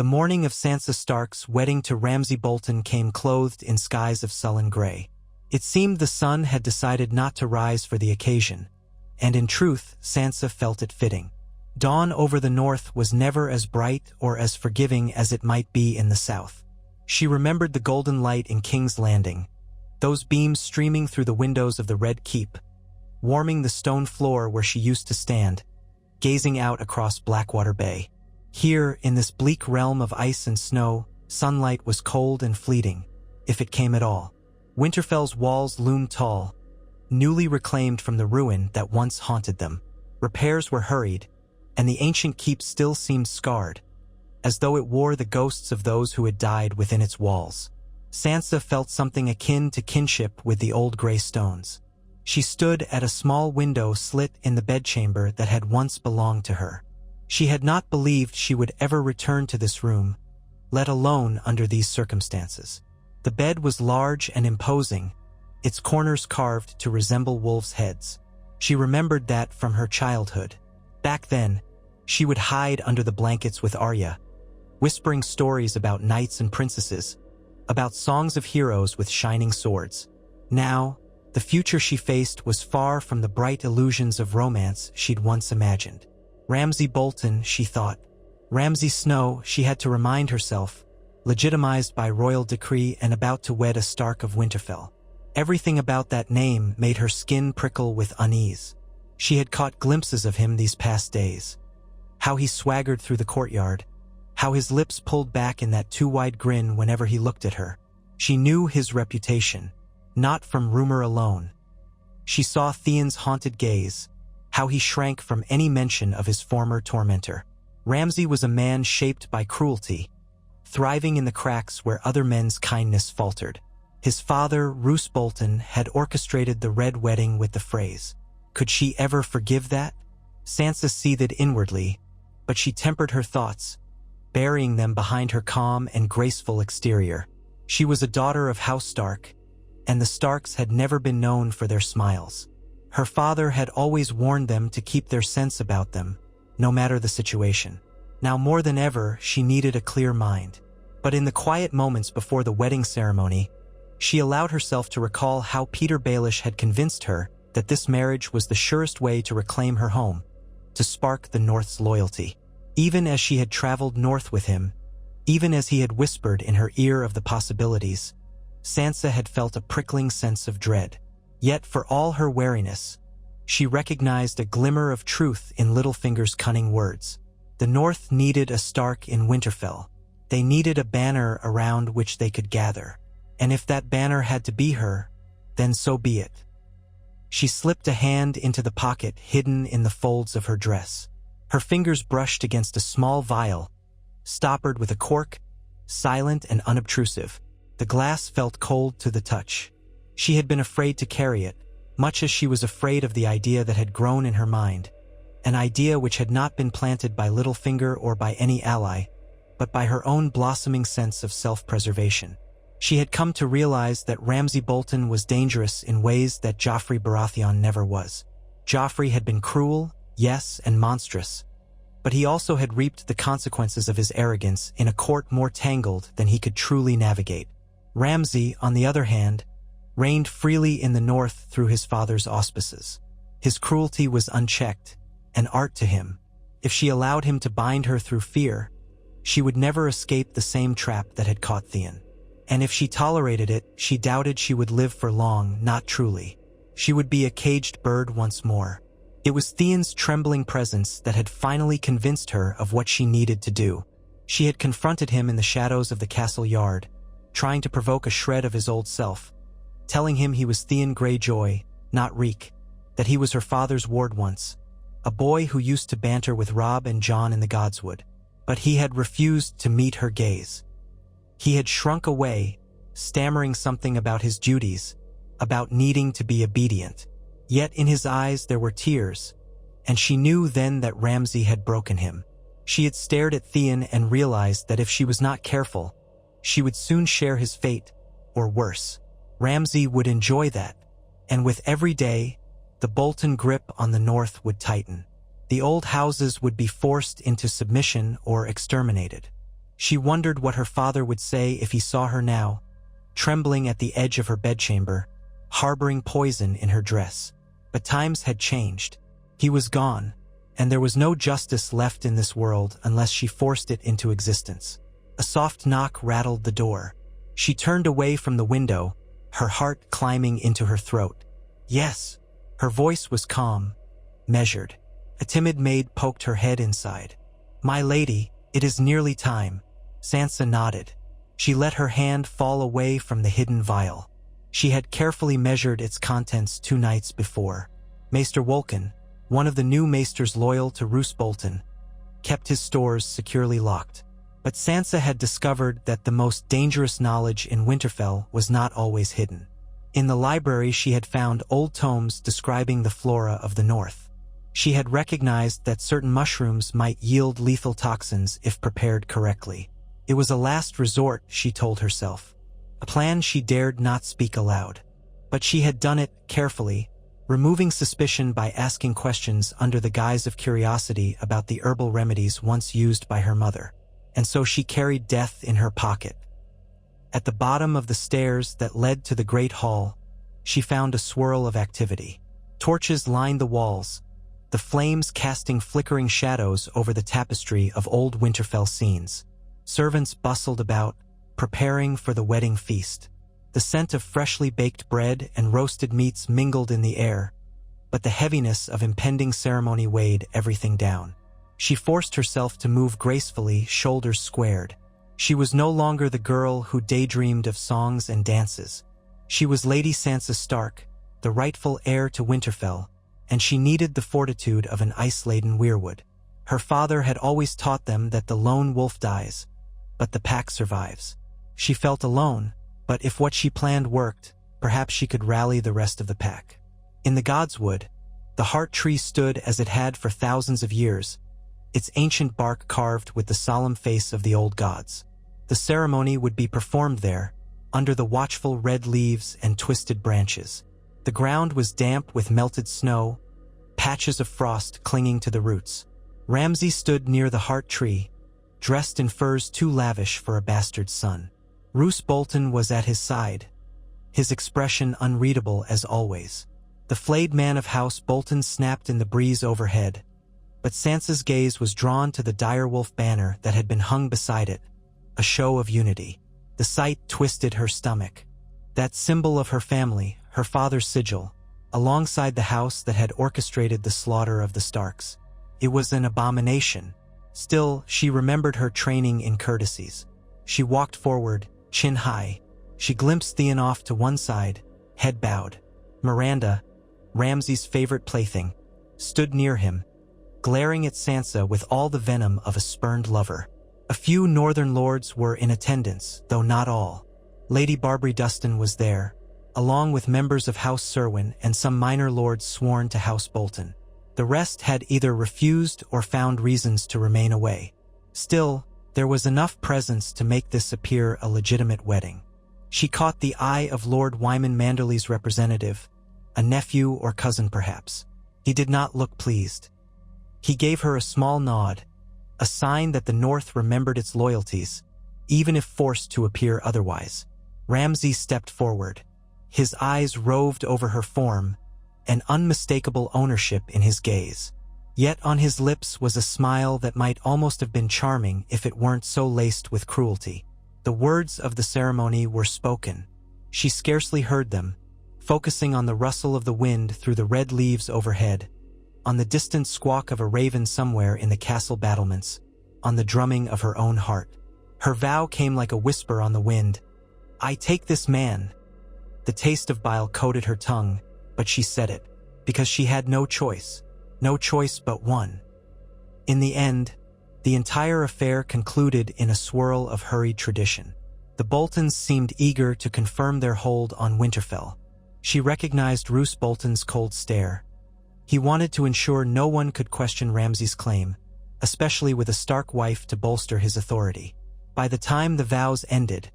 The morning of Sansa Stark's wedding to Ramsay Bolton came clothed in skies of sullen gray. It seemed the sun had decided not to rise for the occasion, and in truth, Sansa felt it fitting. Dawn over the north was never as bright or as forgiving as it might be in the south. She remembered the golden light in King's Landing, those beams streaming through the windows of the Red Keep, warming the stone floor where she used to stand, gazing out across Blackwater Bay. Here, in this bleak realm of ice and snow, sunlight was cold and fleeting, if it came at all. Winterfell's walls loomed tall, newly reclaimed from the ruin that once haunted them. Repairs were hurried, and the ancient keep still seemed scarred, as though it wore the ghosts of those who had died within its walls. Sansa felt something akin to kinship with the old gray stones. She stood at a small window slit in the bedchamber that had once belonged to her. She had not believed she would ever return to this room, let alone under these circumstances. The bed was large and imposing, its corners carved to resemble wolves' heads. She remembered that from her childhood. Back then, she would hide under the blankets with Arya, whispering stories about knights and princesses, about songs of heroes with shining swords. Now, the future she faced was far from the bright illusions of romance she'd once imagined. Ramsay Bolton, she thought. Ramsay Snow, she had to remind herself, legitimized by royal decree and about to wed a Stark of Winterfell. Everything about that name made her skin prickle with unease. She had caught glimpses of him these past days. How he swaggered through the courtyard, how his lips pulled back in that too-wide grin whenever he looked at her. She knew his reputation, not from rumor alone. She saw Theon's haunted gaze, how he shrank from any mention of his former tormentor. Ramsay was a man shaped by cruelty, thriving in the cracks where other men's kindness faltered. His father, Roose Bolton, had orchestrated the Red Wedding with the phrase. Could she ever forgive that? Sansa seethed inwardly, but she tempered her thoughts, burying them behind her calm and graceful exterior. She was a daughter of House Stark, and the Starks had never been known for their smiles. Her father had always warned them to keep their sense about them, no matter the situation. Now more than ever, she needed a clear mind. But in the quiet moments before the wedding ceremony, she allowed herself to recall how Peter Baelish had convinced her that this marriage was the surest way to reclaim her home, to spark the North's loyalty. Even as she had traveled north with him, even as he had whispered in her ear of the possibilities, Sansa had felt a prickling sense of dread. Yet for all her wariness, she recognized a glimmer of truth in Littlefinger's cunning words. The North needed a Stark in Winterfell. They needed a banner around which they could gather. And if that banner had to be her, then so be it. She slipped a hand into the pocket hidden in the folds of her dress. Her fingers brushed against a small vial, stoppered with a cork, silent and unobtrusive. The glass felt cold to the touch. She had been afraid to carry it, much as she was afraid of the idea that had grown in her mind, an idea which had not been planted by Littlefinger or by any ally, but by her own blossoming sense of self-preservation. She had come to realize that Ramsay Bolton was dangerous in ways that Joffrey Baratheon never was. Joffrey had been cruel, yes, and monstrous, but he also had reaped the consequences of his arrogance in a court more tangled than he could truly navigate. Ramsay, on the other hand, reigned freely in the north through his father's auspices. His cruelty was unchecked, an art to him. If she allowed him to bind her through fear, she would never escape the same trap that had caught Theon. And if she tolerated it, she doubted she would live for long, not truly. She would be a caged bird once more. It was Theon's trembling presence that had finally convinced her of what she needed to do. She had confronted him in the shadows of the castle yard, trying to provoke a shred of his old self, telling him he was Theon Greyjoy, not Reek, that he was her father's ward once, a boy who used to banter with Robb and Jon in the Godswood. But he had refused to meet her gaze. He had shrunk away, stammering something about his duties, about needing to be obedient. Yet in his eyes there were tears, and she knew then that Ramsay had broken him. She had stared at Theon and realized that if she was not careful, she would soon share his fate, or worse. Ramsay would enjoy that, and with every day, the Bolton grip on the North would tighten. The old houses would be forced into submission or exterminated. She wondered what her father would say if he saw her now, trembling at the edge of her bedchamber, harboring poison in her dress. But times had changed. He was gone, and there was no justice left in this world unless she forced it into existence. A soft knock rattled the door. She turned away from the window, her heart climbing into her throat. Yes. Her voice was calm, measured. A timid maid poked her head inside. "My lady, it is nearly time." Sansa nodded. She let her hand fall away from the hidden vial. She had carefully measured its contents 2 nights before. Maester Wolkan, one of the new maesters loyal to Roose Bolton, kept his stores securely locked. But Sansa had discovered that the most dangerous knowledge in Winterfell was not always hidden. In the library she had found old tomes describing the flora of the north. She had recognized that certain mushrooms might yield lethal toxins if prepared correctly. It was a last resort, she told herself. A plan she dared not speak aloud. But she had done it carefully, removing suspicion by asking questions under the guise of curiosity about the herbal remedies once used by her mother. And so she carried death in her pocket. At the bottom of the stairs that led to the great hall, she found a swirl of activity. Torches lined the walls, the flames casting flickering shadows over the tapestry of old Winterfell scenes. Servants bustled about, preparing for the wedding feast. The scent of freshly baked bread and roasted meats mingled in the air, but the heaviness of impending ceremony weighed everything down. She forced herself to move gracefully, shoulders squared. She was no longer the girl who daydreamed of songs and dances. She was Lady Sansa Stark, the rightful heir to Winterfell, and she needed the fortitude of an ice-laden weirwood. Her father had always taught them that the lone wolf dies, but the pack survives. She felt alone, but if what she planned worked, perhaps she could rally the rest of the pack. In the Godswood, the heart tree stood as it had for thousands of years, its ancient bark carved with the solemn face of the old gods. The ceremony would be performed there, under the watchful red leaves and twisted branches. The ground was damp with melted snow, patches of frost clinging to the roots. Ramsay stood near the heart tree, dressed in furs too lavish for a bastard son. Roose Bolton was at his side, his expression unreadable as always. The flayed man of House Bolton snapped in the breeze overhead, but Sansa's gaze was drawn to the direwolf banner that had been hung beside it, a show of unity. The sight twisted her stomach. That symbol of her family, her father's sigil, alongside the house that had orchestrated the slaughter of the Starks. It was an abomination. Still, she remembered her training in courtesies. She walked forward, chin high. She glimpsed Theon off to one side, head bowed. Miranda, Ramsay's favorite plaything, stood near him, glaring at Sansa with all the venom of a spurned lover. A few northern lords were in attendance, though not all. Lady Barbary Dustin was there, along with members of House Serwin and some minor lords sworn to House Bolton. The rest had either refused or found reasons to remain away. Still, there was enough presence to make this appear a legitimate wedding. She caught the eye of Lord Wyman Manderley's representative, a nephew or cousin perhaps. He did not look pleased. He gave her a small nod, a sign that the North remembered its loyalties, even if forced to appear otherwise. Ramsay stepped forward. His eyes roved over her form, an unmistakable ownership in his gaze. Yet on his lips was a smile that might almost have been charming if it weren't so laced with cruelty. The words of the ceremony were spoken. She scarcely heard them, focusing on the rustle of the wind through the red leaves overhead, on the distant squawk of a raven somewhere in the castle battlements, on the drumming of her own heart. Her vow came like a whisper on the wind. "I take this man." The taste of bile coated her tongue, but she said it, because she had no choice but one. In the end, the entire affair concluded in a swirl of hurried tradition. The Boltons seemed eager to confirm their hold on Winterfell. She recognized Roose Bolton's cold stare. He wanted to ensure no one could question Ramsay's claim, especially with a Stark wife to bolster his authority. By the time the vows ended,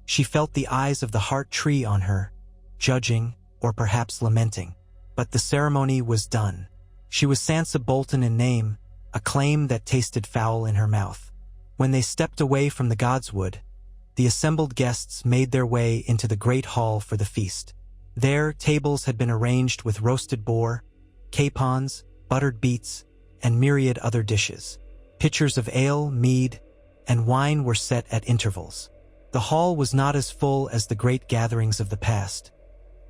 she felt the eyes of the heart tree on her, judging or perhaps lamenting. But the ceremony was done. She was Sansa Bolton in name, a claim that tasted foul in her mouth. When they stepped away from the godswood, the assembled guests made their way into the great hall for the feast. There, tables had been arranged with roasted boar, capons, buttered beets, and myriad other dishes. Pitchers of ale, mead, and wine were set at intervals. The hall was not as full as the great gatherings of the past,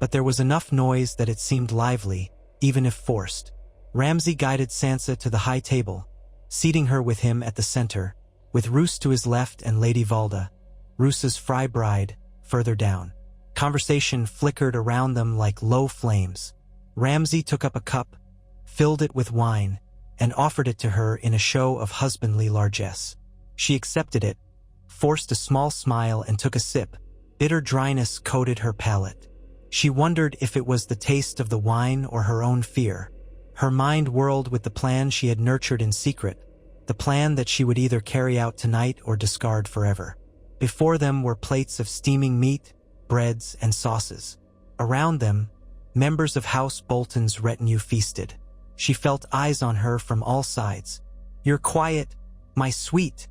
but there was enough noise that it seemed lively, even if forced. Ramsay guided Sansa to the high table, seating her with him at the center, with Roose to his left and Lady Valda, Roose's fry bride, further down. Conversation flickered around them like low flames. Ramsay took up a cup, filled it with wine, and offered it to her in a show of husbandly largesse. She accepted it, forced a small smile and took a sip. Bitter dryness coated her palate. She wondered if it was the taste of the wine or her own fear. Her mind whirled with the plan she had nurtured in secret, the plan that she would either carry out tonight or discard forever. Before them were plates of steaming meat, breads, and sauces. Around them, members of House Bolton's retinue feasted. She felt eyes on her from all sides. "You're quiet, my sweet,"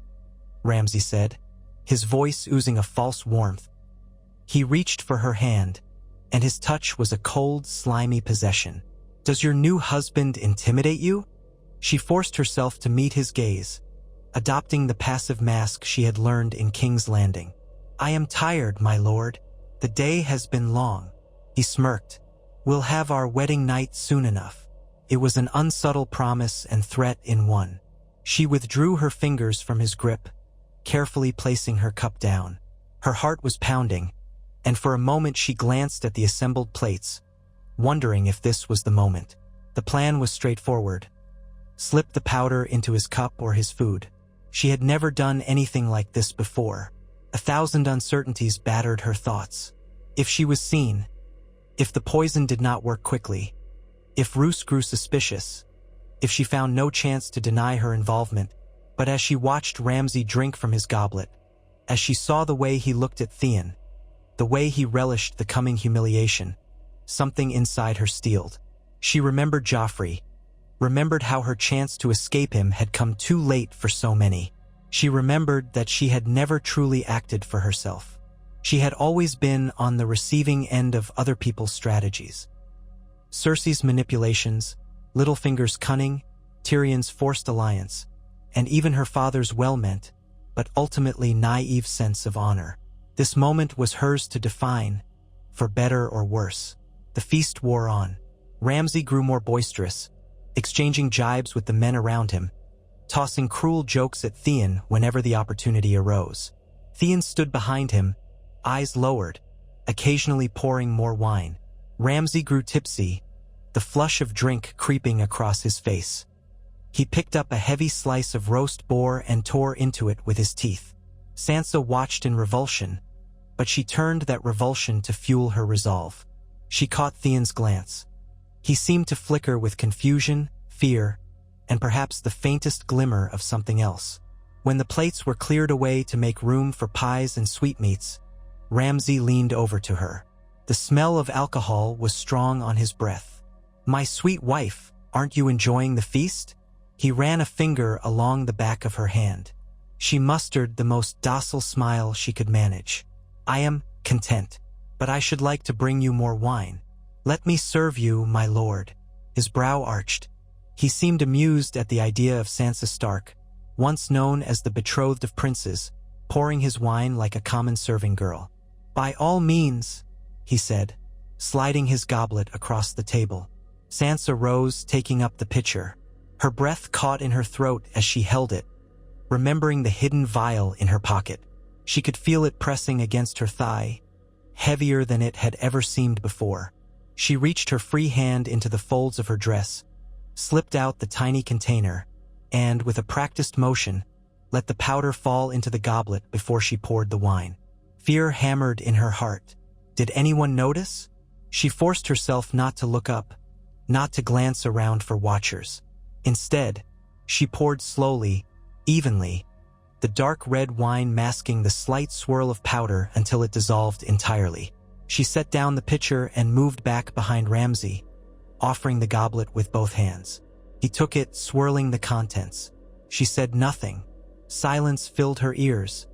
Ramsay said, his voice oozing a false warmth. He reached for her hand, and his touch was a cold, slimy possession. "Does your new husband intimidate you?" She forced herself to meet his gaze, adopting the passive mask she had learned in King's Landing. "I am tired, my lord. The day has been long." He smirked. "We'll have our wedding night soon enough." It was an unsubtle promise and threat in one. She withdrew her fingers from his grip, carefully placing her cup down. Her heart was pounding, and for a moment she glanced at the assembled plates, wondering if this was the moment. The plan was straightforward. Slip the powder into his cup or his food. She had never done anything like this before. 1,000 uncertainties battered her thoughts. If she was seen, if the poison did not work quickly, if Roose grew suspicious, if she found no chance to deny her involvement. But as she watched Ramsay drink from his goblet, as she saw the way he looked at Theon, the way he relished the coming humiliation, something inside her steeled. She remembered Joffrey, remembered how her chance to escape him had come too late for so many. She remembered that she had never truly acted for herself. She had always been on the receiving end of other people's strategies. Cersei's manipulations, Littlefinger's cunning, Tyrion's forced alliance, and even her father's well-meant, but ultimately naive sense of honor. This moment was hers to define, for better or worse. The feast wore on. Ramsay grew more boisterous, exchanging jibes with the men around him, tossing cruel jokes at Theon whenever the opportunity arose. Theon stood behind him, eyes lowered, occasionally pouring more wine. Ramsay grew tipsy, the flush of drink creeping across his face. He picked up a heavy slice of roast boar and tore into it with his teeth. Sansa watched in revulsion, but she turned that revulsion to fuel her resolve. She caught Theon's glance. He seemed to flicker with confusion, fear, and perhaps the faintest glimmer of something else. When the plates were cleared away to make room for pies and sweetmeats, Ramsay leaned over to her. The smell of alcohol was strong on his breath. "My sweet wife, aren't you enjoying the feast?" He ran a finger along the back of her hand. She mustered the most docile smile she could manage. "I am content, but I should like to bring you more wine." "Let me serve you, my lord." His brow arched. He seemed amused at the idea of Sansa Stark, once known as the betrothed of princes, pouring his wine like a common serving girl. "By all means," he said, sliding his goblet across the table. Sansa rose, taking up the pitcher. Her breath caught in her throat as she held it, remembering the hidden vial in her pocket. She could feel it pressing against her thigh, heavier than it had ever seemed before. She reached her free hand into the folds of her dress, slipped out the tiny container, and, with a practiced motion, let the powder fall into the goblet before she poured the wine. Fear hammered in her heart. Did anyone notice? She forced herself not to look up, not to glance around for watchers. Instead, she poured slowly, evenly, the dark red wine masking the slight swirl of powder until it dissolved entirely. She set down the pitcher and moved back behind Ramsay, offering the goblet with both hands. He took it, swirling the contents. She said nothing, Silence filled her ears,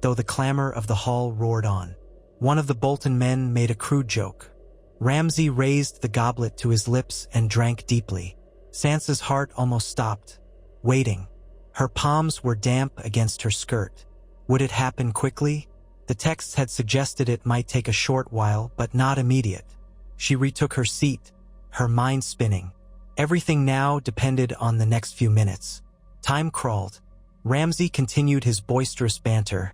though the clamor of the hall roared on. One of the Bolton men made a crude joke. Ramsay raised the goblet to his lips and drank deeply. Sansa's heart almost stopped, waiting. Her palms were damp against her skirt. Would it happen quickly? The texts had suggested it might take a short while, but not immediate. She retook her seat, her mind spinning. Everything now depended on the next few minutes. Time crawled. Ramsay continued his boisterous banter,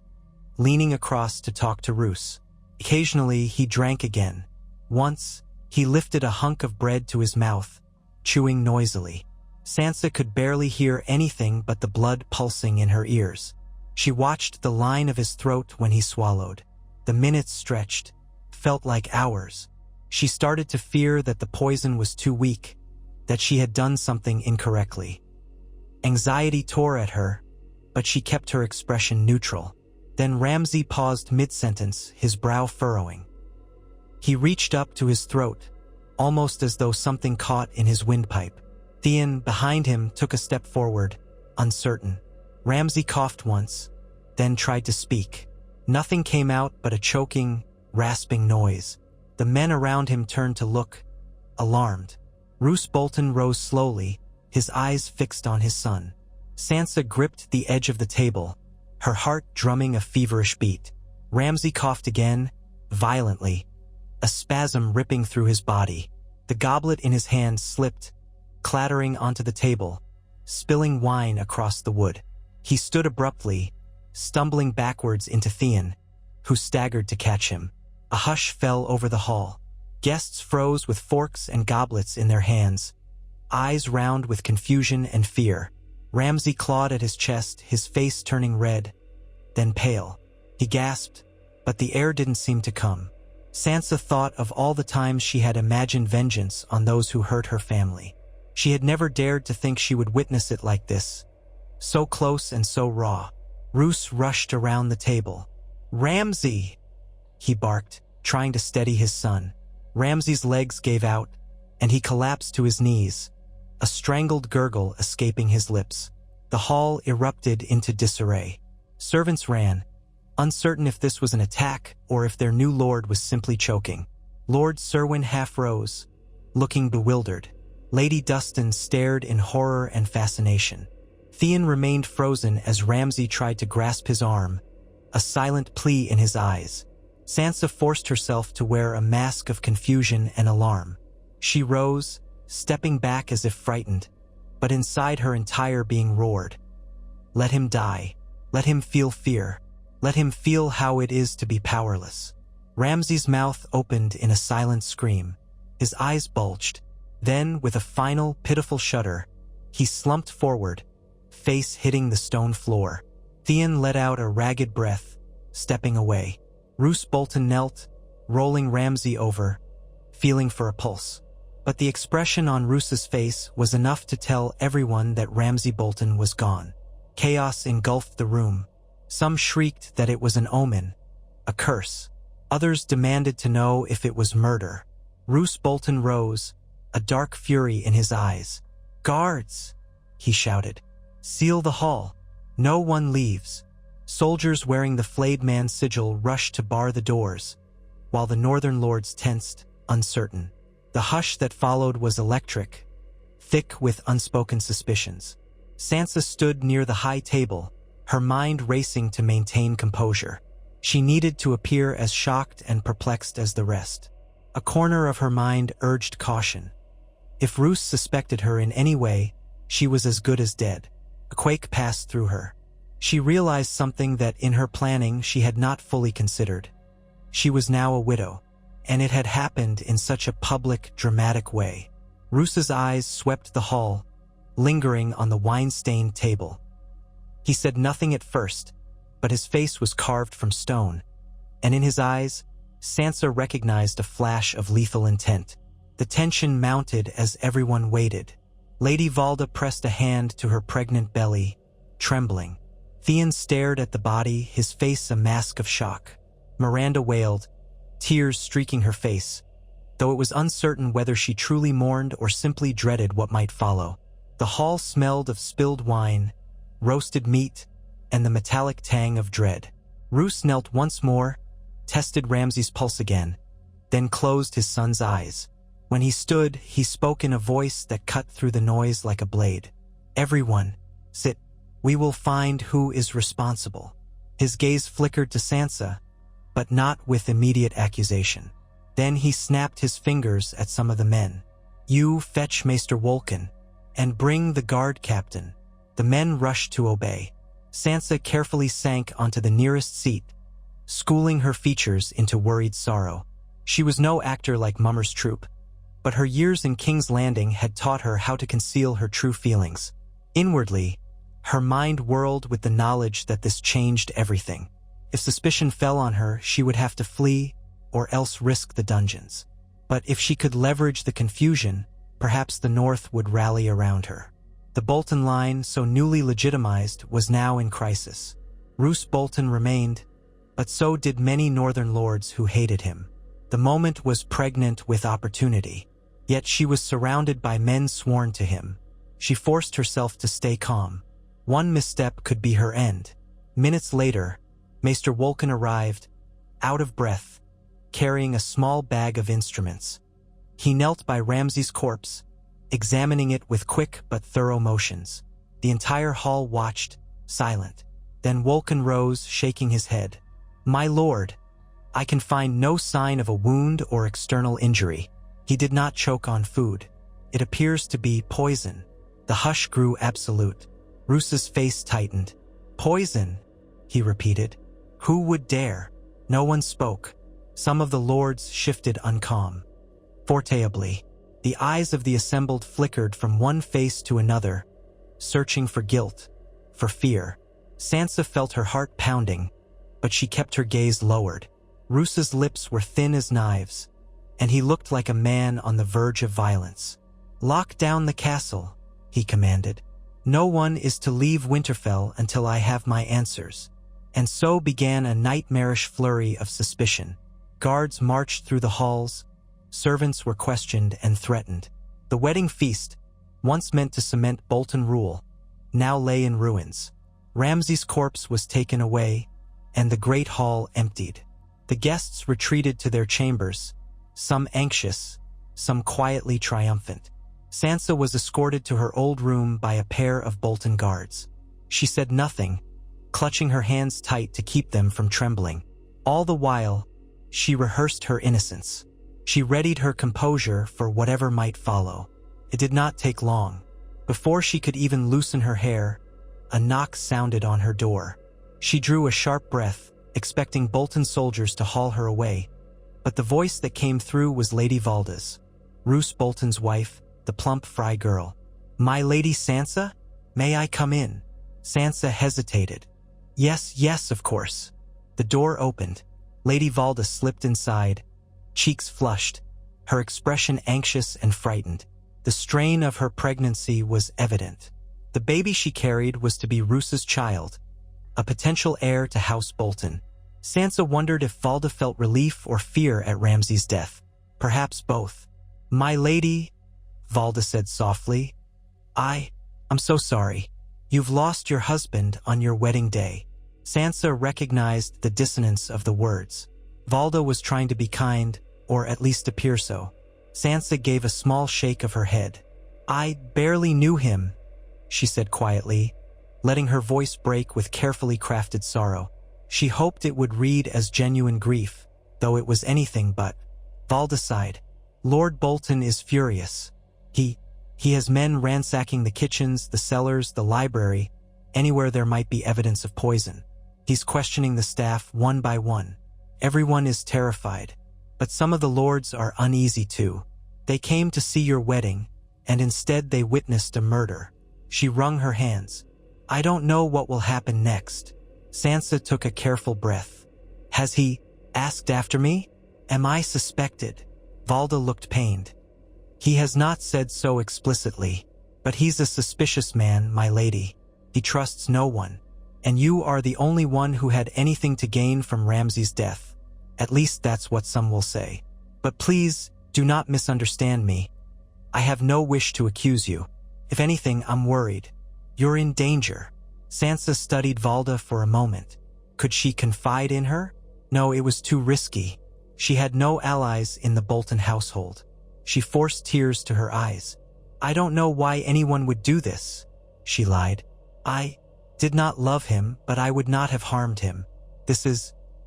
leaning across to talk to Roose. Occasionally, he drank again. Once, he lifted a hunk of bread to his mouth, chewing noisily. Sansa could barely hear anything but the blood pulsing in her ears. She watched the line of his throat when he swallowed. The minutes stretched, felt like hours. She started to fear that the poison was too weak, that she had done something incorrectly. Anxiety tore at her, but she kept her expression neutral. Then Ramsay paused mid-sentence, his brow furrowing. He reached up to his throat, almost as though something caught in his windpipe. Theon, behind him, took a step forward, uncertain. Ramsay coughed once, then tried to speak. Nothing came out but a choking, rasping noise. The men around him turned to look, alarmed. Roose Bolton rose slowly, his eyes fixed on his son. Sansa gripped the edge of the table, her heart drumming a feverish beat. Ramsay coughed again, violently, a spasm ripping through his body. The goblet in his hand slipped, clattering onto the table, spilling wine across the wood. He stood abruptly, stumbling backwards into Theon, who staggered to catch him. A hush fell over the hall. Guests froze with forks and goblets in their hands, eyes round with confusion and fear. Ramsay clawed at his chest, his face turning red, then pale. He gasped, but the air didn't seem to come. Sansa thought of all the times she had imagined vengeance on those who hurt her family. She had never dared to think she would witness it like this, so close and so raw. Roose rushed around the table. "Ramsay!" he barked, trying to steady his son. Ramsay's legs gave out, and he collapsed to his knees, a strangled gurgle escaping his lips. The hall erupted into disarray. Servants ran, uncertain if this was an attack or if their new lord was simply choking. Lord Serwin half rose, looking bewildered. Lady Dustin stared in horror and fascination. Theon remained frozen as Ramsay tried to grasp his arm, a silent plea in his eyes. Sansa forced herself to wear a mask of confusion and alarm. She rose, stepping back as if frightened, but inside her entire being roared. Let him die. Let him feel fear. Let him feel how it is to be powerless. Ramsay's mouth opened in a silent scream. His eyes bulged. Then, with a final, pitiful shudder, he slumped forward, face hitting the stone floor. Theon let out a ragged breath, stepping away. Roose Bolton knelt, rolling Ramsay over, feeling for a pulse. But the expression on Roose's face was enough to tell everyone that Ramsay Bolton was gone. Chaos engulfed the room. Some shrieked that it was an omen, a curse. Others demanded to know if it was murder. Roose Bolton rose, a dark fury in his eyes. "Guards!" he shouted. "Seal the hall. No one leaves." Soldiers wearing the flayed man's sigil rushed to bar the doors, while the northern lords tensed, uncertain. The hush that followed was electric, thick with unspoken suspicions. Sansa stood near the high table, her mind racing to maintain composure. She needed to appear as shocked and perplexed as the rest. A corner of her mind urged caution. If Roose suspected her in any way, she was as good as dead. A quake passed through her. She realized something that in her planning she had not fully considered. She was now a widow, and it had happened in such a public, dramatic way. Roose's eyes swept the hall, lingering on the wine-stained table. He said nothing at first, but his face was carved from stone, and in his eyes, Sansa recognized a flash of lethal intent. The tension mounted as everyone waited. Lady Valda pressed a hand to her pregnant belly, trembling. Theon stared at the body, his face a mask of shock. Miranda wailed, tears streaking her face, though it was uncertain whether she truly mourned or simply dreaded what might follow. The hall smelled of spilled wine, roasted meat, and the metallic tang of dread. Roose knelt once more, tested Ramsay's pulse again, then closed his son's eyes. When he stood, he spoke in a voice that cut through the noise like a blade. "Everyone, sit. We will find who is responsible." His gaze flickered to Sansa, but not with immediate accusation. Then he snapped his fingers at some of the men. "You fetch Maester Wolken, and bring the guard captain." The men rushed to obey. Sansa carefully sank onto the nearest seat, schooling her features into worried sorrow. She was no actor like Mummer's troupe, but her years in King's Landing had taught her how to conceal her true feelings. Inwardly, her mind whirled with the knowledge that this changed everything. If suspicion fell on her, she would have to flee or else risk the dungeons. But if she could leverage the confusion, perhaps the North would rally around her. The Bolton line, so newly legitimized, was now in crisis. Roose Bolton remained, but so did many northern lords who hated him. The moment was pregnant with opportunity, yet she was surrounded by men sworn to him. She forced herself to stay calm. One misstep could be her end. Minutes later, Maester Wolken arrived, out of breath, carrying a small bag of instruments. He knelt by Ramsay's corpse, examining it with quick but thorough motions. The entire hall watched, silent. Then Wolken rose, shaking his head. "My lord, I can find no sign of a wound or external injury. He did not choke on food. It appears to be poison." The hush grew absolute. Roose's face tightened. "Poison," he repeated. "Who would dare?" No one spoke. Some of the lords shifted uncalm. Forteably, the eyes of the assembled flickered from one face to another, searching for guilt, for fear. Sansa felt her heart pounding, but she kept her gaze lowered. Roose's lips were thin as knives, and he looked like a man on the verge of violence. "Lock down the castle," he commanded. "No one is to leave Winterfell until I have my answers." And so began a nightmarish flurry of suspicion. Guards marched through the halls. Servants were questioned and threatened. The wedding feast, once meant to cement Bolton rule, now lay in ruins. Ramsay's corpse was taken away, and the great hall emptied. The guests retreated to their chambers, some anxious, some quietly triumphant. Sansa was escorted to her old room by a pair of Bolton guards. She said nothing, clutching her hands tight to keep them from trembling. All the while, she rehearsed her innocence. She readied her composure for whatever might follow. It did not take long. Before she could even loosen her hair, a knock sounded on her door. She drew a sharp breath, expecting Bolton soldiers to haul her away, but the voice that came through was Lady Valda's, Roose Bolton's wife, the plump Fry girl. "My Lady Sansa? May I come in?" Sansa hesitated. Yes, of course." The door opened. Lady Valda slipped inside, cheeks flushed, her expression anxious and frightened. The strain of her pregnancy was evident. The baby she carried was to be Roose's child, a potential heir to House Bolton. Sansa wondered if Valda felt relief or fear at Ramsay's death. Perhaps both. "My lady," Valda said softly, I'm so sorry. You've lost your husband on your wedding day." Sansa recognized the dissonance of the words. Valda was trying to be kind, or at least appear so. Sansa gave a small shake of her head. "I barely knew him," she said quietly, letting her voice break with carefully crafted sorrow. She hoped it would read as genuine grief, though it was anything but. Valda sighed. "Lord Bolton is furious. He has men ransacking the kitchens, the cellars, the library, anywhere there might be evidence of poison. He's questioning the staff one by one. Everyone is terrified, but some of the lords are uneasy too. They came to see your wedding, and instead they witnessed a murder." She wrung her hands. "I don't know what will happen next." Sansa took a careful breath. "Has he asked after me? Am I suspected?" Valda looked pained. "He has not said so explicitly, but he's a suspicious man, my lady. He trusts no one, and you are the only one who had anything to gain from Ramsay's death. At least that's what some will say. But please, do not misunderstand me. I have no wish to accuse you. If anything, I'm worried. You're in danger." Sansa studied Valda for a moment. Could she confide in her? No, it was too risky. She had no allies in the Bolton household. She forced tears to her eyes. "I don't know why anyone would do this," she lied. "I did not love him, but I would not have harmed him.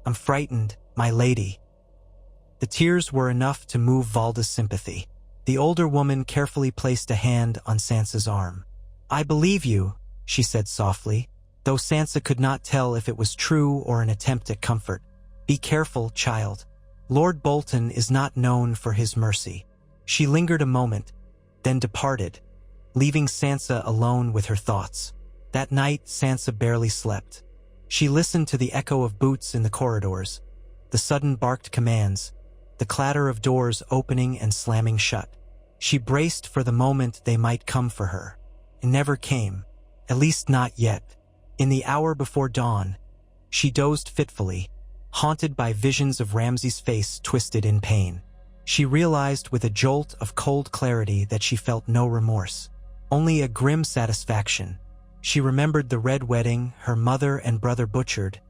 I'm frightened, my lady." The tears were enough to move Valda's sympathy. The older woman carefully placed a hand on Sansa's arm. "I believe you," she said softly, though Sansa could not tell if it was true or an attempt at comfort. "Be careful, child. Lord Bolton is not known for his mercy." She lingered a moment, then departed, leaving Sansa alone with her thoughts. That night, Sansa barely slept. She listened to the echo of boots in the corridors, the sudden barked commands, the clatter of doors opening and slamming shut. She braced for the moment they might come for her. It never came, at least not yet. In the hour before dawn, she dozed fitfully, haunted by visions of Ramsay's face twisted in pain. She realized with a jolt of cold clarity that she felt no remorse, only a grim satisfaction. She remembered the red wedding, her mother and brother butchered,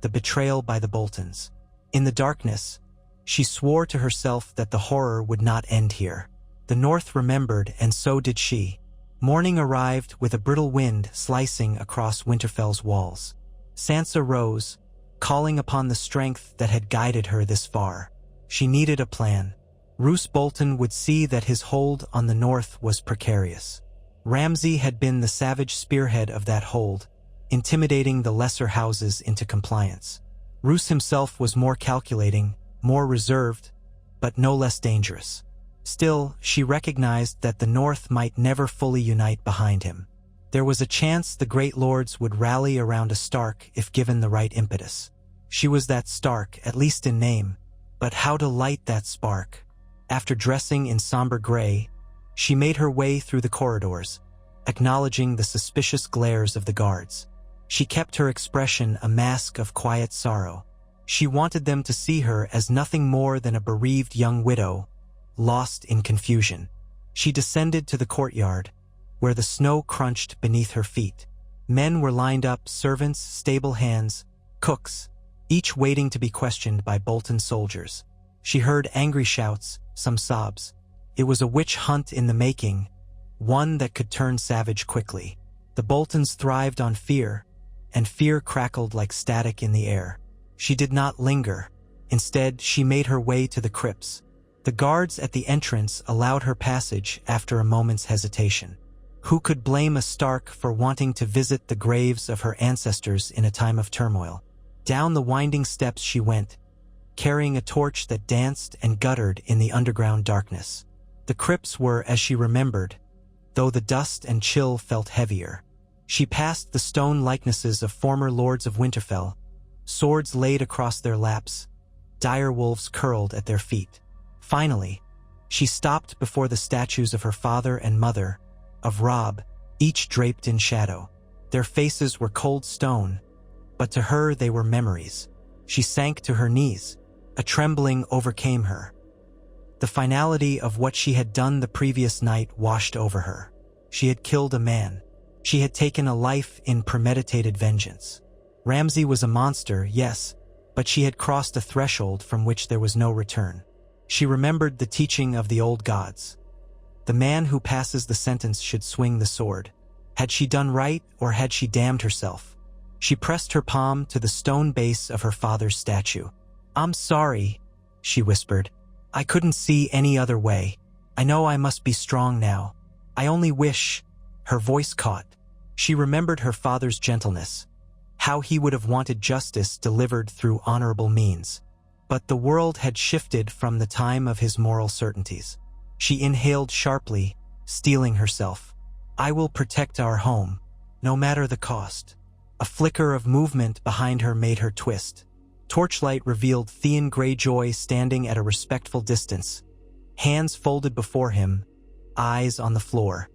the betrayal by the Boltons. In the darkness, she swore to herself that the horror would not end here. The North remembered, and so did she. Morning arrived with a brittle wind slicing across Winterfell's walls. Sansa rose, calling upon the strength that had guided her this far. She needed a plan. Roose Bolton would see that his hold on the North was precarious. Ramsay had been the savage spearhead of that hold, intimidating the lesser houses into compliance. Roose himself was more calculating, more reserved, but no less dangerous. Still, she recognized that the North might never fully unite behind him. There was a chance the great lords would rally around a Stark if given the right impetus. She was that Stark, at least in name, but how to light that spark? After dressing in somber gray, she made her way through the corridors, acknowledging the suspicious glares of the guards. She kept her expression a mask of quiet sorrow. She wanted them to see her as nothing more than a bereaved young widow, lost in confusion. She descended to the courtyard, where the snow crunched beneath her feet. Men were lined up, servants, stable hands, cooks, each waiting to be questioned by Bolton soldiers. She heard angry shouts, some sobs. It was a witch hunt in the making, one that could turn savage quickly. The Boltons thrived on fear, and fear crackled like static in the air. She did not linger. Instead, she made her way to the crypts. The guards at the entrance allowed her passage after a moment's hesitation. Who could blame a Stark for wanting to visit the graves of her ancestors in a time of turmoil? Down the winding steps she went, carrying a torch that danced and guttered in the underground darkness. The crypts were as she remembered, though the dust and chill felt heavier. She passed the stone likenesses of former lords of Winterfell, swords laid across their laps, dire wolves curled at their feet. Finally, she stopped before the statues of her father and mother, of Robb, each draped in shadow. Their faces were cold stone, but to her they were memories. She sank to her knees. A trembling overcame her. The finality of what she had done the previous night washed over her. She had killed a man. She had taken a life in premeditated vengeance. Ramsay was a monster, yes, but she had crossed a threshold from which there was no return. She remembered the teaching of the old gods. The man who passes the sentence should swing the sword. Had she done right, or had she damned herself? She pressed her palm to the stone base of her father's statue. "I'm sorry," she whispered. "I couldn't see any other way. I know I must be strong now. I only wish—" Her voice caught. She remembered her father's gentleness, how he would have wanted justice delivered through honorable means. But the world had shifted from the time of his moral certainties. She inhaled sharply, steeling herself. "I will protect our home, no matter the cost." A flicker of movement behind her made her twist. Torchlight revealed Theon Greyjoy standing at a respectful distance, hands folded before him, eyes on the floor.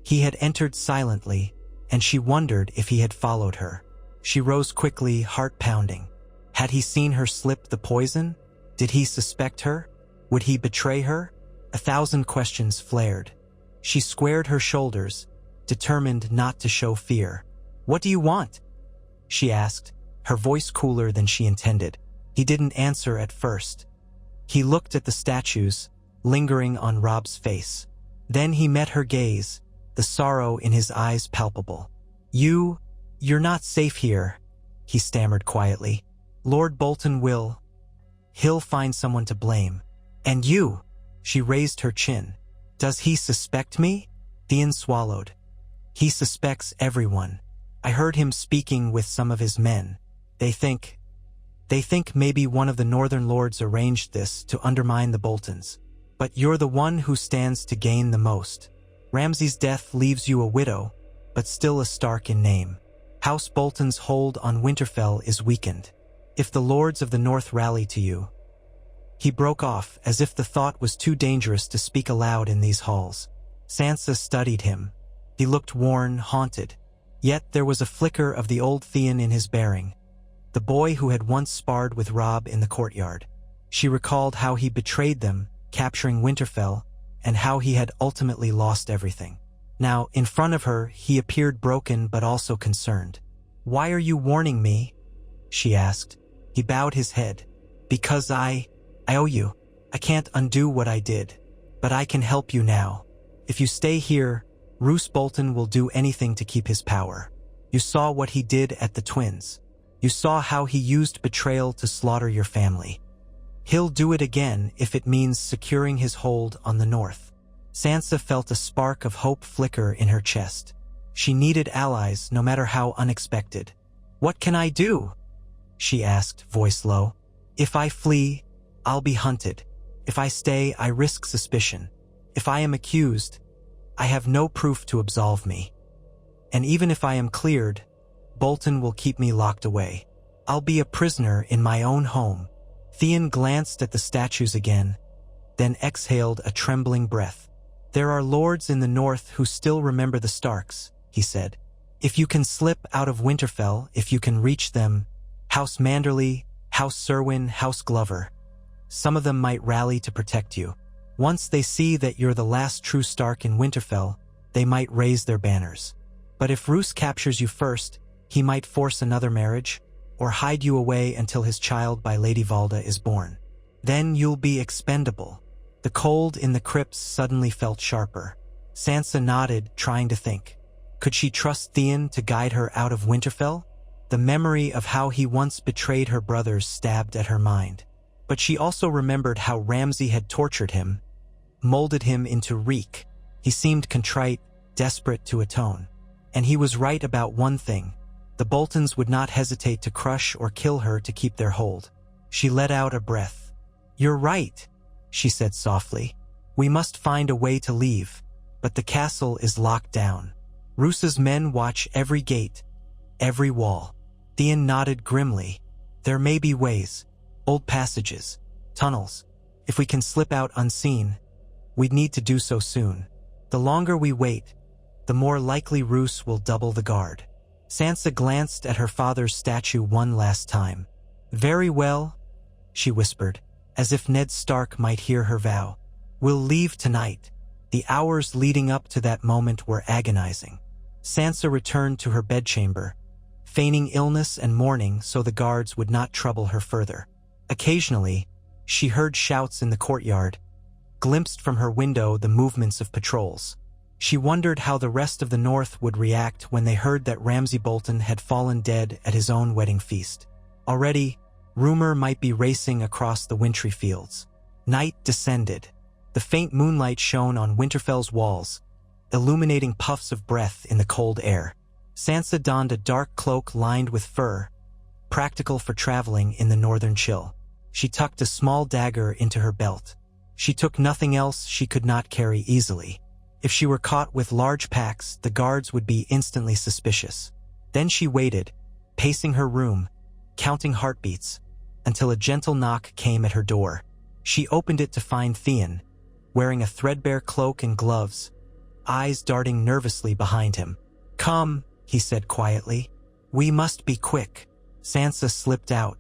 He had entered silently, and she wondered if he had followed her. She rose quickly, heart pounding. Had he seen her slip the poison? Did he suspect her? Would he betray her? 1,000 questions flared. She squared her shoulders, determined not to show fear. "What do you want?" she asked, her voice cooler than she intended. He didn't answer at first. He looked at the statues, lingering on Rob's face. Then he met her gaze, the sorrow in his eyes palpable. You're not safe here," he stammered quietly. "Lord Bolton he'll find someone to blame. And you," she raised her chin. "Does he suspect me?" Theon swallowed. "He suspects everyone. I heard him speaking with some of his men. They think maybe one of the Northern Lords arranged this to undermine the Boltons. But you're the one who stands to gain the most. Ramsay's death leaves you a widow, but still a Stark in name. House Bolton's hold on Winterfell is weakened. If the Lords of the North rally to you—" He broke off, as if the thought was too dangerous to speak aloud in these halls. Sansa studied him. He looked worn, haunted. Yet there was a flicker of the old Theon in his bearing, the boy who had once sparred with Robb in the courtyard. She recalled how he betrayed them, capturing Winterfell, and how he had ultimately lost everything. Now, in front of her, he appeared broken but also concerned. "Why are you warning me?" she asked. He bowed his head. "Because I owe you. I can't undo what I did, but I can help you now. If you stay here, Roose Bolton will do anything to keep his power. You saw what he did at the twins. You saw how he used betrayal to slaughter your family. He'll do it again if it means securing his hold on the North." Sansa felt a spark of hope flicker in her chest. She needed allies, no matter how unexpected. "What can I do?" she asked, voice low. "If I flee, I'll be hunted. If I stay, I risk suspicion. If I am accused, I have no proof to absolve me. And even if I am cleared, Bolton will keep me locked away. I'll be a prisoner in my own home." Theon glanced at the statues again, then exhaled a trembling breath. "There are lords in the North who still remember the Starks," he said. "If you can slip out of Winterfell, if you can reach them, House Manderly, House Serwin, House Glover, some of them might rally to protect you. Once they see that you're the last true Stark in Winterfell, they might raise their banners. But if Roose captures you first, he might force another marriage, or hide you away until his child by Lady Valda is born. Then you'll be expendable." The cold in the crypts suddenly felt sharper. Sansa nodded, trying to think. Could she trust Theon to guide her out of Winterfell? The memory of how he once betrayed her brothers stabbed at her mind. But she also remembered how Ramsay had tortured him, molded him into reek. He seemed contrite, desperate to atone. And he was right about one thing. The Boltons would not hesitate to crush or kill her to keep their hold. She let out a breath. "You're right," she said softly. "We must find a way to leave, but the castle is locked down. Roose's men watch every gate, every wall." Theon nodded grimly. "There may be ways, old passages, tunnels. If we can slip out unseen, we'd need to do so soon. The longer we wait, the more likely Roose will double the guard." Sansa glanced at her father's statue one last time. "Very well," she whispered, as if Ned Stark might hear her vow. "We'll leave tonight." The hours leading up to that moment were agonizing. Sansa returned to her bedchamber, feigning illness and mourning so the guards would not trouble her further. Occasionally, she heard shouts in the courtyard, glimpsed from her window the movements of patrols. She wondered how the rest of the North would react when they heard that Ramsay Bolton had fallen dead at his own wedding feast. Already, rumor might be racing across the wintry fields. Night descended. The faint moonlight shone on Winterfell's walls, illuminating puffs of breath in the cold air. Sansa donned a dark cloak lined with fur, practical for traveling in the northern chill. She tucked a small dagger into her belt. She took nothing else she could not carry easily. If she were caught with large packs, the guards would be instantly suspicious. Then she waited, pacing her room, counting heartbeats, until a gentle knock came at her door. She opened it to find Theon, wearing a threadbare cloak and gloves, eyes darting nervously behind him. "Come," he said quietly. "We must be quick." Sansa slipped out.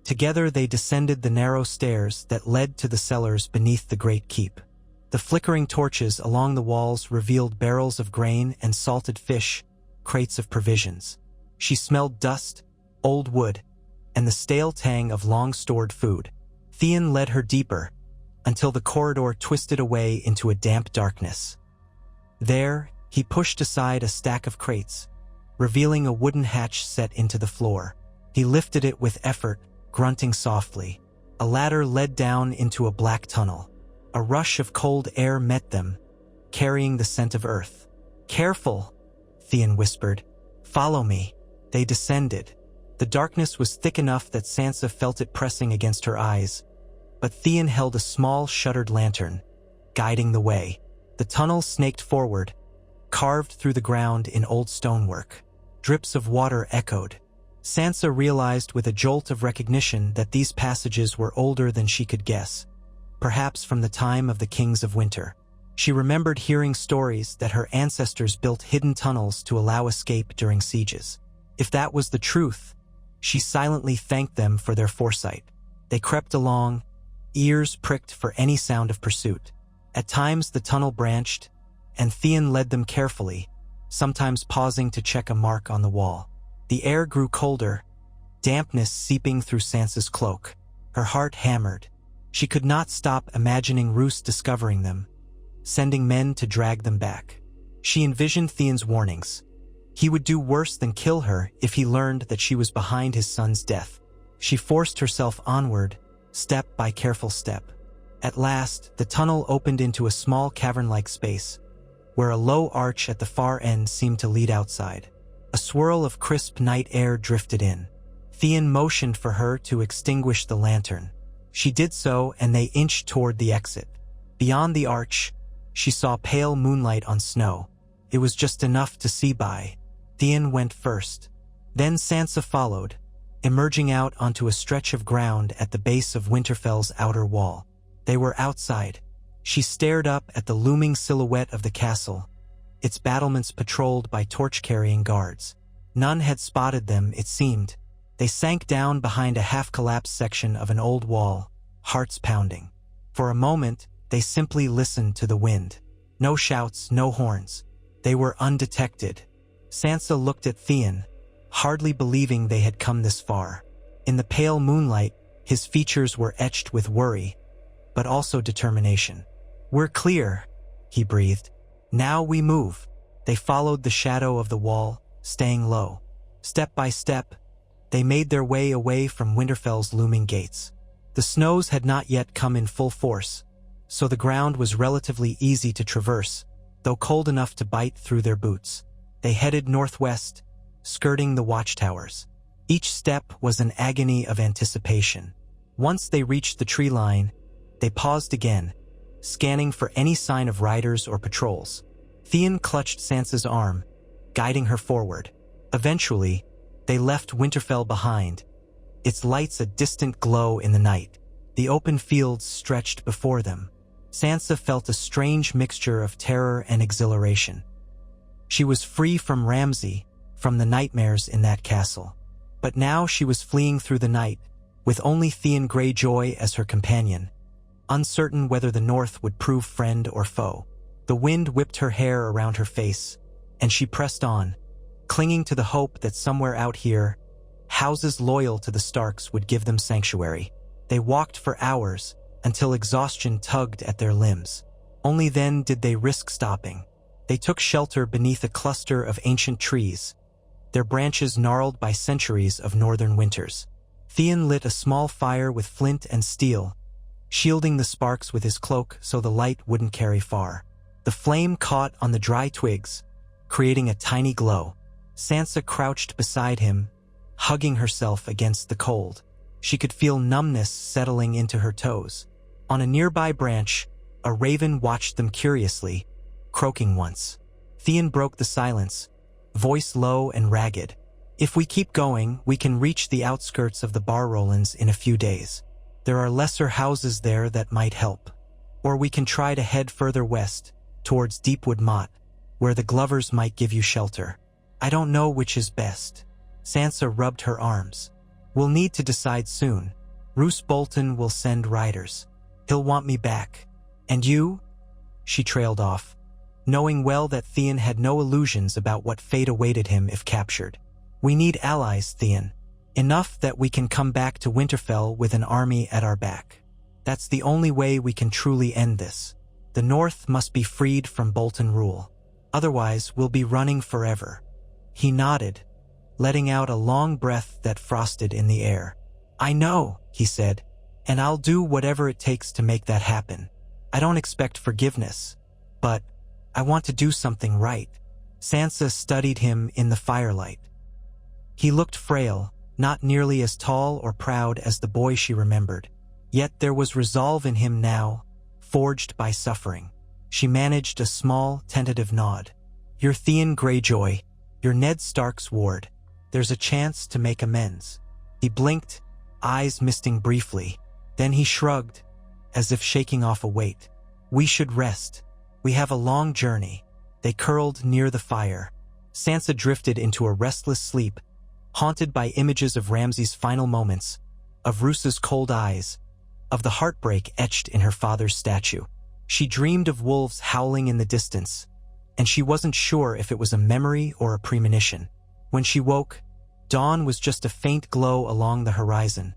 Together they descended the narrow stairs that led to the cellars beneath the great keep. The flickering torches along the walls revealed barrels of grain and salted fish, crates of provisions. She smelled dust, old wood, and the stale tang of long-stored food. Theon led her deeper, until the corridor twisted away into a damp darkness. There, he pushed aside a stack of crates, revealing a wooden hatch set into the floor. He lifted it with effort, grunting softly. A ladder led down into a black tunnel. A rush of cold air met them, carrying the scent of earth. "Careful," Theon whispered. "Follow me." They descended. The darkness was thick enough that Sansa felt it pressing against her eyes, but Theon held a small shuttered lantern, guiding the way. The tunnel snaked forward, carved through the ground in old stonework. Drips of water echoed. Sansa realized with a jolt of recognition that these passages were older than she could guess, perhaps from the time of the Kings of Winter. She remembered hearing stories that her ancestors built hidden tunnels to allow escape during sieges. If that was the truth, she silently thanked them for their foresight. They crept along, ears pricked for any sound of pursuit. At times the tunnel branched, and Theon led them carefully, sometimes pausing to check a mark on the wall. The air grew colder, dampness seeping through Sansa's cloak. Her heart hammered. She could not stop imagining Roose discovering them, sending men to drag them back. She envisioned Theon's warnings. He would do worse than kill her if he learned that she was behind his son's death. She forced herself onward, step by careful step. At last, the tunnel opened into a small cavern-like space, where a low arch at the far end seemed to lead outside. A swirl of crisp night air drifted in. Theon motioned for her to extinguish the lantern. She did so, and they inched toward the exit. Beyond the arch, she saw pale moonlight on snow. It was just enough to see by. Theon went first. Then Sansa followed, emerging out onto a stretch of ground at the base of Winterfell's outer wall. They were outside. She stared up at the looming silhouette of the castle, its battlements patrolled by torch-carrying guards. None had spotted them, it seemed. They sank down behind a half-collapsed section of an old wall, hearts pounding. For a moment, they simply listened to the wind. No shouts, no horns. They were undetected. Sansa looked at Theon, hardly believing they had come this far. In the pale moonlight, his features were etched with worry, but also determination. "We're clear," he breathed. "Now we move." They followed the shadow of the wall, staying low. Step by step, they made their way away from Winterfell's looming gates. The snows had not yet come in full force, so the ground was relatively easy to traverse, though cold enough to bite through their boots. They headed northwest, skirting the watchtowers. Each step was an agony of anticipation. Once they reached the tree line, they paused again, scanning for any sign of riders or patrols. Theon clutched Sansa's arm, guiding her forward. Eventually, they left Winterfell behind, its lights a distant glow in the night. The open fields stretched before them. Sansa felt a strange mixture of terror and exhilaration. She was free from Ramsay, from the nightmares in that castle. But now she was fleeing through the night, with only Theon Greyjoy as her companion, uncertain whether the North would prove friend or foe. The wind whipped her hair around her face, and she pressed on, clinging to the hope that somewhere out here, houses loyal to the Starks would give them sanctuary. They walked for hours, until exhaustion tugged at their limbs. Only then did they risk stopping. They took shelter beneath a cluster of ancient trees, their branches gnarled by centuries of northern winters. Theon lit a small fire with flint and steel, shielding the sparks with his cloak so the light wouldn't carry far. The flame caught on the dry twigs, creating a tiny glow. Sansa crouched beside him, hugging herself against the cold. She could feel numbness settling into her toes. On a nearby branch, a raven watched them curiously, croaking once. Theon broke the silence, voice low and ragged. "If we keep going, we can reach the outskirts of the Barrowlands in a few days. There are lesser houses there that might help. Or we can try to head further west, towards Deepwood Motte, where the Glovers might give you shelter. I don't know which is best." Sansa rubbed her arms. "We'll need to decide soon. Roose Bolton will send riders. He'll want me back. And you?" She trailed off, knowing well that Theon had no illusions about what fate awaited him if captured. We need allies, Theon. Enough that we can come back to Winterfell with an army at our back. That's the only way we can truly end this. The North must be freed from Bolton rule. Otherwise, we'll be running forever." He nodded, letting out a long breath that frosted in the air. "I know," he said, "and I'll do whatever it takes to make that happen. I don't expect forgiveness, but I want to do something right." Sansa studied him in the firelight. He looked frail, not nearly as tall or proud as the boy she remembered. Yet there was resolve in him now, forged by suffering. She managed a small, tentative nod. "You're Theon Greyjoy. You're Ned Stark's ward. There's a chance to make amends." He blinked, eyes misting briefly. Then he shrugged, as if shaking off a weight. "We should rest. We have a long journey." They curled near the fire. Sansa drifted into a restless sleep, haunted by images of Ramsay's final moments, of Roosa's cold eyes, of the heartbreak etched in her father's statue. She dreamed of wolves howling in the distance, and she wasn't sure if it was a memory or a premonition. When she woke, dawn was just a faint glow along the horizon,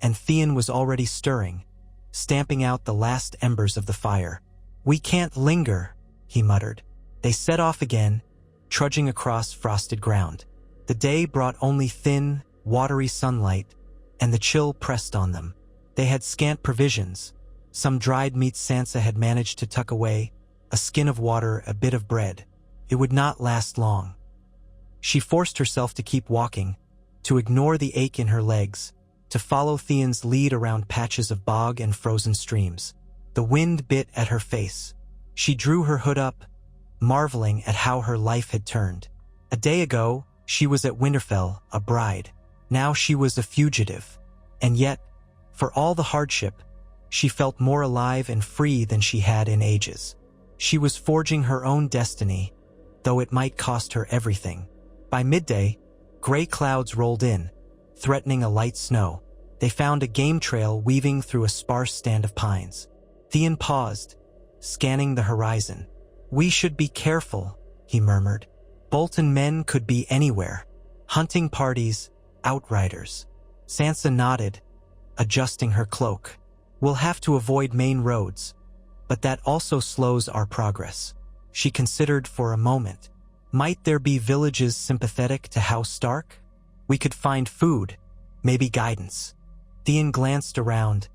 and Theon was already stirring, stamping out the last embers of the fire. "We can't linger," he muttered. They set off again, trudging across frosted ground. The day brought only thin, watery sunlight, and the chill pressed on them. They had scant provisions. Some dried meat Sansa had managed to tuck away, a skin of water, a bit of bread. It would not last long. She forced herself to keep walking, to ignore the ache in her legs, to follow Theon's lead around patches of bog and frozen streams. The wind bit at her face. She drew her hood up, marveling at how her life had turned. A day ago, she was at Winterfell, a bride. Now she was a fugitive. And yet, for all the hardship, she felt more alive and free than she had in ages. She was forging her own destiny, though it might cost her everything. By midday, gray clouds rolled in, threatening a light snow. They found a game trail weaving through a sparse stand of pines. Theon paused, scanning the horizon. "We should be careful," he murmured. "Bolton men could be anywhere. Hunting parties, outriders." Sansa nodded, adjusting her cloak. "We'll have to avoid main roads, but that also slows our progress." She considered for a moment. Might there be villages sympathetic to House Stark? We could find food, maybe guidance. Theon glanced around,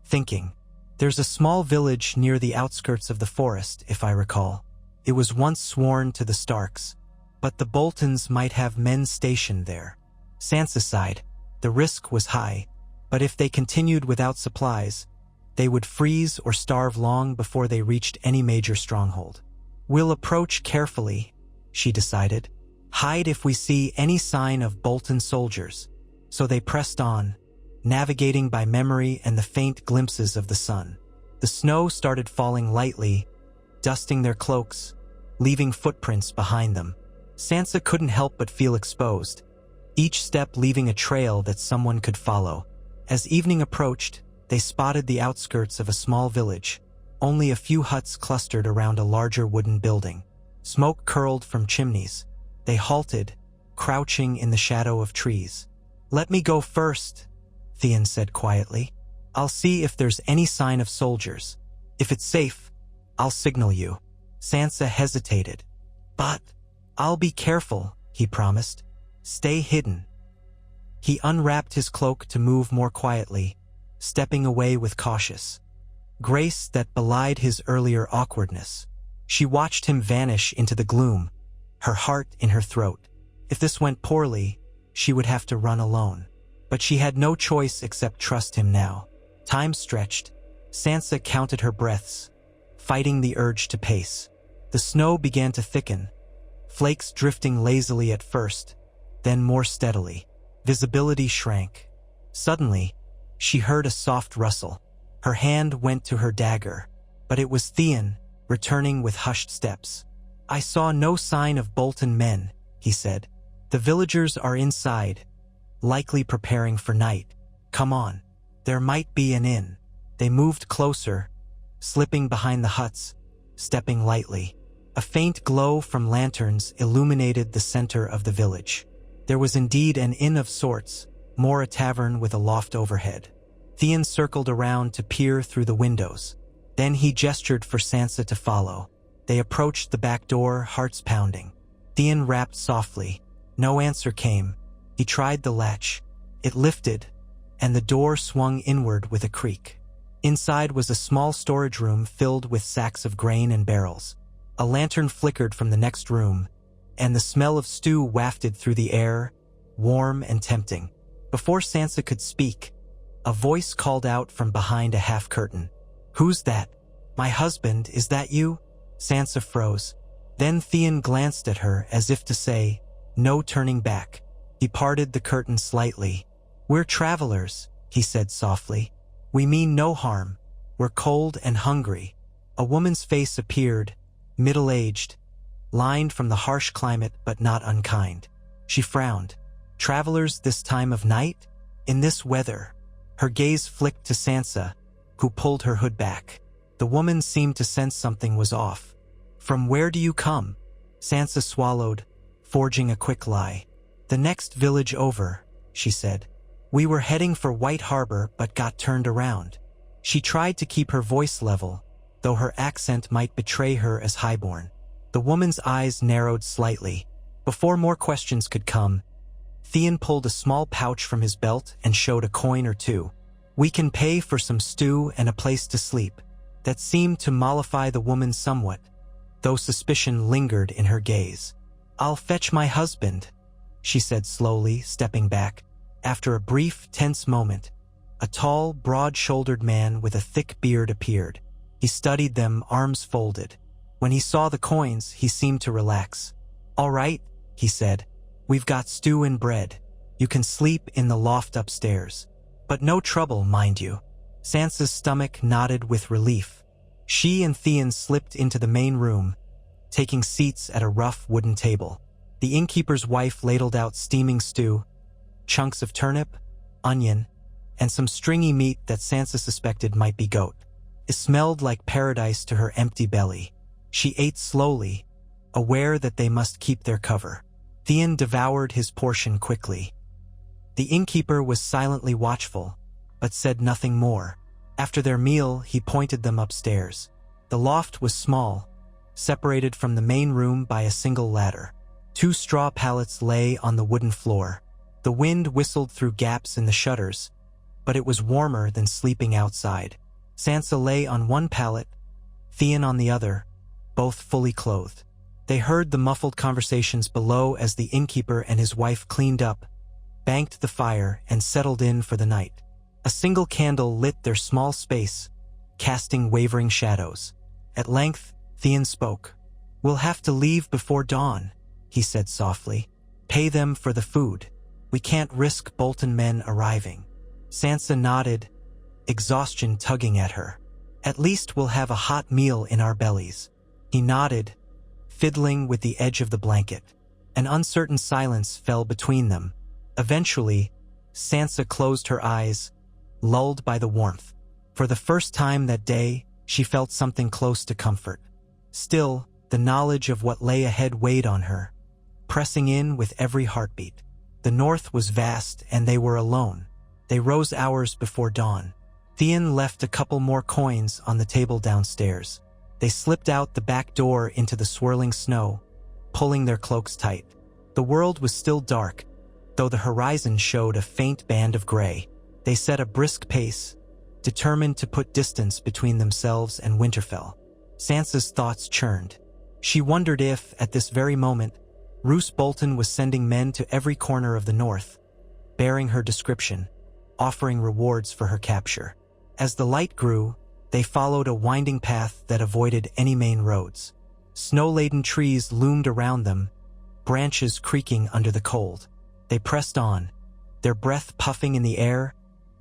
thinking. There's a small village near the outskirts of the forest, if I recall. It was once sworn to the Starks, but the Boltons might have men stationed there. Sansa sighed. The risk was high, but if they continued without supplies, they would freeze or starve long before they reached any major stronghold. "We'll approach carefully," she decided. "Hide if we see any sign of Bolton soldiers." So they pressed on, navigating by memory and the faint glimpses of the sun. The snow started falling lightly, dusting their cloaks, leaving footprints behind them. Sansa couldn't help but feel exposed, each step leaving a trail that someone could follow. As evening approached, they spotted the outskirts of a small village. Only a few huts clustered around a larger wooden building. Smoke curled from chimneys. They halted, crouching in the shadow of trees. "Let me go first," Theon said quietly. "I'll see if there's any sign of soldiers. If it's safe, I'll signal you." Sansa hesitated. "But I'll be careful," he promised. "Stay hidden." He unwrapped his cloak to move more quietly, stepping away with cautious grace that belied his earlier awkwardness. She watched him vanish into the gloom, her heart in her throat. If this went poorly, she would have to run alone. But she had no choice except trust him now. Time stretched. Sansa counted her breaths, fighting the urge to pace. The snow began to thicken, flakes drifting lazily at first, then more steadily. Visibility shrank. Suddenly, she heard a soft rustle. Her hand went to her dagger, but it was Theon, returning with hushed steps. "I saw no sign of Bolton men," he said. "The villagers are inside, likely preparing for night. Come on. There might be an inn." They moved closer, slipping behind the huts, stepping lightly. A faint glow from lanterns illuminated the center of the village. There was indeed an inn of sorts, more a tavern with a loft overhead. Theon circled around to peer through the windows. Then he gestured for Sansa to follow. They approached the back door, hearts pounding. Theon rapped softly. No answer came. He tried the latch. It lifted, and the door swung inward with a creak. Inside was a small storage room filled with sacks of grain and barrels. A lantern flickered from the next room, and the smell of stew wafted through the air, warm and tempting. Before Sansa could speak, a voice called out from behind a half-curtain. "Who's that?" "My husband, is that you?" Sansa froze. Then Theon glanced at her as if to say, "No turning back." He parted the curtain slightly. "We're travelers," he said softly. "We mean no harm. We're cold and hungry." A woman's face appeared, middle-aged, lined from the harsh climate but not unkind. She frowned. "Travelers this time of night? In this weather?" Her gaze flicked to Sansa, who pulled her hood back. The woman seemed to sense something was off. "From where do you come?" Sansa swallowed, forging a quick lie. "The next village over," she said. "We were heading for White Harbor but got turned around." She tried to keep her voice level, though her accent might betray her as highborn. The woman's eyes narrowed slightly. Before more questions could come, Theon pulled a small pouch from his belt and showed a coin or two. "We can pay for some stew and a place to sleep." That seemed to mollify the woman somewhat, though suspicion lingered in her gaze. "I'll fetch my husband," she said slowly, stepping back. After a brief, tense moment, a tall, broad-shouldered man with a thick beard appeared. He studied them, arms folded. When he saw the coins, he seemed to relax. "All right," he said. "We've got stew and bread. You can sleep in the loft upstairs. But no trouble, mind you." Sansa's stomach nodded with relief. She and Theon slipped into the main room, taking seats at a rough wooden table. The innkeeper's wife ladled out steaming stew, chunks of turnip, onion, and some stringy meat that Sansa suspected might be goat. It smelled like paradise to her empty belly. She ate slowly, aware that they must keep their cover. Theon devoured his portion quickly. The innkeeper was silently watchful, but said nothing more. After their meal, he pointed them upstairs. The loft was small, separated from the main room by a single ladder. 2 straw pallets lay on the wooden floor. The wind whistled through gaps in the shutters, but it was warmer than sleeping outside. Sansa lay on one pallet, Theon on the other, both fully clothed. They heard the muffled conversations below as the innkeeper and his wife cleaned up, banked the fire, and settled in for the night. A single candle lit their small space, casting wavering shadows. At length, Theon spoke. "We'll have to leave before dawn," he said softly. "Pay them for the food. We can't risk Bolton men arriving." Sansa nodded, exhaustion tugging at her. "At least we'll have a hot meal in our bellies." He nodded, fiddling with the edge of the blanket. An uncertain silence fell between them. Eventually, Sansa closed her eyes, lulled by the warmth. For the first time that day, she felt something close to comfort. Still, the knowledge of what lay ahead weighed on her, pressing in with every heartbeat. The north was vast, and they were alone. They rose hours before dawn. Theon left a couple more coins on the table downstairs. They slipped out the back door into the swirling snow, pulling their cloaks tight. The world was still dark, though the horizon showed a faint band of gray. They set a brisk pace, determined to put distance between themselves and Winterfell. Sansa's thoughts churned. She wondered if, at this very moment, Roose Bolton was sending men to every corner of the north, bearing her description, offering rewards for her capture. As the light grew, they followed a winding path that avoided any main roads. Snow-laden trees loomed around them, branches creaking under the cold. They pressed on, their breath puffing in the air,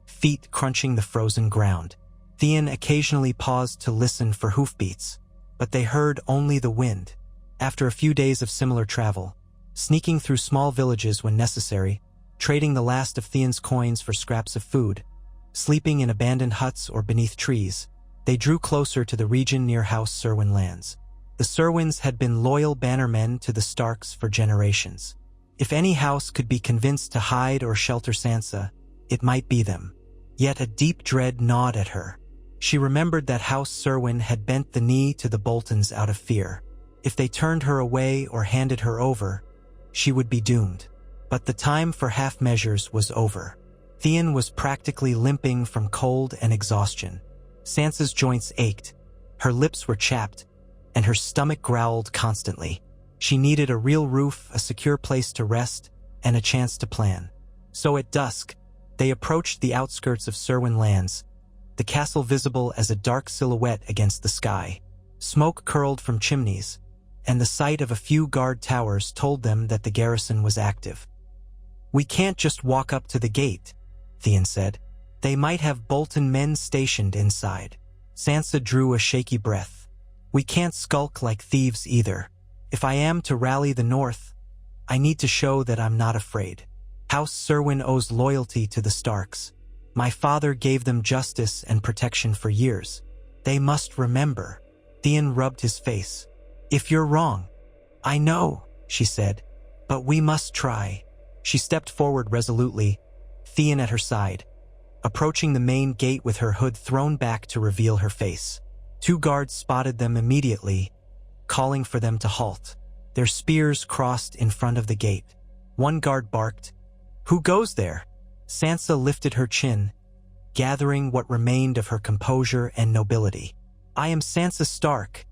feet crunching the frozen ground. Theon occasionally paused to listen for hoofbeats, but they heard only the wind. After a few days of similar travel, sneaking through small villages when necessary, trading the last of Theon's coins for scraps of food, sleeping in abandoned huts or beneath trees, they drew closer to the region near House Serwin lands. The Serwins had been loyal bannermen to the Starks for generations. If any house could be convinced to hide or shelter Sansa, it might be them. Yet a deep dread gnawed at her. She remembered that House Serwin had bent the knee to the Boltons out of fear. If they turned her away or handed her over, she would be doomed. But the time for half measures was over. Theon was practically limping from cold and exhaustion. Sansa's joints ached, her lips were chapped, and her stomach growled constantly. She needed a real roof, a secure place to rest, and a chance to plan. So at dusk, they approached the outskirts of Serwin lands, the castle visible as a dark silhouette against the sky. Smoke curled from chimneys, and the sight of a few guard towers told them that the garrison was active. "We can't just walk up to the gate," Theon said. "They might have Bolton men stationed inside." Sansa drew a shaky breath. "We can't skulk like thieves either. If I am to rally the North, I need to show that I'm not afraid. House Serwin owes loyalty to the Starks. My father gave them justice and protection for years. They must remember." Theon rubbed his face. "If you're wrong." "I know," she said, "but we must try." She stepped forward resolutely, Theon at her side, approaching the main gate with her hood thrown back to reveal her face. 2 guards spotted them immediately, calling for them to halt. Their spears crossed in front of the gate. One guard barked, "Who goes there?" Sansa lifted her chin, gathering what remained of her composure and nobility. "I am Sansa Stark,"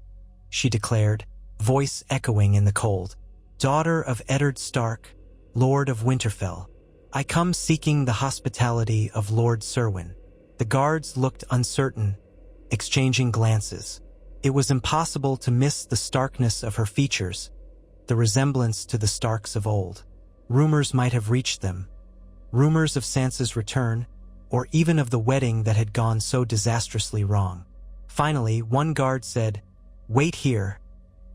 she declared, voice echoing in the cold. "Daughter of Eddard Stark, Lord of Winterfell. I come seeking the hospitality of Lord Serwin." The guards looked uncertain, exchanging glances. It was impossible to miss the starkness of her features, the resemblance to the Starks of old. Rumors might have reached them. Rumors of Sansa's return, or even of the wedding that had gone so disastrously wrong. Finally, one guard said, "Wait here,"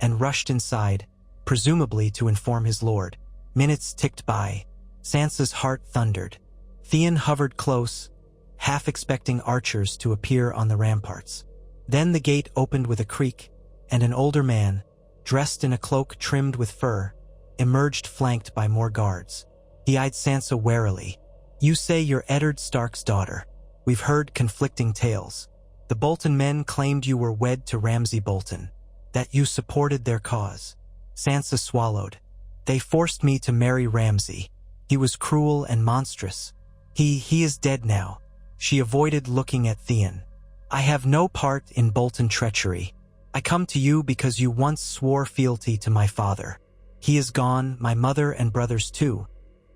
and rushed inside, presumably to inform his lord. Minutes ticked by. Sansa's heart thundered. Theon hovered close, half expecting archers to appear on the ramparts. Then the gate opened with a creak, and an older man, dressed in a cloak trimmed with fur, emerged flanked by more guards. He eyed Sansa warily. "You say you're Eddard Stark's daughter. We've heard conflicting tales. The Bolton men claimed you were wed to Ramsay Bolton, that you supported their cause." Sansa swallowed. "They forced me to marry Ramsay. He was cruel and monstrous. He is dead now." She avoided looking at Theon. "I have no part in Bolton treachery. I come to you because you once swore fealty to my father. He is gone, my mother and brothers too,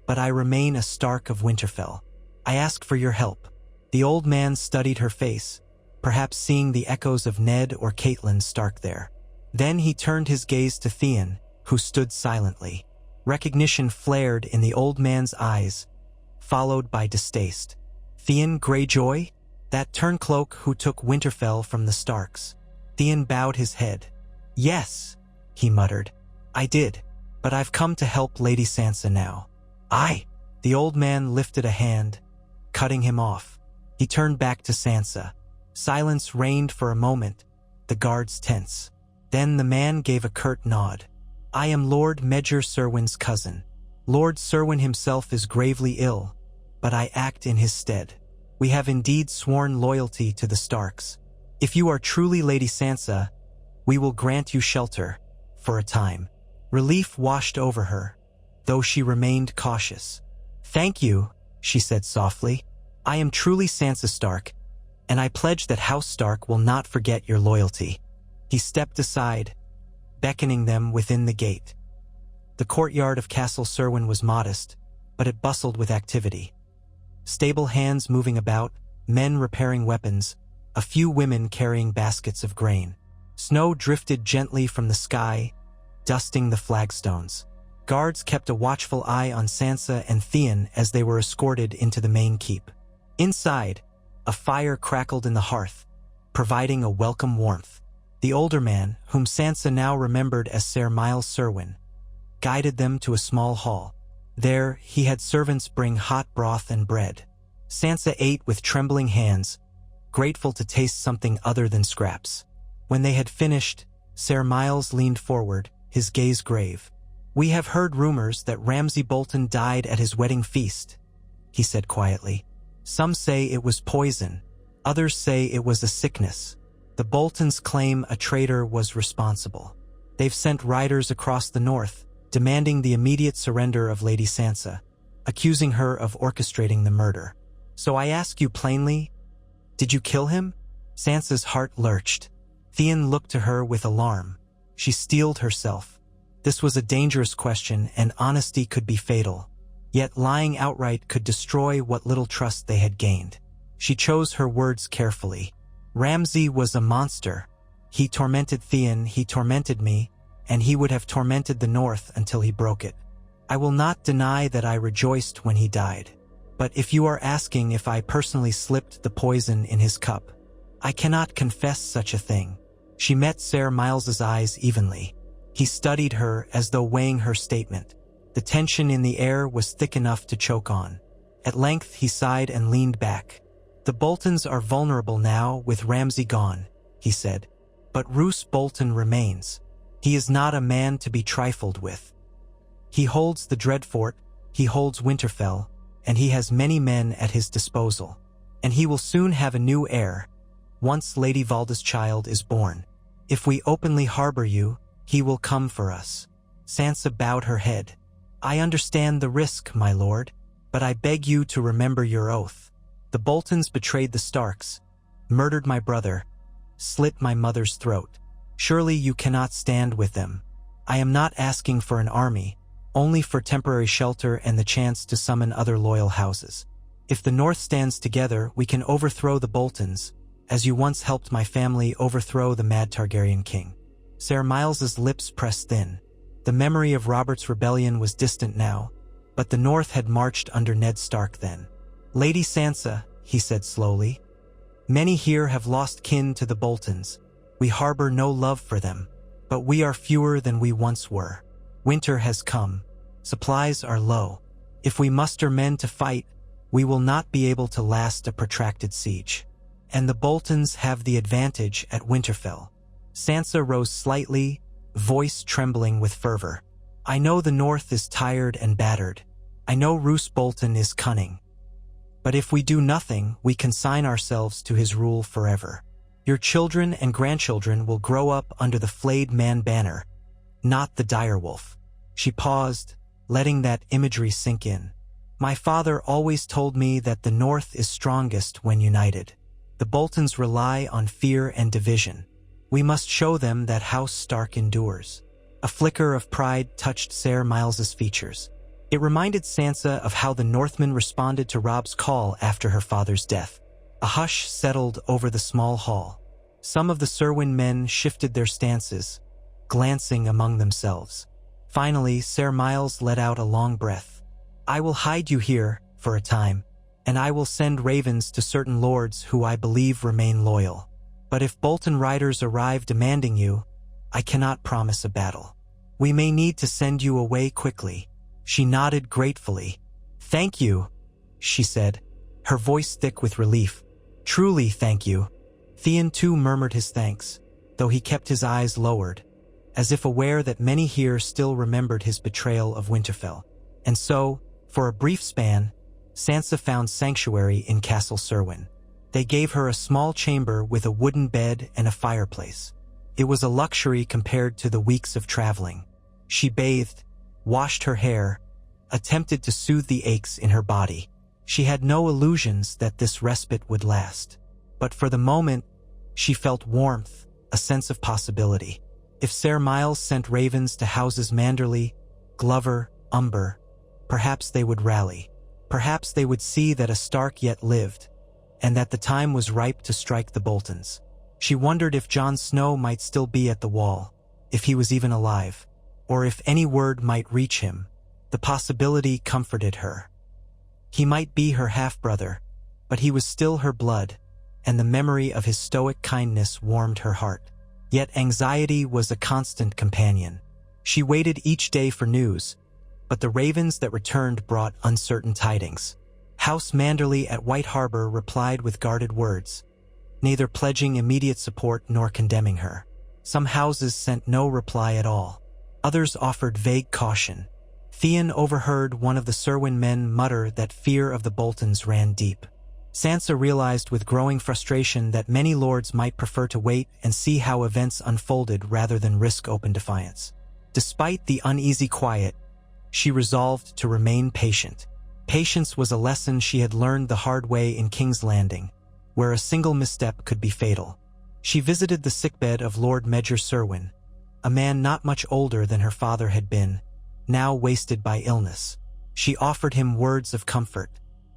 but I remain a Stark of Winterfell. I ask for your help." The old man studied her face, perhaps seeing the echoes of Ned or Catelyn Stark there. Then he turned his gaze to Theon, who stood silently. Recognition flared in the old man's eyes, followed by distaste. "Theon Greyjoy? That turncloak who took Winterfell from the Starks?" Theon bowed his head. "Yes," he muttered. "I did, but I've come to help Lady Sansa now." "Aye." The old man lifted a hand, cutting him off. He turned back to Sansa. Silence reigned for a moment, the guards tense. Then the man gave a curt nod. "I am Lord Medgar Serwin's cousin. Lord Serwin himself is gravely ill, but I act in his stead. We have indeed sworn loyalty to the Starks. If you are truly Lady Sansa, we will grant you shelter, for a time." Relief washed over her, though she remained cautious. "Thank you," she said softly. "I am truly Sansa Stark, and I pledge that House Stark will not forget your loyalty." He stepped aside, beckoning them within the gate. The courtyard of Castle Serwin was modest, but it bustled with activity. Stable hands moving about, men repairing weapons, a few women carrying baskets of grain. Snow drifted gently from the sky, dusting the flagstones. Guards kept a watchful eye on Sansa and Theon as they were escorted into the main keep. Inside, a fire crackled in the hearth, providing a welcome warmth. The older man, whom Sansa now remembered as Ser Miles Serwin, guided them to a small hall. There, he had servants bring hot broth and bread. Sansa ate with trembling hands, grateful to taste something other than scraps. When they had finished, Ser Miles leaned forward, his gaze grave. "We have heard rumors that Ramsay Bolton died at his wedding feast," he said quietly. "Some say it was poison. Others say it was a sickness. The Boltons claim a traitor was responsible. They've sent riders across the north, demanding the immediate surrender of Lady Sansa, accusing her of orchestrating the murder. So I ask you plainly, did you kill him?" Sansa's heart lurched. Theon looked to her with alarm. She steeled herself. This was a dangerous question, and honesty could be fatal. Yet lying outright could destroy what little trust they had gained. She chose her words carefully. "Ramsay was a monster. He tormented Theon, he tormented me, and he would have tormented the North until he broke it. I will not deny that I rejoiced when he died. But if you are asking if I personally slipped the poison in his cup, I cannot confess such a thing." She met Ser Miles's eyes evenly. He studied her as though weighing her statement. The tension in the air was thick enough to choke on. At length he sighed and leaned back. "The Boltons are vulnerable now with Ramsay gone," he said. "But Roose Bolton remains. He is not a man to be trifled with. He holds the Dreadfort, he holds Winterfell, and he has many men at his disposal. And he will soon have a new heir, once Lady Valda's child is born. If we openly harbor you, he will come for us." Sansa bowed her head. "I understand the risk, my lord, but I beg you to remember your oath. The Boltons betrayed the Starks, murdered my brother, slit my mother's throat. Surely you cannot stand with them. I am not asking for an army, only for temporary shelter and the chance to summon other loyal houses. If the North stands together, we can overthrow the Boltons, as you once helped my family overthrow the mad Targaryen king." Ser Miles's lips pressed thin. The memory of Robert's rebellion was distant now, but the North had marched under Ned Stark then. "Lady Sansa," he said slowly, "many here have lost kin to the Boltons. We harbor no love for them, but we are fewer than we once were. Winter has come. Supplies are low. If we muster men to fight, we will not be able to last a protracted siege. And the Boltons have the advantage at Winterfell." Sansa rose slightly, voice trembling with fervor. "I know the North is tired and battered. I know Roose Bolton is cunning. But if we do nothing, we consign ourselves to his rule forever. Your children and grandchildren will grow up under the flayed man banner, not the direwolf." She paused, letting that imagery sink in. "My father always told me that the North is strongest when united. The Boltons rely on fear and division. We must show them that House Stark endures." A flicker of pride touched Ser Miles's features. It reminded Sansa of how the Northmen responded to Robb's call after her father's death. A hush settled over the small hall. Some of the Serwin men shifted their stances, glancing among themselves. Finally, Ser Miles let out a long breath. "I will hide you here, for a time, and I will send ravens to certain lords who I believe remain loyal. But if Bolton riders arrive demanding you, I cannot promise a battle. We may need to send you away quickly." She nodded gratefully. "Thank you," she said, her voice thick with relief. "Truly thank you." Theon too murmured his thanks, though he kept his eyes lowered, as if aware that many here still remembered his betrayal of Winterfell. And so, for a brief span, Sansa found sanctuary in Castle Serwin. They gave her a small chamber with a wooden bed and a fireplace. It was a luxury compared to the weeks of traveling. She bathed, washed her hair, attempted to soothe the aches in her body. She had no illusions that this respite would last. But for the moment, she felt warmth, a sense of possibility. If Ser Miles sent ravens to houses Manderley, Glover, Umber, perhaps they would rally. Perhaps they would see that a Stark yet lived, and that the time was ripe to strike the Boltons. She wondered if Jon Snow might still be at the wall, if he was even alive, or if any word might reach him. The possibility comforted her. He might be her half-brother, but he was still her blood, and the memory of his stoic kindness warmed her heart. Yet anxiety was a constant companion. She waited each day for news, but the ravens that returned brought uncertain tidings. House Manderley at White Harbor replied with guarded words, neither pledging immediate support nor condemning her. Some houses sent no reply at all. Others offered vague caution. Theon overheard one of the Serwin men mutter that fear of the Boltons ran deep. Sansa realized with growing frustration that many lords might prefer to wait and see how events unfolded rather than risk open defiance. Despite the uneasy quiet, she resolved to remain patient. Patience was a lesson she had learned the hard way in King's Landing, where a single misstep could be fatal. She visited the sickbed of Lord Major Serwin, a man not much older than her father had been, now wasted by illness. She offered him words of comfort.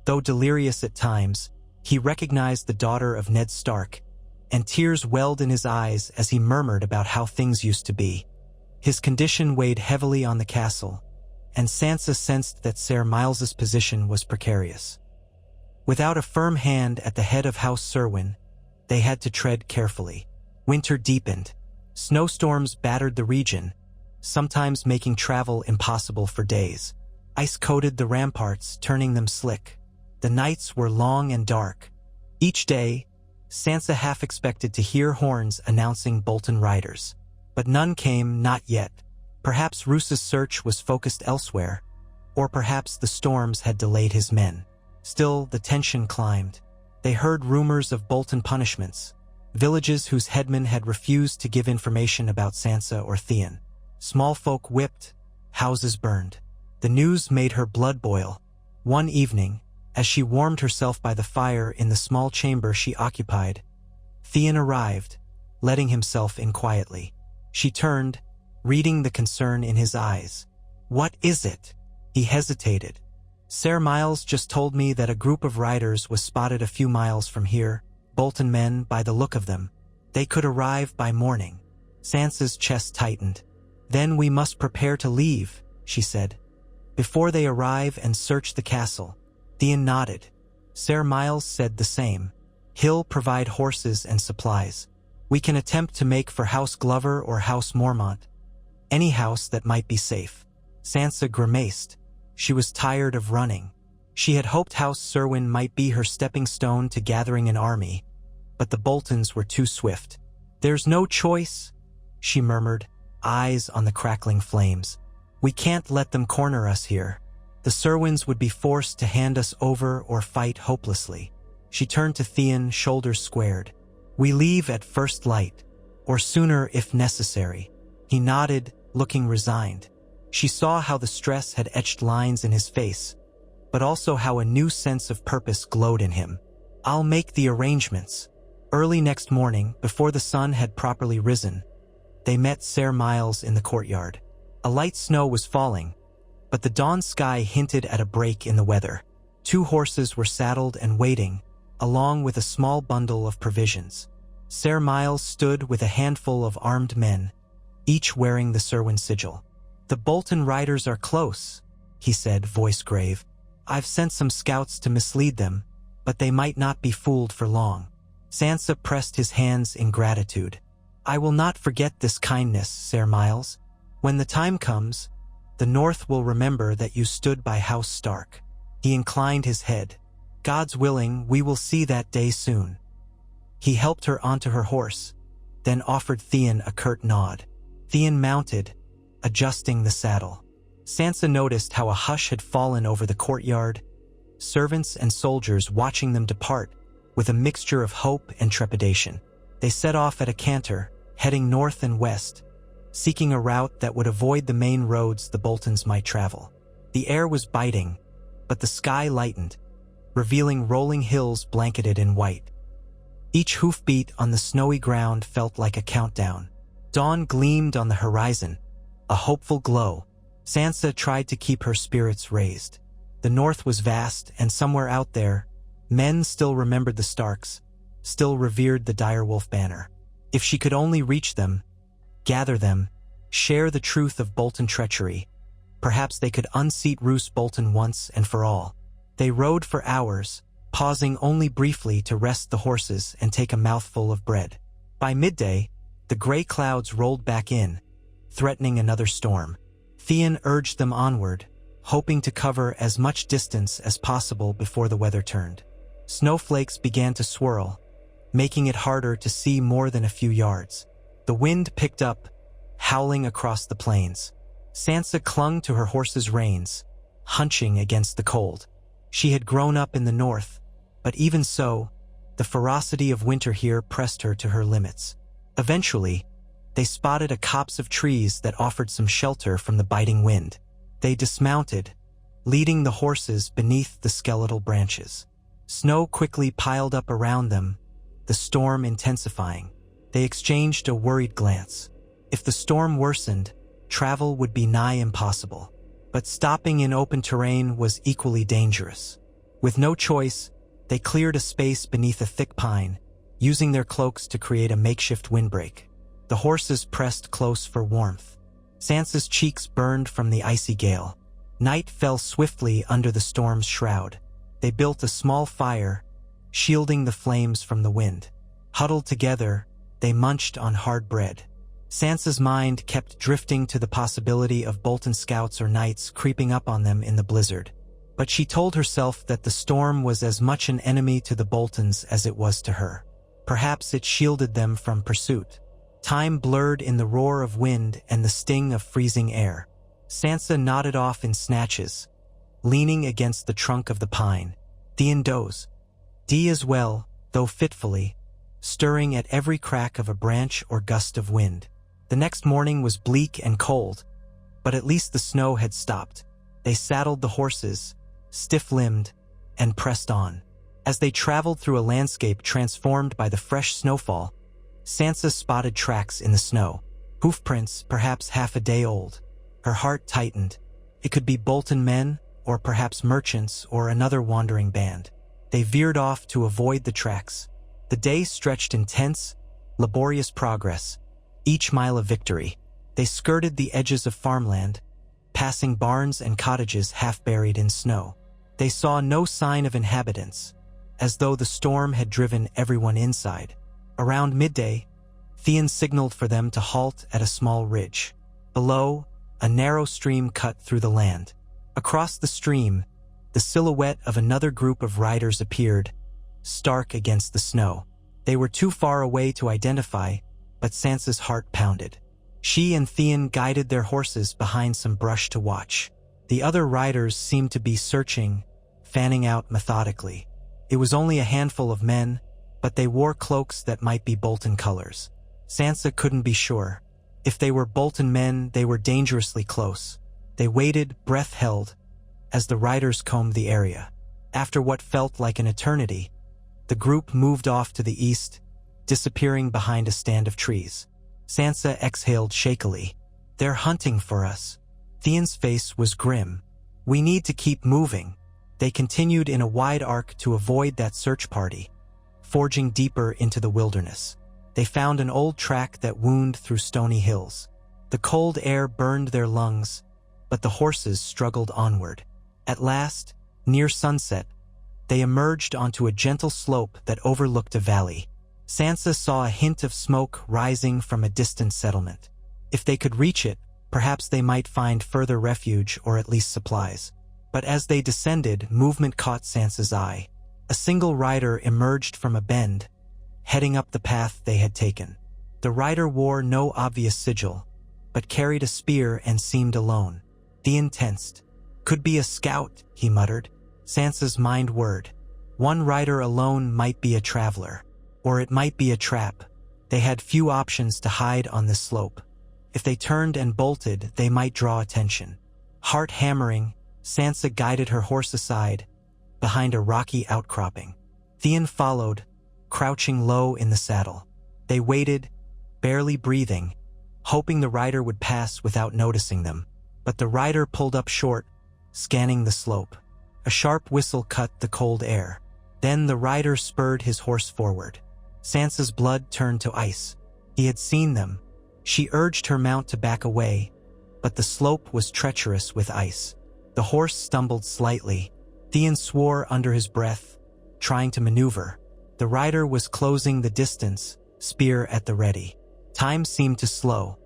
Though delirious at times, he recognized the daughter of Ned Stark, and tears welled in his eyes as he murmured about how things used to be. His condition weighed heavily on the castle, and Sansa sensed that Ser Miles's position was precarious. Without a firm hand at the head of House Serwin, they had to tread carefully. Winter deepened. Snowstorms battered the region, sometimes making travel impossible for days. Ice coated the ramparts, turning them slick. The nights were long and dark. Each day, Sansa half expected to hear horns announcing Bolton riders. But none came, not yet. Perhaps Roos's search was focused elsewhere, or perhaps the storms had delayed his men. Still, the tension climbed. They heard rumors of Bolton punishments, villages whose headmen had refused to give information about Sansa or Theon. Small folk whipped, houses burned. The news made her blood boil. One evening, as she warmed herself by the fire in the small chamber she occupied, Theon arrived, letting himself in quietly. She turned, reading the concern in his eyes. "What is it?" He hesitated. "Ser Miles just told me that a group of riders was spotted a few miles from here, Bolton men by the look of them. They could arrive by morning." Sansa's chest tightened. "Then we must prepare to leave," she said. "Before they arrive and search the castle." Theon nodded. Ser Miles said the same. "He'll provide horses and supplies. We can attempt to make for House Glover or House Mormont. Any house that might be safe." Sansa grimaced. She was tired of running. She had hoped House Serwin might be her stepping stone to gathering an army, but the Boltons were too swift. "There's no choice," she murmured, eyes on the crackling flames. "We can't let them corner us here. The Serwins would be forced to hand us over or fight hopelessly." She turned to Theon, shoulders squared. "We leave at first light, or sooner if necessary." He nodded, looking resigned. She saw how the stress had etched lines in his face, but also how a new sense of purpose glowed in him. "I'll make the arrangements." Early next morning, before the sun had properly risen, they met Ser Miles in the courtyard. A light snow was falling, but the dawn sky hinted at a break in the weather. 2 horses were saddled and waiting, along with a small bundle of provisions. Ser Miles stood with a handful of armed men, each wearing the Serwin sigil. "The Bolton riders are close," he said, voice grave. "I've sent some scouts to mislead them, but they might not be fooled for long." Sansa pressed his hands in gratitude. "I will not forget this kindness, Ser Miles. When the time comes, the North will remember that you stood by House Stark." He inclined his head. "God's willing, we will see that day soon." He helped her onto her horse, then offered Theon a curt nod. Theon mounted, adjusting the saddle. Sansa noticed how a hush had fallen over the courtyard, servants and soldiers watching them depart with a mixture of hope and trepidation. They set off at a canter, heading north and west, seeking a route that would avoid the main roads the Boltons might travel. The air was biting, but the sky lightened, revealing rolling hills blanketed in white. Each hoofbeat on the snowy ground felt like a countdown. Dawn gleamed on the horizon, a hopeful glow. Sansa tried to keep her spirits raised. The North was vast, and somewhere out there, men still remembered the Starks, still revered the direwolf banner. If she could only reach them, gather them, share the truth of Bolton treachery, perhaps they could unseat Roose Bolton once and for all. They rode for hours, pausing only briefly to rest the horses and take a mouthful of bread. By midday, the gray clouds rolled back in, threatening another storm. Theon urged them onward, hoping to cover as much distance as possible before the weather turned. Snowflakes began to swirl, making it harder to see more than a few yards. The wind picked up, howling across the plains. Sansa clung to her horse's reins, hunching against the cold. She had grown up in the north, but even so, the ferocity of winter here pressed her to her limits. Eventually, they spotted a copse of trees that offered some shelter from the biting wind. They dismounted, leading the horses beneath the skeletal branches. Snow quickly piled up around them, the storm intensifying. They exchanged a worried glance. If the storm worsened, travel would be nigh impossible. But stopping in open terrain was equally dangerous. With no choice, they cleared a space beneath a thick pine, using their cloaks to create a makeshift windbreak. The horses pressed close for warmth. Sansa's cheeks burned from the icy gale. Night fell swiftly under the storm's shroud. They built a small fire, shielding the flames from the wind. Huddled together, they munched on hard bread. Sansa's mind kept drifting to the possibility of Bolton scouts or knights creeping up on them in the blizzard. But she told herself that the storm was as much an enemy to the Boltons as it was to her. Perhaps it shielded them from pursuit. Time blurred in the roar of wind and the sting of freezing air. Sansa nodded off in snatches, leaning against the trunk of the pine. Theon dozed. Dee as well, though fitfully, stirring at every crack of a branch or gust of wind. The next morning was bleak and cold, but at least the snow had stopped. They saddled the horses, stiff-limbed, and pressed on. As they traveled through a landscape transformed by the fresh snowfall, Sansa spotted tracks in the snow, hoofprints perhaps half a day old. Her heart tightened. It could be Bolton men, or perhaps merchants or another wandering band. They veered off to avoid the tracks. The day stretched in tense, laborious progress, each mile a victory. They skirted the edges of farmland, passing barns and cottages half buried in snow. They saw no sign of inhabitants, as though the storm had driven everyone inside. Around midday, Theon signaled for them to halt at a small ridge. Below, a narrow stream cut through the land. Across the stream, the silhouette of another group of riders appeared, stark against the snow. They were too far away to identify, but Sansa's heart pounded. She and Theon guided their horses behind some brush to watch. The other riders seemed to be searching, fanning out methodically. It was only a handful of men, but they wore cloaks that might be Bolton colors. Sansa couldn't be sure. If they were Bolton men, they were dangerously close. They waited, breath held, as the riders combed the area. After what felt like an eternity, the group moved off to the east, disappearing behind a stand of trees. Sansa exhaled shakily. They're hunting for us. Theon's face was grim. We need to keep moving. They continued in a wide arc to avoid that search party, forging deeper into the wilderness. They found an old track that wound through stony hills. The cold air burned their lungs, but the horses struggled onward. At last, near sunset, they emerged onto a gentle slope that overlooked a valley. Sansa saw a hint of smoke rising from a distant settlement. If they could reach it, perhaps they might find further refuge or at least supplies. But as they descended, movement caught Sansa's eye. A single rider emerged from a bend, heading up the path they had taken. The rider wore no obvious sigil, but carried a spear and seemed alone. Theon tensed. Could be a scout, he muttered. Sansa's mind whirred. One rider alone might be a traveler, or it might be a trap. They had few options to hide on this slope. If they turned and bolted, they might draw attention. Heart hammering, Sansa guided her horse aside, behind a rocky outcropping. Theon followed, crouching low in the saddle. They waited, barely breathing, hoping the rider would pass without noticing them. But the rider pulled up short, scanning the slope. A sharp whistle cut the cold air. Then the rider spurred his horse forward. Sansa's blood turned to ice. He had seen them. She urged her mount to back away, but the slope was treacherous with ice. The horse stumbled slightly. Theon swore under his breath, trying to maneuver. The rider was closing the distance, spear at the ready. Time seemed to slow.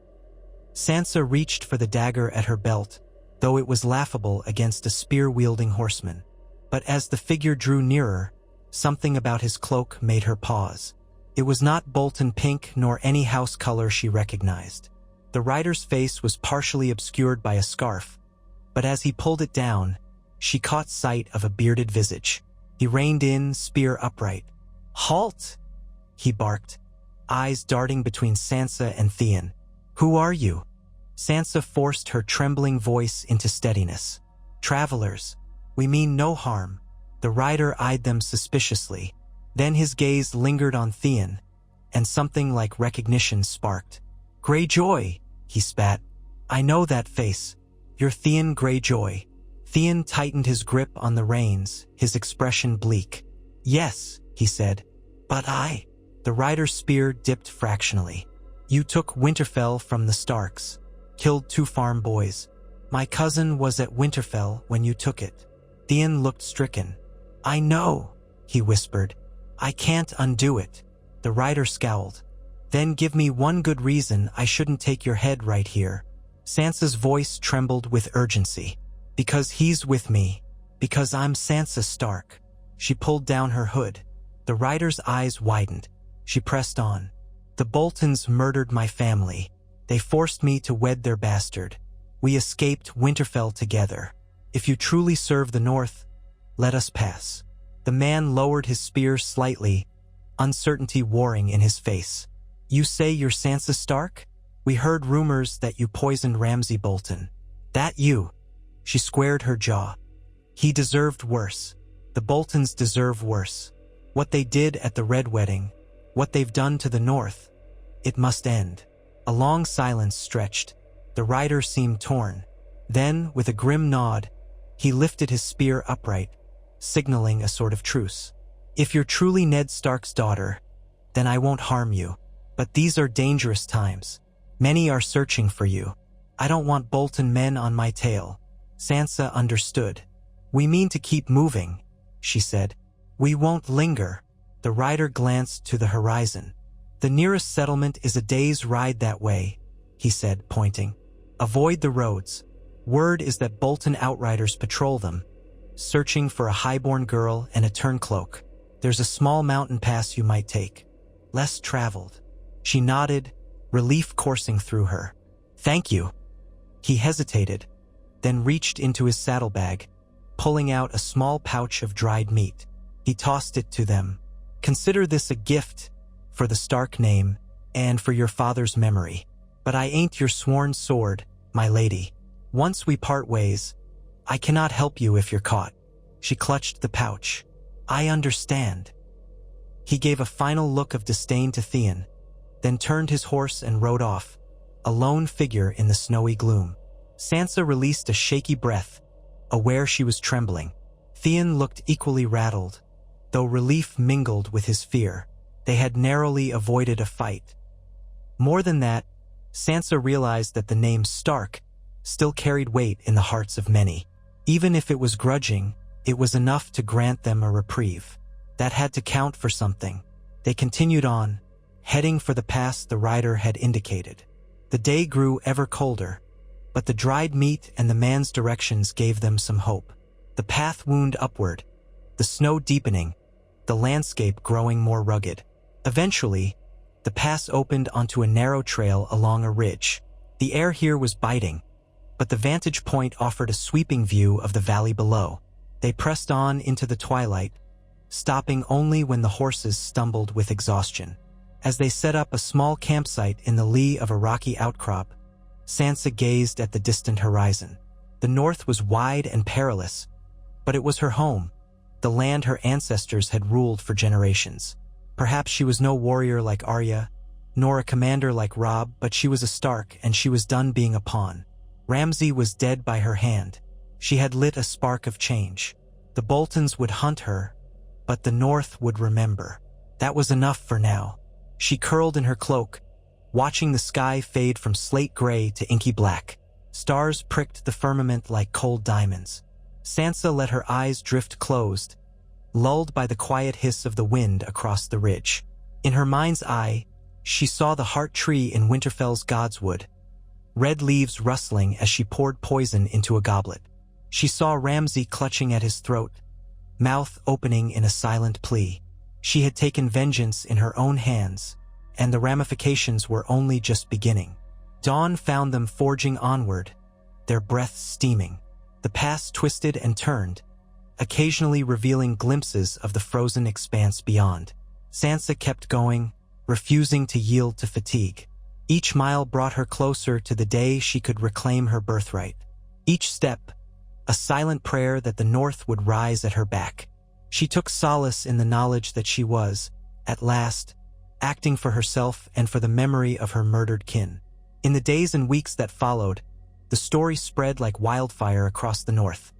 Sansa reached for the dagger at her belt, though it was laughable against a spear-wielding horseman. But as the figure drew nearer, something about his cloak made her pause. It was not Bolton pink nor any house color she recognized. The rider's face was partially obscured by a scarf, but as he pulled it down, she caught sight of a bearded visage. He reined in, spear upright. "Halt!" he barked, eyes darting between Sansa and Theon. "Who are you?" Sansa forced her trembling voice into steadiness. "Travelers. We mean no harm." The rider eyed them suspiciously. Then his gaze lingered on Theon, and something like recognition sparked. "Greyjoy," he spat. "I know that face. You're Theon Greyjoy." Theon tightened his grip on the reins, his expression bleak. "Yes," he said. "But I—" The rider's spear dipped fractionally. "You took Winterfell from the Starks, killed 2 farm boys. My cousin was at Winterfell when you took it." Theon looked stricken. "I know," he whispered. "I can't undo it." The rider scowled. "Then give me one good reason I shouldn't take your head right here." Sansa's voice trembled with urgency. "Because he's with me. Because I'm Sansa Stark." She pulled down her hood. The rider's eyes widened. She pressed on. "The Boltons murdered my family. They forced me to wed their bastard. We escaped Winterfell together. If you truly serve the North, let us pass." The man lowered his spear slightly, uncertainty warring in his face. "You say you're Sansa Stark? We heard rumors that you poisoned Ramsay Bolton. That you?" She squared her jaw. "He deserved worse. The Boltons deserve worse. What they did at the Red Wedding, what they've done to the North, it must end." A long silence stretched. The rider seemed torn. Then, with a grim nod, he lifted his spear upright, signaling a sort of truce. "If you're truly Ned Stark's daughter, then I won't harm you. But these are dangerous times. Many are searching for you. I don't want Bolton men on my tail." Sansa understood. "We mean to keep moving," she said. "We won't linger." The rider glanced to the horizon. "The nearest settlement is a day's ride that way," he said, pointing. "Avoid the roads. Word is that Bolton outriders patrol them, searching for a highborn girl and a turncloak. There's a small mountain pass you might take. Less traveled." She nodded, relief coursing through her. "Thank you." He hesitated, then reached into his saddlebag, pulling out a small pouch of dried meat. He tossed it to them. "Consider this a gift for the Stark name and for your father's memory. But I ain't your sworn sword, my lady. Once we part ways, I cannot help you if you're caught." She clutched the pouch. "I understand." He gave a final look of disdain to Theon, then turned his horse and rode off, a lone figure in the snowy gloom. Sansa released a shaky breath, aware she was trembling. Theon looked equally rattled, though relief mingled with his fear. They had narrowly avoided a fight. More than that, Sansa realized that the name Stark still carried weight in the hearts of many. Even if it was grudging, it was enough to grant them a reprieve. That had to count for something. They continued on, heading for the pass the rider had indicated. The day grew ever colder, but the dried meat and the man's directions gave them some hope. The path wound upward, the snow deepening, the landscape growing more rugged. Eventually, the pass opened onto a narrow trail along a ridge. The air here was biting, but the vantage point offered a sweeping view of the valley below. They pressed on into the twilight, stopping only when the horses stumbled with exhaustion. As they set up a small campsite in the lee of a rocky outcrop, Sansa gazed at the distant horizon. The north was wide and perilous, but it was her home, the land her ancestors had ruled for generations. Perhaps she was no warrior like Arya, nor a commander like Robb, but she was a Stark, and she was done being a pawn. Ramsay was dead by her hand. She had lit a spark of change. The Boltons would hunt her, but the North would remember. That was enough for now. She curled in her cloak, watching the sky fade from slate gray to inky black. Stars pricked the firmament like cold diamonds. Sansa let her eyes drift closed, lulled by the quiet hiss of the wind across the ridge. In her mind's eye, she saw the heart tree in Winterfell's godswood, red leaves rustling as she poured poison into a goblet. She saw Ramsay clutching at his throat, mouth opening in a silent plea. She had taken vengeance in her own hands, and the ramifications were only just beginning. Dawn found them forging onward, their breaths steaming. The pass twisted and turned, occasionally revealing glimpses of the frozen expanse beyond. Sansa kept going, refusing to yield to fatigue. Each mile brought her closer to the day she could reclaim her birthright. Each step, a silent prayer that the North would rise at her back. She took solace in the knowledge that she was, at last, acting for herself and for the memory of her murdered kin. In the days and weeks that followed, the story spread like wildfire across the North.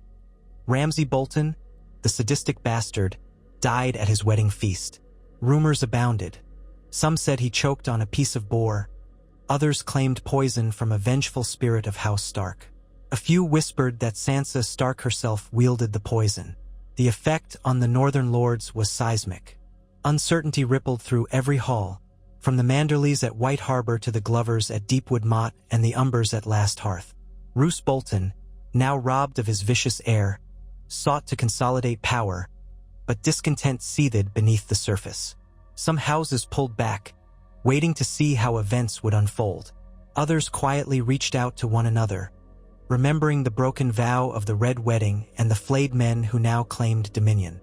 Ramsay Bolton, the sadistic bastard, died at his wedding feast. Rumors abounded. Some said he choked on a piece of boar. Others claimed poison from a vengeful spirit of House Stark. A few whispered that Sansa Stark herself wielded the poison. The effect on the Northern Lords was seismic. Uncertainty rippled through every hall, from the Manderleys at White Harbor to the Glovers at Deepwood Motte and the Umbers at Last Hearth. Roose Bolton, now robbed of his vicious heir, sought to consolidate power, but discontent seethed beneath the surface. Some houses pulled back, waiting to see how events would unfold. Others quietly reached out to one another, remembering the broken vow of the Red Wedding and the flayed men who now claimed dominion.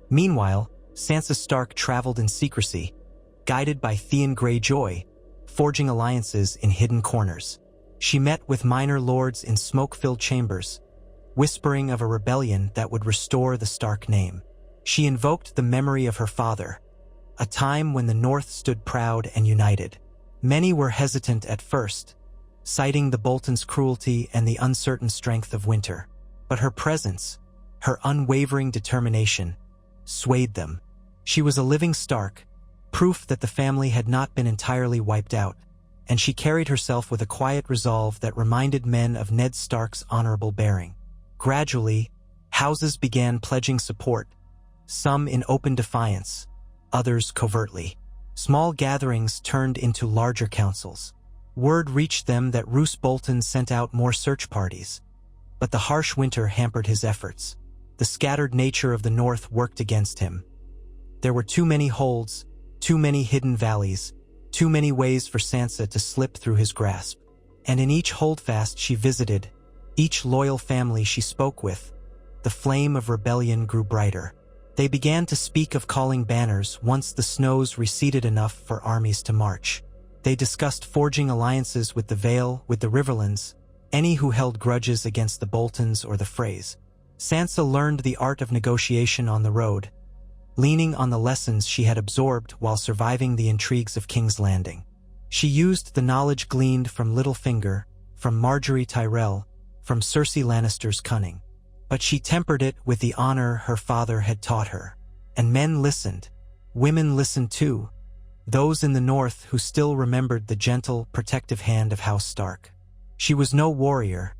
Meanwhile, Sansa Stark traveled in secrecy, guided by Theon Greyjoy, forging alliances in hidden corners. She met with minor lords in smoke-filled chambers, whispering of a rebellion that would restore the Stark name. She invoked the memory of her father, a time when the North stood proud and united. Many were hesitant at first, citing the Boltons' cruelty and the uncertain strength of winter. But her presence, her unwavering determination, swayed them. She was a living Stark, proof that the family had not been entirely wiped out, and she carried herself with a quiet resolve that reminded men of Ned Stark's honorable bearing. Gradually, houses began pledging support, some in open defiance, others covertly. Small gatherings turned into larger councils. Word reached them that Roose Bolton sent out more search parties, but the harsh winter hampered his efforts. The scattered nature of the North worked against him. There were too many holds, too many hidden valleys, too many ways for Sansa to slip through his grasp. And in each holdfast she visited, each loyal family she spoke with, the flame of rebellion grew brighter. They began to speak of calling banners once the snows receded enough for armies to march. They discussed forging alliances with the Vale, with the Riverlands, any who held grudges against the Boltons or the Freys. Sansa learned the art of negotiation on the road, leaning on the lessons she had absorbed while surviving the intrigues of King's Landing. She used the knowledge gleaned from Littlefinger, from Margaery Tyrell, from Cersei Lannister's cunning. But she tempered it with the honor her father had taught her. And men listened. Women listened too, those in the North who still remembered the gentle, protective hand of House Stark. She was no warrior,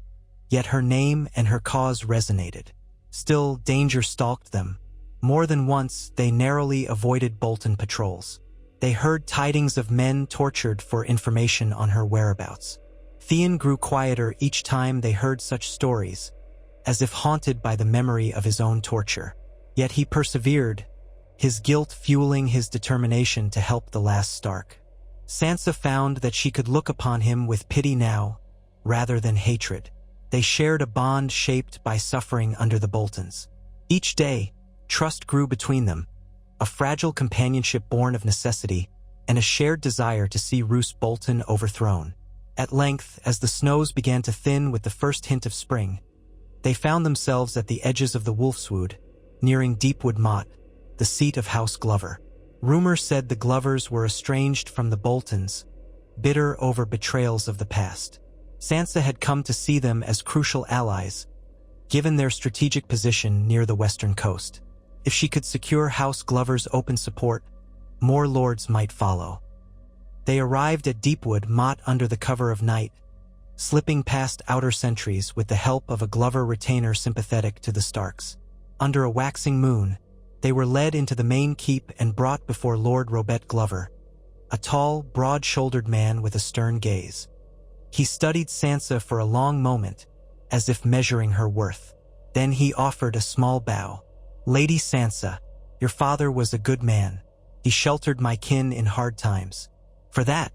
yet her name and her cause resonated. Still, danger stalked them. More than once, they narrowly avoided Bolton patrols. They heard tidings of men tortured for information on her whereabouts. Theon grew quieter each time they heard such stories, as if haunted by the memory of his own torture. Yet he persevered, his guilt fueling his determination to help the last Stark. Sansa found that she could look upon him with pity now, rather than hatred. They shared a bond shaped by suffering under the Boltons. Each day, trust grew between them, a fragile companionship born of necessity, and a shared desire to see Roose Bolton overthrown. At length, as the snows began to thin with the first hint of spring, they found themselves at the edges of the Wolfswood, nearing Deepwood Motte, the seat of House Glover. Rumor said the Glovers were estranged from the Boltons, bitter over betrayals of the past. Sansa had come to see them as crucial allies, given their strategic position near the western coast. If she could secure House Glover's open support, more lords might follow. They arrived at Deepwood Motte under the cover of night, slipping past outer sentries with the help of a Glover retainer sympathetic to the Starks. Under a waxing moon, they were led into the main keep and brought before Lord Robert Glover, a tall, broad-shouldered man with a stern gaze. He studied Sansa for a long moment, as if measuring her worth. Then he offered a small bow. "Lady Sansa, your father was a good man. He sheltered my kin in hard times. For that,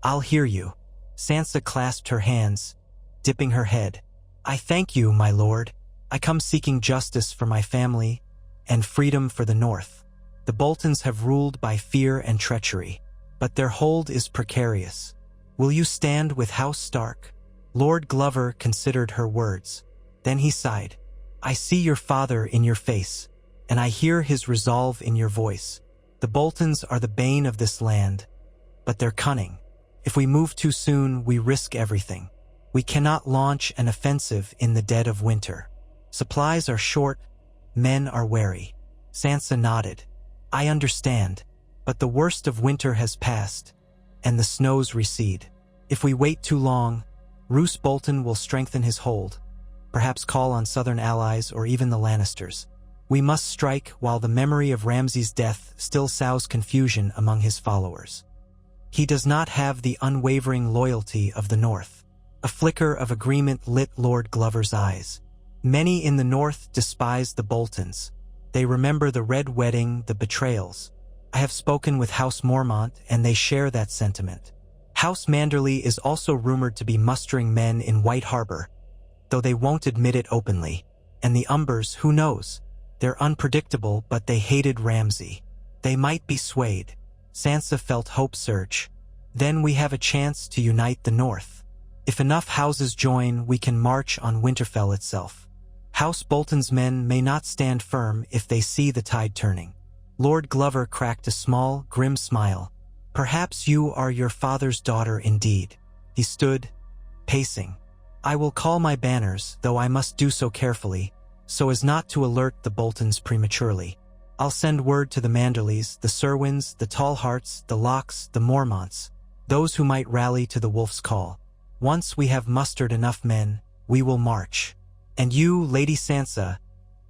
I'll hear you." Sansa clasped her hands, dipping her head. "I thank you, my lord. I come seeking justice for my family and freedom for the North. The Boltons have ruled by fear and treachery, but their hold is precarious. Will you stand with House Stark?" Lord Glover considered her words. Then he sighed. "I see your father in your face, and I hear his resolve in your voice. The Boltons are the bane of this land, but they're cunning. If we move too soon, we risk everything. We cannot launch an offensive in the dead of winter. Supplies are short, men are wary." Sansa nodded. "I understand, but the worst of winter has passed, and the snows recede. If we wait too long, Roose Bolton will strengthen his hold, perhaps call on southern allies or even the Lannisters. We must strike while the memory of Ramsay's death still sows confusion among his followers. He does not have the unwavering loyalty of the North." A flicker of agreement lit Lord Glover's eyes. "Many in the North despise the Boltons. They remember the Red Wedding, the betrayals. I have spoken with House Mormont, and they share that sentiment. House Manderley is also rumored to be mustering men in White Harbor, though they won't admit it openly. And the Umbers, who knows? They're unpredictable, but they hated Ramsay. They might be swayed." Sansa felt hope surge. "Then we have a chance to unite the North. If enough houses join, we can march on Winterfell itself. House Bolton's men may not stand firm if they see the tide turning." Lord Glover cracked a small, grim smile. "Perhaps you are your father's daughter indeed." He stood, pacing. "I will call my banners, though I must do so carefully, so as not to alert the Boltons prematurely. I'll send word to the Manderleys, the Serwins, the Tallhearts, the Lockes, the Mormonts, those who might rally to the Wolf's call. Once we have mustered enough men, we will march. And you, Lady Sansa,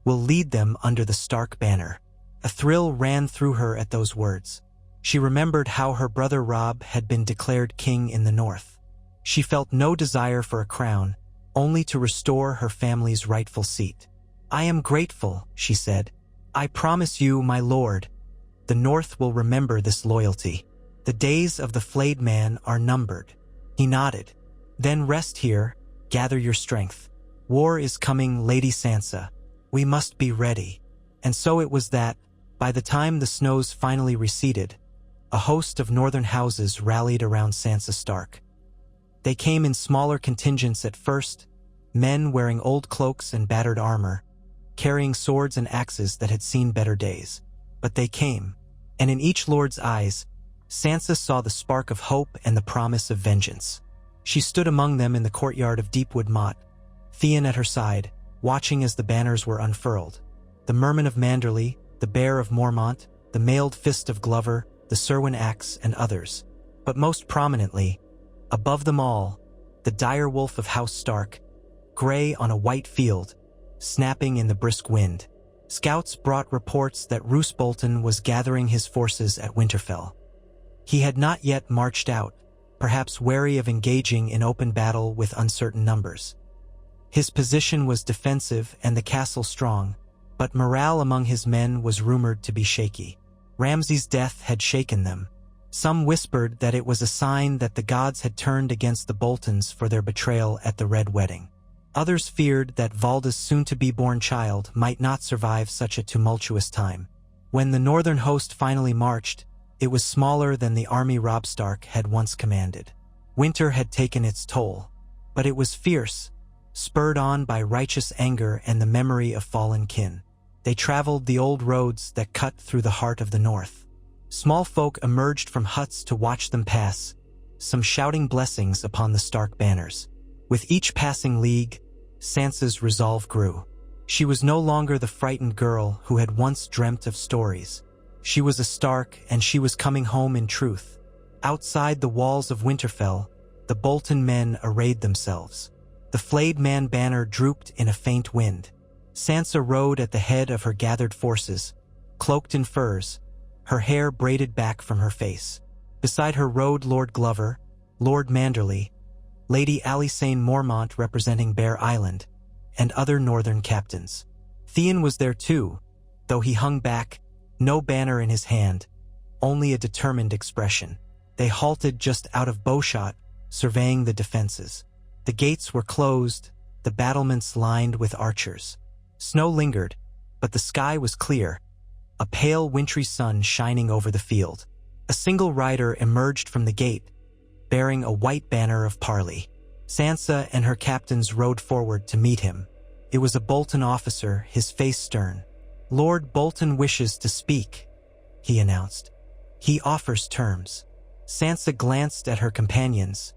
will lead them under the Stark banner." A thrill ran through her at those words. She remembered how her brother Robb had been declared king in the North. She felt no desire for a crown, only to restore her family's rightful seat. "I am grateful," she said. "I promise you, my lord, the North will remember this loyalty. The days of the flayed man are numbered." He nodded. "Then rest here, gather your strength. War is coming, Lady Sansa. We must be ready." And so it was that, by the time the snows finally receded, a host of northern houses rallied around Sansa Stark. They came in smaller contingents at first, men wearing old cloaks and battered armor, carrying swords and axes that had seen better days. But they came, and in each lord's eyes, Sansa saw the spark of hope and the promise of vengeance. She stood among them in the courtyard of Deepwood Motte, Theon at her side, watching as the banners were unfurled. The Merman of Manderley, the Bear of Mormont, the Mailed Fist of Glover, the Serwin axe, and others. But most prominently, above them all, the dire wolf of House Stark, gray on a white field, snapping in the brisk wind. Scouts brought reports that Roose Bolton was gathering his forces at Winterfell. He had not yet marched out, perhaps wary of engaging in open battle with uncertain numbers. His position was defensive and the castle strong, but morale among his men was rumored to be shaky. Ramsay's death had shaken them. Some whispered that it was a sign that the gods had turned against the Boltons for their betrayal at the Red Wedding. Others feared that Valda's soon-to-be-born child might not survive such a tumultuous time. When the northern host finally marched, it was smaller than the army Robb Stark had once commanded. Winter had taken its toll, but it was fierce, spurred on by righteous anger and the memory of fallen kin. They traveled the old roads that cut through the heart of the North. Small folk emerged from huts to watch them pass, some shouting blessings upon the Stark banners. With each passing league, Sansa's resolve grew. She was no longer the frightened girl who had once dreamt of stories. She was a Stark, and she was coming home in truth. Outside the walls of Winterfell, the Bolton men arrayed themselves. The flayed man banner drooped in a faint wind. Sansa rode at the head of her gathered forces, cloaked in furs, her hair braided back from her face. Beside her rode Lord Glover, Lord Manderley, Lady Alysanne Mormont representing Bear Island, and other northern captains. Theon was there too, though he hung back, no banner in his hand, only a determined expression. They halted just out of bowshot, surveying the defenses. The gates were closed, the battlements lined with archers. Snow lingered, but the sky was clear, a pale wintry sun shining over the field. A single rider emerged from the gate, bearing a white banner of parley. Sansa and her captains rode forward to meet him. It was a Bolton officer, his face stern. "Lord Bolton wishes to speak," he announced. "He offers terms." Sansa glanced at her companions,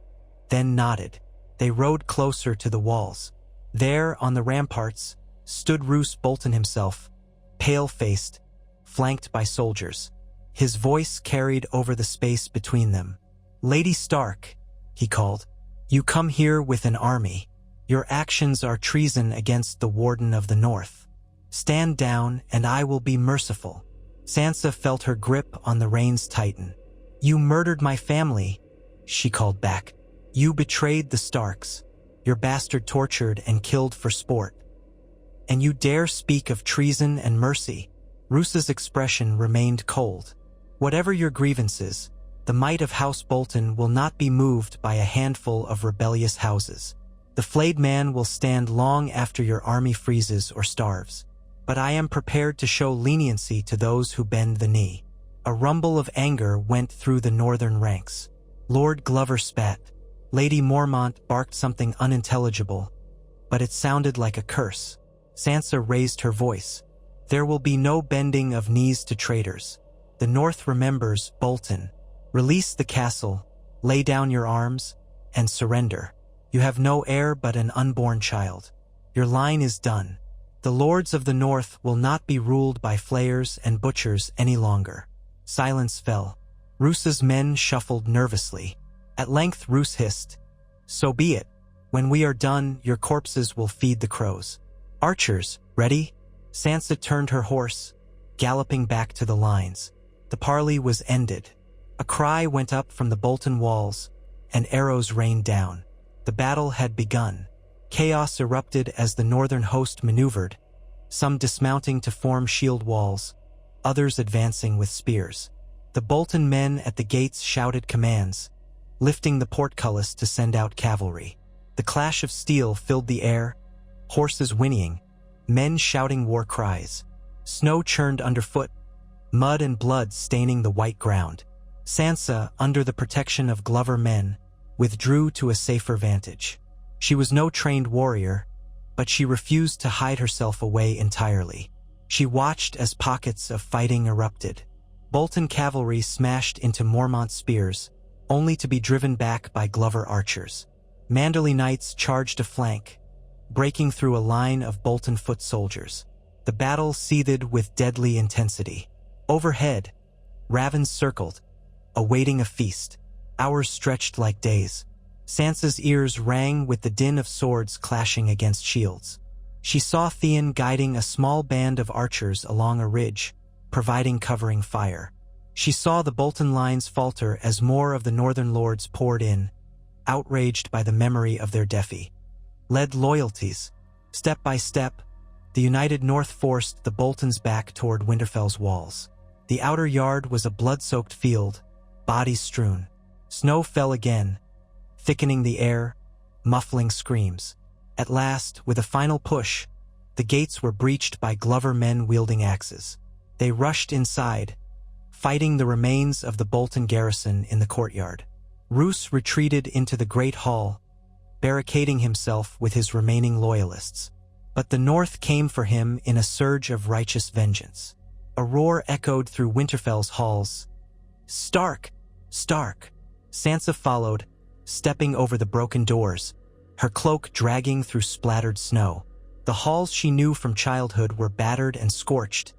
then nodded. They rode closer to the walls. There, on the ramparts, stood Roose Bolton himself, pale-faced, flanked by soldiers. His voice carried over the space between them. "Lady Stark," he called, "you come here with an army. Your actions are treason against the Warden of the North. Stand down, and I will be merciful." Sansa felt her grip on the reins tighten. "You murdered my family," she called back. "You betrayed the Starks. Your bastard tortured and killed for sport. And you dare speak of treason and mercy?" Roose's expression remained cold. "Whatever your grievances, the might of House Bolton will not be moved by a handful of rebellious houses. The flayed man will stand long after your army freezes or starves. But I am prepared to show leniency to those who bend the knee." A rumble of anger went through the northern ranks. Lord Glover spat. Lady Mormont barked something unintelligible, but it sounded like a curse. Sansa raised her voice. "There will be no bending of knees to traitors. The North remembers Bolton. Release the castle, lay down your arms, and surrender. You have no heir but an unborn child. Your line is done. The lords of the North will not be ruled by flayers and butchers any longer." Silence fell. Roose's men shuffled nervously. At length Roose hissed, "So be it. When we are done, your corpses will feed the crows. Archers, ready?" Sansa turned her horse, galloping back to the lines. The parley was ended. A cry went up from the Bolton walls, and arrows rained down. The battle had begun. Chaos erupted as the northern host maneuvered, some dismounting to form shield walls, others advancing with spears. The Bolton men at the gates shouted commands, lifting the portcullis to send out cavalry. The clash of steel filled the air, horses whinnying, men shouting war cries. Snow churned underfoot, mud and blood staining the white ground. Sansa, under the protection of Glover men, withdrew to a safer vantage. She was no trained warrior, but she refused to hide herself away entirely. She watched as pockets of fighting erupted. Bolton cavalry smashed into Mormont spears, only to be driven back by Glover archers. Manderley knights charged a flank, breaking through a line of Bolton foot soldiers. The battle seethed with deadly intensity. Overhead, ravens circled, awaiting a feast. Hours stretched like days. Sansa's ears rang with the din of swords clashing against shields. She saw Theon guiding a small band of archers along a ridge, providing covering fire. She saw the Bolton lines falter as more of the northern lords poured in, outraged by the memory of their defi. Led loyalties. Step by step, the united North forced the Boltons back toward Winterfell's walls. The outer yard was a blood-soaked field, bodies strewn. Snow fell again, thickening the air, muffling screams. At last, with a final push, the gates were breached by Glover men wielding axes. They rushed inside, fighting the remains of the Bolton garrison in the courtyard. Roose retreated into the great hall, barricading himself with his remaining loyalists. But the North came for him in a surge of righteous vengeance. A roar echoed through Winterfell's halls. "Stark! Stark!" Sansa followed, stepping over the broken doors, her cloak dragging through splattered snow. The halls she knew from childhood were battered and scorched,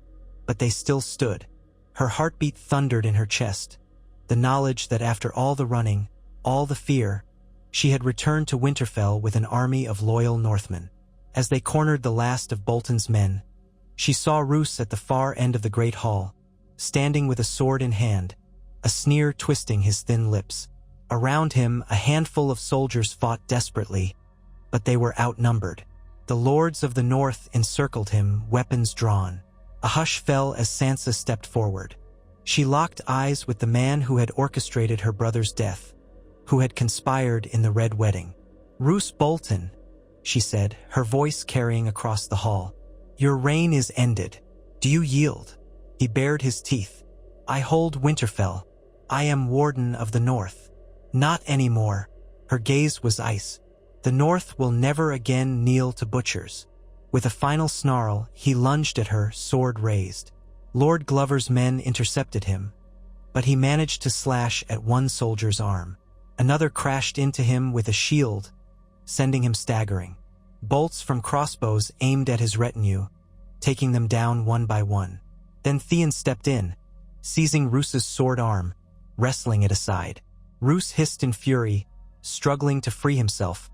but they still stood. Her heartbeat thundered in her chest, the knowledge that after all the running, all the fear, she had returned to Winterfell with an army of loyal Northmen. As they cornered the last of Bolton's men, she saw Roose at the far end of the great hall, standing with a sword in hand, a sneer twisting his thin lips. Around him, a handful of soldiers fought desperately, but they were outnumbered. The lords of the North encircled him, weapons drawn. A hush fell as Sansa stepped forward. She locked eyes with the man who had orchestrated her brother's death, who had conspired in the Red Wedding. "Roose Bolton," she said, her voice carrying across the hall. "Your reign is ended. Do you yield?" He bared his teeth. "I hold Winterfell. I am Warden of the North." "Not anymore." Her gaze was ice. "The North will never again kneel to butchers." With a final snarl, he lunged at her, sword raised. Lord Glover's men intercepted him, but he managed to slash at one soldier's arm. Another crashed into him with a shield, sending him staggering. Bolts from crossbows aimed at his retinue, taking them down one by one. Then Theon stepped in, seizing Roose's sword arm, wrestling it aside. Roose hissed in fury, struggling to free himself,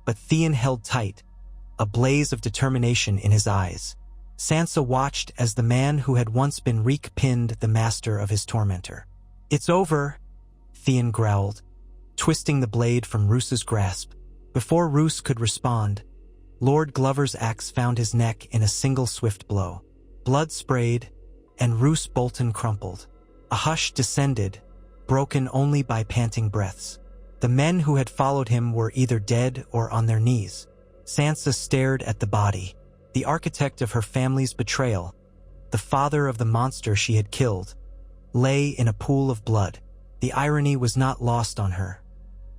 but Theon held tight, a blaze of determination in his eyes. Sansa watched as the man who had once been pinned the master of his tormentor. "It's over," Theon growled, twisting the blade from Roose's grasp. Before Roose could respond, Lord Glover's axe found his neck in a single swift blow. Blood sprayed, and Roose Bolton crumpled. A hush descended, broken only by panting breaths. The men who had followed him were either dead or on their knees. Sansa stared at the body, the architect of her family's betrayal, the father of the monster she had killed, lay in a pool of blood. The irony was not lost on her.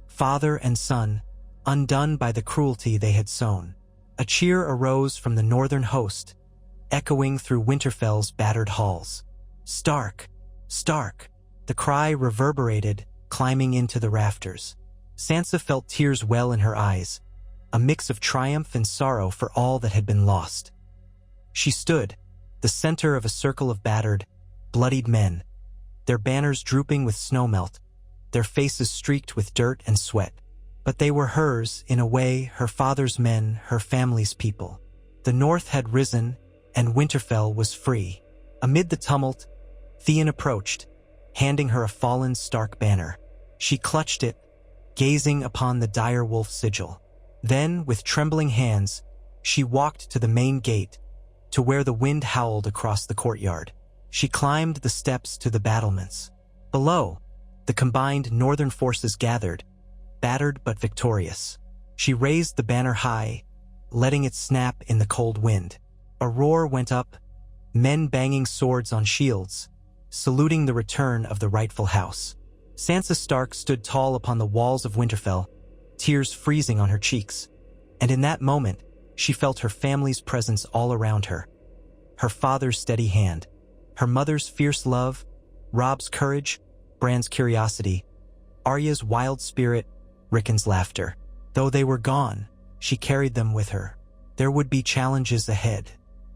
Father and son, undone by the cruelty they had sown. A cheer arose from the northern host, echoing through Winterfell's battered halls. "Stark! Stark!" The cry reverberated, climbing into the rafters. Sansa felt tears well in her eyes, a mix of triumph and sorrow for all that had been lost. She stood, the center of a circle of battered, bloodied men, their banners drooping with snowmelt, their faces streaked with dirt and sweat. But they were hers, in a way, her father's men, her family's people. The North had risen, and Winterfell was free. Amid the tumult, Theon approached, handing her a fallen Stark banner. She clutched it, gazing upon the dire wolf sigil. Then, with trembling hands, she walked to the main gate, to where the wind howled across the courtyard. She climbed the steps to the battlements. Below, the combined northern forces gathered, battered but victorious. She raised the banner high, letting it snap in the cold wind. A roar went up, men banging swords on shields, saluting the return of the rightful house. Sansa Stark stood tall upon the walls of Winterfell, tears freezing on her cheeks. And in that moment, she felt her family's presence all around her. Her father's steady hand, her mother's fierce love, Robb's courage, Bran's curiosity, Arya's wild spirit, Rickon's laughter. Though they were gone, she carried them with her. There would be challenges ahead.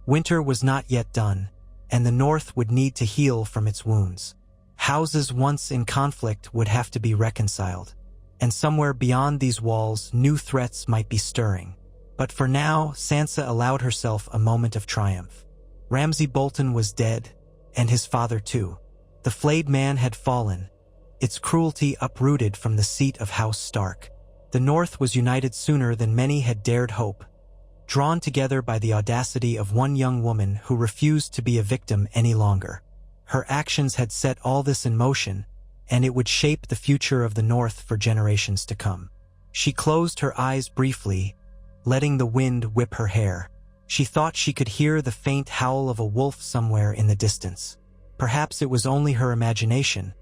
Winter was not yet done, and the North would need to heal from its wounds. Houses once in conflict would have to be reconciled, and somewhere beyond these walls, new threats might be stirring. But for now, Sansa allowed herself a moment of triumph. Ramsay Bolton was dead, and his father too. The flayed man had fallen, its cruelty uprooted from the seat of House Stark. The North was united sooner than many had dared hope, drawn together by the audacity of one young woman who refused to be a victim any longer. Her actions had set all this in motion, and it would shape the future of the North for generations to come. She closed her eyes briefly, letting the wind whip her hair. She thought she could hear the faint howl of a wolf somewhere in the distance. Perhaps it was only her imagination,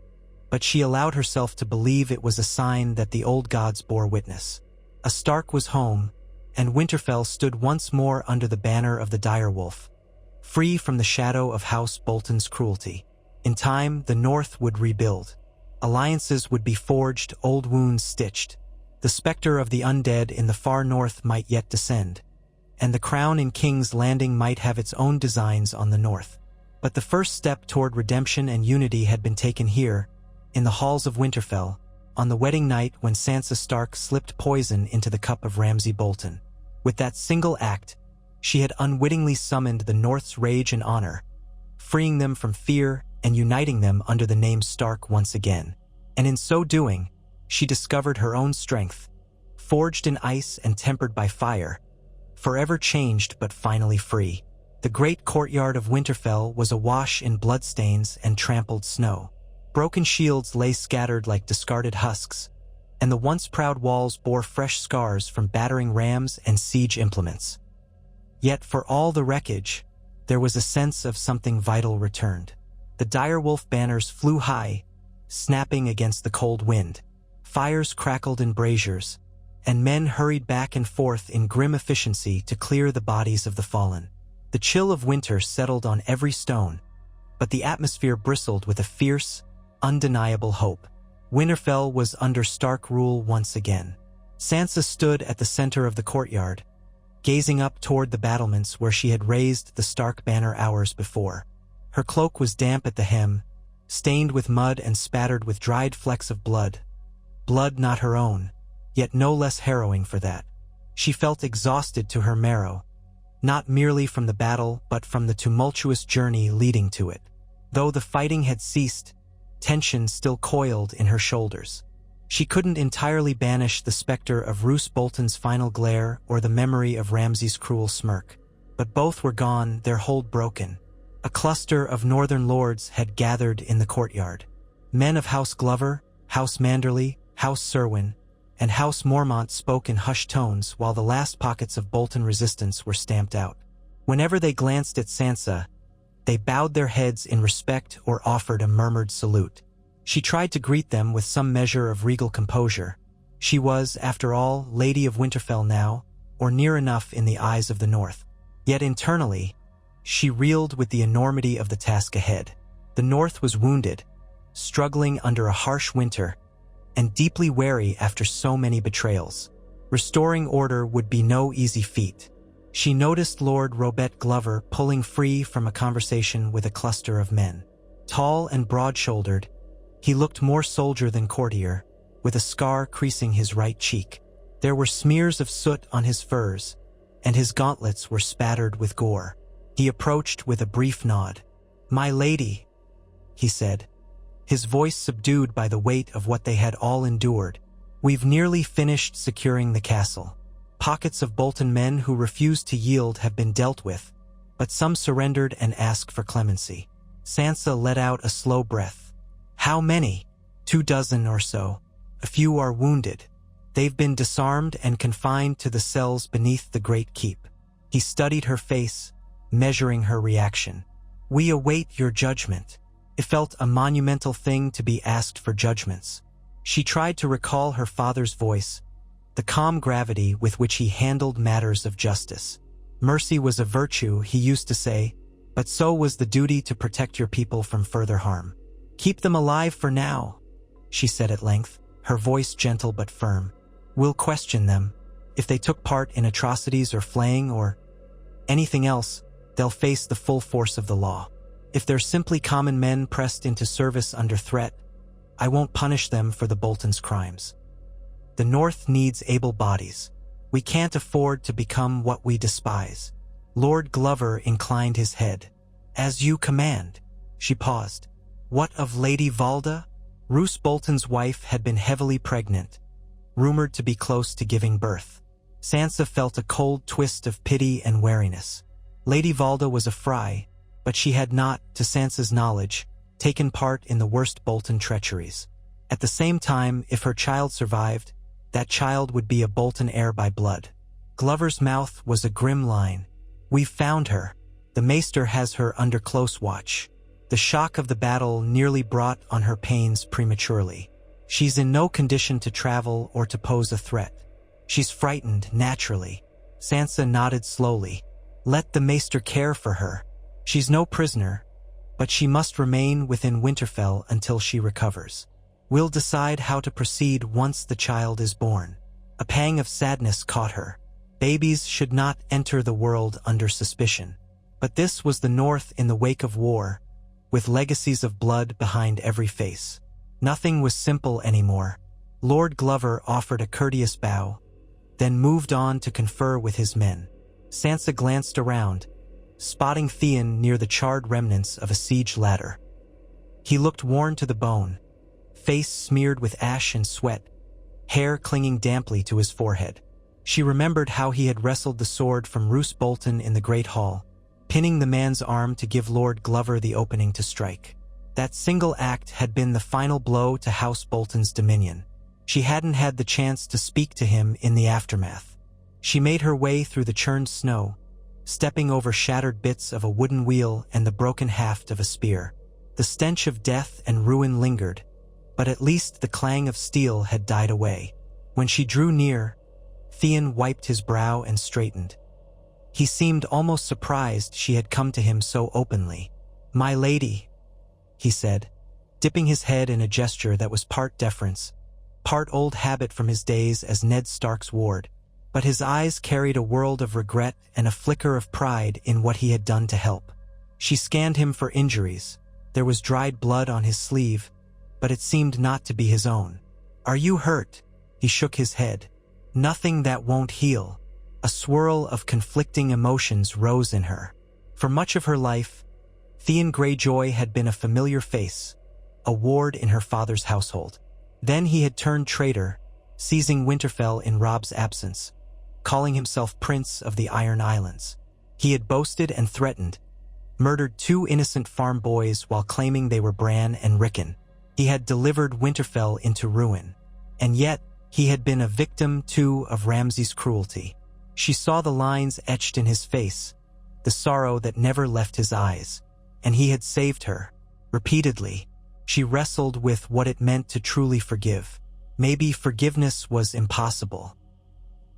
but she allowed herself to believe it was a sign that the old gods bore witness. A Stark was home, and Winterfell stood once more under the banner of the direwolf, free from the shadow of House Bolton's cruelty. In time, the North would rebuild. Alliances would be forged, old wounds stitched. The specter of the undead in the far north might yet descend, and the crown in King's Landing might have its own designs on the north. But the first step toward redemption and unity had been taken here, in the halls of Winterfell, on the wedding night when Sansa Stark slipped poison into the cup of Ramsay Bolton. With that single act, she had unwittingly summoned the North's rage and honor, freeing them from fear and uniting them under the name Stark once again. And in so doing, she discovered her own strength, forged in ice and tempered by fire, forever changed but finally free. The great courtyard of Winterfell was awash in bloodstains and trampled snow. Broken shields lay scattered like discarded husks, and the once proud walls bore fresh scars from battering rams and siege implements. Yet for all the wreckage, there was a sense of something vital returned. The direwolf banners flew high, snapping against the cold wind. Fires crackled in braziers, and men hurried back and forth in grim efficiency to clear the bodies of the fallen. The chill of winter settled on every stone, but the atmosphere bristled with a fierce, undeniable hope. Winterfell was under Stark rule once again. Sansa stood at the center of the courtyard, gazing up toward the battlements where she had raised the Stark banner hours before. Her cloak was damp at the hem, stained with mud and spattered with dried flecks of blood. Blood not her own, yet no less harrowing for that. She felt exhausted to her marrow, not merely from the battle but from the tumultuous journey leading to it. Though the fighting had ceased, tension still coiled in her shoulders. She couldn't entirely banish the specter of Roose Bolton's final glare or the memory of Ramsay's cruel smirk. But both were gone, their hold broken. A cluster of northern lords had gathered in the courtyard. Men of House Glover, House Manderley, House Serwin, and House Mormont spoke in hushed tones while the last pockets of Bolton resistance were stamped out. Whenever they glanced at Sansa, they bowed their heads in respect or offered a murmured salute. She tried to greet them with some measure of regal composure. She was, after all, Lady of Winterfell now, or near enough in the eyes of the North. Yet internally, she reeled with the enormity of the task ahead. The North was wounded, struggling under a harsh winter, and deeply wary after so many betrayals. Restoring order would be no easy feat. She noticed Lord Robert Glover pulling free from a conversation with a cluster of men. Tall and broad-shouldered, he looked more soldier than courtier, with a scar creasing his right cheek. There were smears of soot on his furs, and his gauntlets were spattered with gore. He approached with a brief nod. "My lady," he said, his voice subdued by the weight of what they had all endured. "We've nearly finished securing the castle. Pockets of Bolton men who refused to yield have been dealt with, but some surrendered and asked for clemency." Sansa let out a slow breath. "How many?" 24 or so. "A few are wounded. They've been disarmed and confined to the cells beneath the great keep." He studied her face, measuring her reaction. "We await your judgment." It felt a monumental thing to be asked for judgments. She tried to recall her father's voice, the calm gravity with which he handled matters of justice. Mercy was a virtue, he used to say, but so was the duty to protect your people from further harm. "Keep them alive for now," she said at length, her voice gentle but firm. "We'll question them. If they took part in atrocities or flaying or anything else, they'll face the full force of the law. If they're simply common men pressed into service under threat, I won't punish them for the Bolton's crimes. The North needs able bodies. We can't afford to become what we despise." Lord Glover inclined his head. "As you command." She paused. "What of Lady Valda?" Roose Bolton's wife had been heavily pregnant, rumored to be close to giving birth. Sansa felt a cold twist of pity and wariness. Lady Valda was a Fry, but she had not, to Sansa's knowledge, taken part in the worst Bolton treacheries. At the same time, if her child survived, that child would be a Bolton heir by blood. Glover's mouth was a grim line. "We've found her. The Maester has her under close watch. The shock of the battle nearly brought on her pains prematurely. She's in no condition to travel or to pose a threat. She's frightened, naturally." Sansa nodded slowly. "Let the Maester care for her. She's no prisoner, but she must remain within Winterfell until she recovers. We'll decide how to proceed once the child is born." A pang of sadness caught her. Babies should not enter the world under suspicion. But this was the North in the wake of war, with legacies of blood behind every face. Nothing was simple anymore. Lord Glover offered a courteous bow, then moved on to confer with his men. Sansa glanced around, spotting Theon near the charred remnants of a siege ladder. He looked worn to the bone, face smeared with ash and sweat, hair clinging damply to his forehead. She remembered how he had wrestled the sword from Roose Bolton in the Great Hall, pinning the man's arm to give Lord Glover the opening to strike. That single act had been the final blow to House Bolton's dominion. She hadn't had the chance to speak to him in the aftermath. She made her way through the churned snow, stepping over shattered bits of a wooden wheel and the broken haft of a spear. The stench of death and ruin lingered, but at least the clang of steel had died away. When she drew near, Theon wiped his brow and straightened. He seemed almost surprised she had come to him so openly. "My lady," he said, dipping his head in a gesture that was part deference, part old habit from his days as Ned Stark's ward, but his eyes carried a world of regret and a flicker of pride in what he had done to help. She scanned him for injuries. There was dried blood on his sleeve, but it seemed not to be his own. "Are you hurt?" He shook his head. "Nothing that won't heal." A swirl of conflicting emotions rose in her. For much of her life, Theon Greyjoy had been a familiar face, a ward in her father's household. Then he had turned traitor, seizing Winterfell in Robb's absence, calling himself Prince of the Iron Islands. He had boasted and threatened, murdered 2 innocent farm boys while claiming they were Bran and Rickon. He had delivered Winterfell into ruin. And yet, he had been a victim, too, of Ramsay's cruelty. She saw the lines etched in his face, the sorrow that never left his eyes. And he had saved her. Repeatedly, she wrestled with what it meant to truly forgive. Maybe forgiveness was impossible.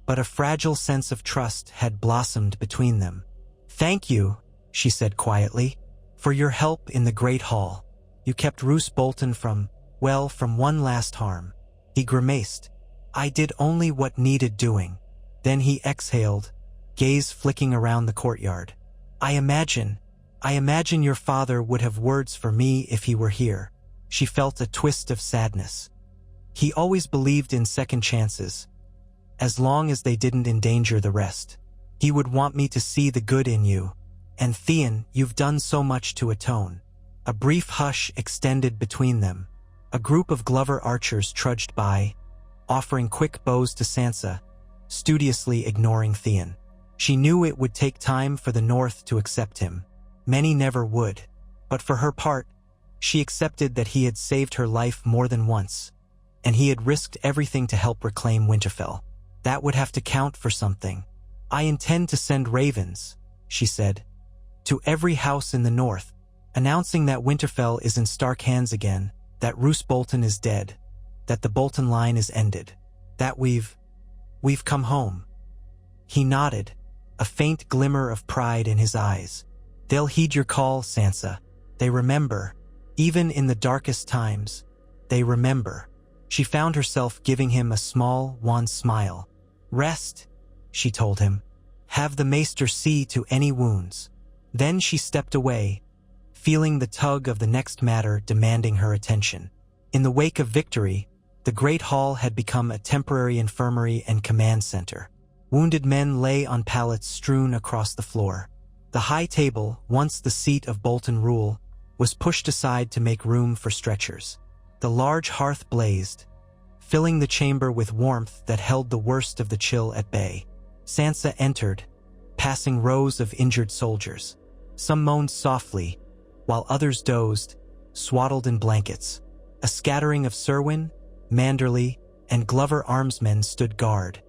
But a fragile sense of trust had blossomed between them. "Thank you," she said quietly, "for your help in the Great Hall. You kept Roose Bolton from one last harm." He grimaced. "I did only what needed doing." Then he exhaled, gaze flicking around the courtyard. I imagine your father would have words for me if he were here." She felt a twist of sadness. He always believed in second chances, as long as they didn't endanger the rest. "He would want me to see the good in you. And Theon, you've done so much to atone." A brief hush extended between them. A group of Glover archers trudged by, offering quick bows to Sansa, studiously ignoring Theon. She knew it would take time for the North to accept him. Many never would. But for her part, she accepted that he had saved her life more than once, and he had risked everything to help reclaim Winterfell. That would have to count for something. "I intend to send ravens," she said, "to every house in the North, announcing that Winterfell is in Stark hands again, that Roose Bolton is dead, that the Bolton line is ended, that we've come home." He nodded, a faint glimmer of pride in his eyes. "They'll heed your call, Sansa. They remember. Even in the darkest times, they remember." She found herself giving him a small, wan smile. "Rest," she told him. "Have the maester see to any wounds." Then she stepped away, feeling the tug of the next matter demanding her attention. In the wake of victory, the Great Hall had become a temporary infirmary and command center. Wounded men lay on pallets strewn across the floor. The high table, once the seat of Bolton rule, was pushed aside to make room for stretchers. The large hearth blazed, filling the chamber with warmth that held the worst of the chill at bay. Sansa entered, passing rows of injured soldiers. Some moaned softly, while others dozed, swaddled in blankets. A scattering of Serwin, Manderly, and Glover armsmen stood guard,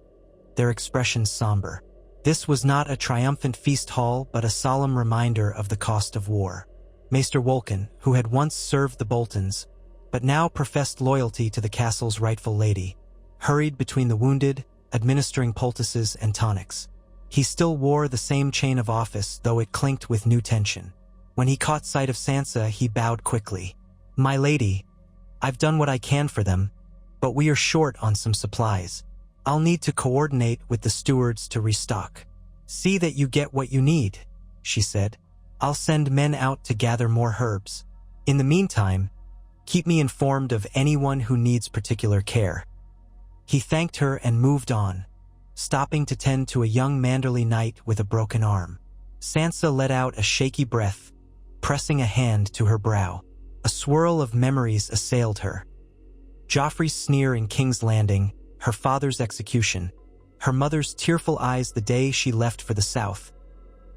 their expressions somber. This was not a triumphant feast hall, but a solemn reminder of the cost of war. Maester Wolkan, who had once served the Boltons, but now professed loyalty to the castle's rightful lady, hurried between the wounded, administering poultices and tonics. He still wore the same chain of office, though it clinked with new tension. When he caught sight of Sansa, he bowed quickly. "My lady, I've done what I can for them, but we are short on some supplies. I'll need to coordinate with the stewards to restock." "See that you get what you need," she said. "I'll send men out to gather more herbs. In the meantime, keep me informed of anyone who needs particular care." He thanked her and moved on, stopping to tend to a young Manderly knight with a broken arm. Sansa let out a shaky breath, pressing a hand to her brow. A swirl of memories assailed her. Joffrey's sneer in King's Landing, her father's execution, her mother's tearful eyes the day she left for the south,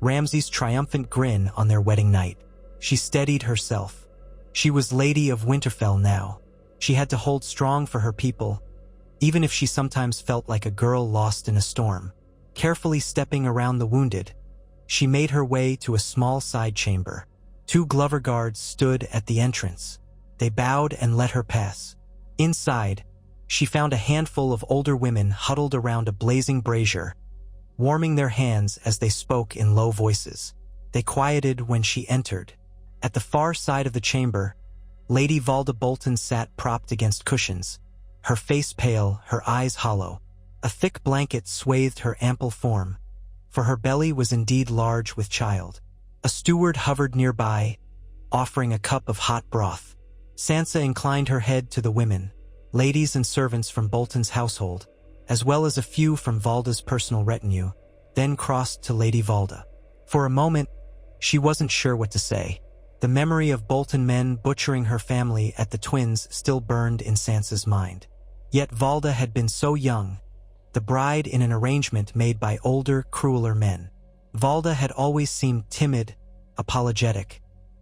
Ramsay's triumphant grin on their wedding night. She steadied herself. She was Lady of Winterfell now. She had to hold strong for her people, even if she sometimes felt like a girl lost in a storm. Carefully stepping around the wounded, she made her way to a small side chamber. 2 Glover guards stood at the entrance. They bowed and let her pass. Inside, she found a handful of older women huddled around a blazing brazier, warming their hands as they spoke in low voices. They quieted when she entered. At the far side of the chamber, Lady Valda Bolton sat propped against cushions, her face pale, her eyes hollow. A thick blanket swathed her ample form, for her belly was indeed large with child. A steward hovered nearby, offering a cup of hot broth. Sansa inclined her head to the women, ladies and servants from Bolton's household, as well as a few from Valda's personal retinue, then crossed to Lady Valda. For a moment, she wasn't sure what to say. The memory of Bolton men butchering her family at the Twins still burned in Sansa's mind. Yet Valda had been so young, the bride in an arrangement made by older, crueler men. Valda had always seemed timid, apologetic,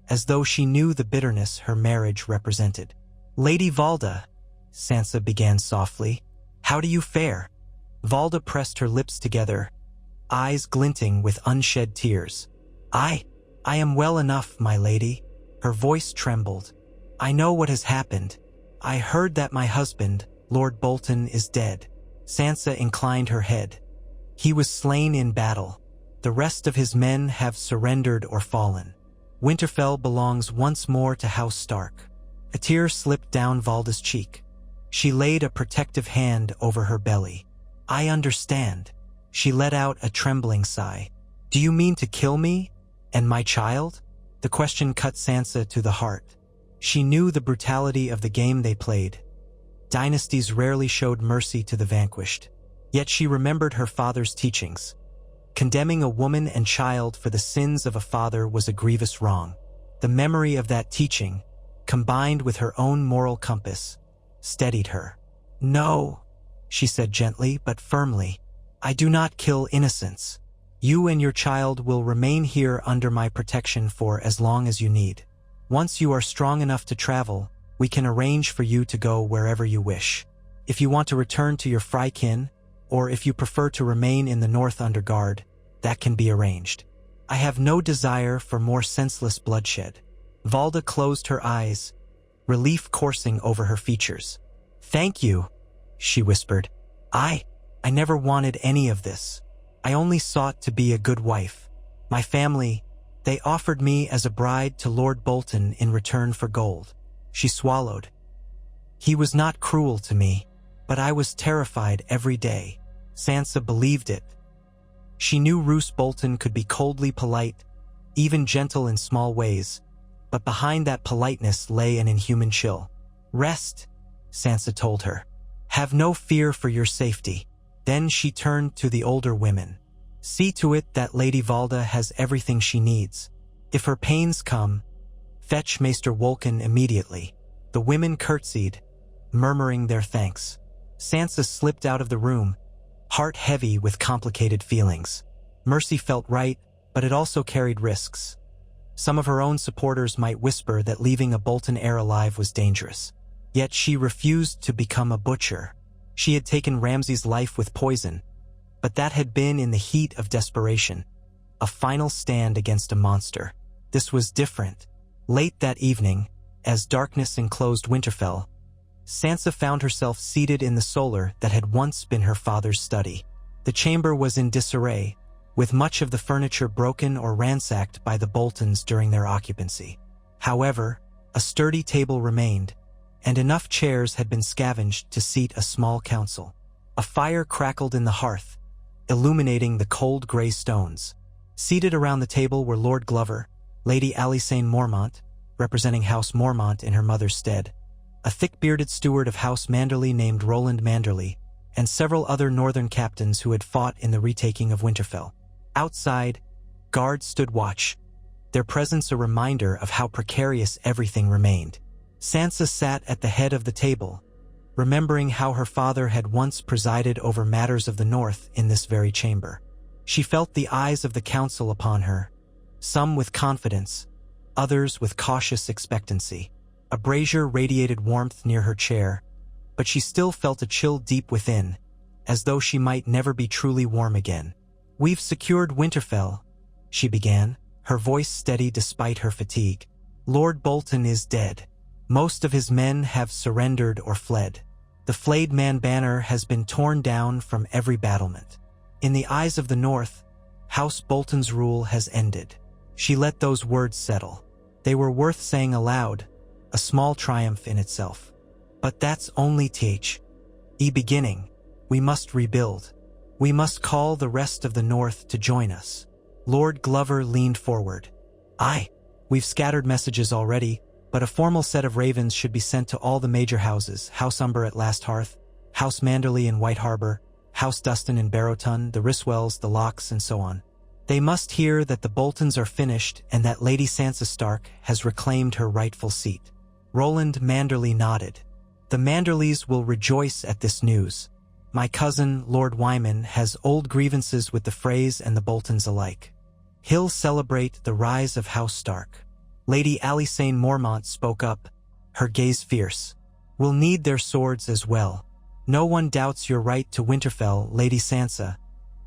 as though she knew the bitterness her marriage represented. "Lady Valda," Sansa began softly, "how do you fare?" Valda pressed her lips together, eyes glinting with unshed tears. I am well enough, my lady." Her voice trembled. "I know what has happened. I heard that my husband, Lord Bolton, is dead." Sansa inclined her head. "He was slain in battle. The rest of his men have surrendered or fallen. Winterfell belongs once more to House Stark." A tear slipped down Valda's cheek. She laid a protective hand over her belly. "I understand." She let out a trembling sigh. "Do you mean to kill me? And my child?" The question cut Sansa to the heart. She knew the brutality of the game they played. Dynasties rarely showed mercy to the vanquished. Yet she remembered her father's teachings. Condemning a woman and child for the sins of a father was a grievous wrong. The memory of that teaching, combined with her own moral compass, steadied her. "No," she said gently but firmly. "I do not kill innocents. You and your child will remain here under my protection for as long as you need. Once you are strong enough to travel, we can arrange for you to go wherever you wish. If you want to return to your Frykin, or if you prefer to remain in the north under guard, that can be arranged. I have no desire for more senseless bloodshed." Valda closed her eyes, relief coursing over her features. "Thank you," she whispered. I never wanted any of this. I only sought to be a good wife. My family, they offered me as a bride to Lord Bolton in return for gold." She swallowed. "He was not cruel to me, but I was terrified every day." Sansa believed it. She knew Roose Bolton could be coldly polite, even gentle in small ways, but behind that politeness lay an inhuman chill. "Rest," Sansa told her. "Have no fear for your safety." Then she turned to the older women. "See to it that Lady Valda has everything she needs. If her pains come, fetch Maester Wolkan immediately." The women curtsied, murmuring their thanks. Sansa slipped out of the room, heart heavy with complicated feelings. Mercy felt right, but it also carried risks. Some of her own supporters might whisper that leaving a Bolton heir alive was dangerous. Yet she refused to become a butcher. She had taken Ramsay's life with poison, but that had been in the heat of desperation, a final stand against a monster. This was different. Late that evening, as darkness enclosed Winterfell, Sansa found herself seated in the solar that had once been her father's study. The chamber was in disarray, with much of the furniture broken or ransacked by the Boltons during their occupancy. However, a sturdy table remained, and enough chairs had been scavenged to seat a small council. A fire crackled in the hearth, illuminating the cold gray stones. Seated around the table were Lord Glover, Lady Alysanne Mormont, representing House Mormont in her mother's stead, a thick-bearded steward of House Manderley named Roland Manderley, and several other northern captains who had fought in the retaking of Winterfell. Outside, guards stood watch, their presence a reminder of how precarious everything remained. Sansa sat at the head of the table, remembering how her father had once presided over matters of the north in this very chamber. She felt the eyes of the council upon her, some with confidence, others with cautious expectancy. A brazier radiated warmth near her chair, but she still felt a chill deep within, as though she might never be truly warm again. "We've secured Winterfell," she began, her voice steady despite her fatigue. "Lord Bolton is dead. Most of his men have surrendered or fled. The flayed man banner has been torn down from every battlement. In the eyes of the North, House Bolton's rule has ended." She let those words settle. They were worth saying aloud, a small triumph in itself. But that's only the beginning. We must rebuild. We must call the rest of the North to join us. Lord Glover leaned forward. "Aye, we've scattered messages already, but a formal set of ravens should be sent to all the major houses, House Umber at Last Hearth, House Manderley in White Harbor, House Dustin in Barrowton, the Riswells, the Locks, and so on. They must hear that the Boltons are finished and that Lady Sansa Stark has reclaimed her rightful seat." Roland Manderley nodded. "The Manderleys will rejoice at this news. My cousin, Lord Wyman, has old grievances with the Freys and the Boltons alike. He'll celebrate the rise of House Stark." Lady Alysanne Mormont spoke up, her gaze fierce. "We'll need their swords as well. No one doubts your right to Winterfell, Lady Sansa,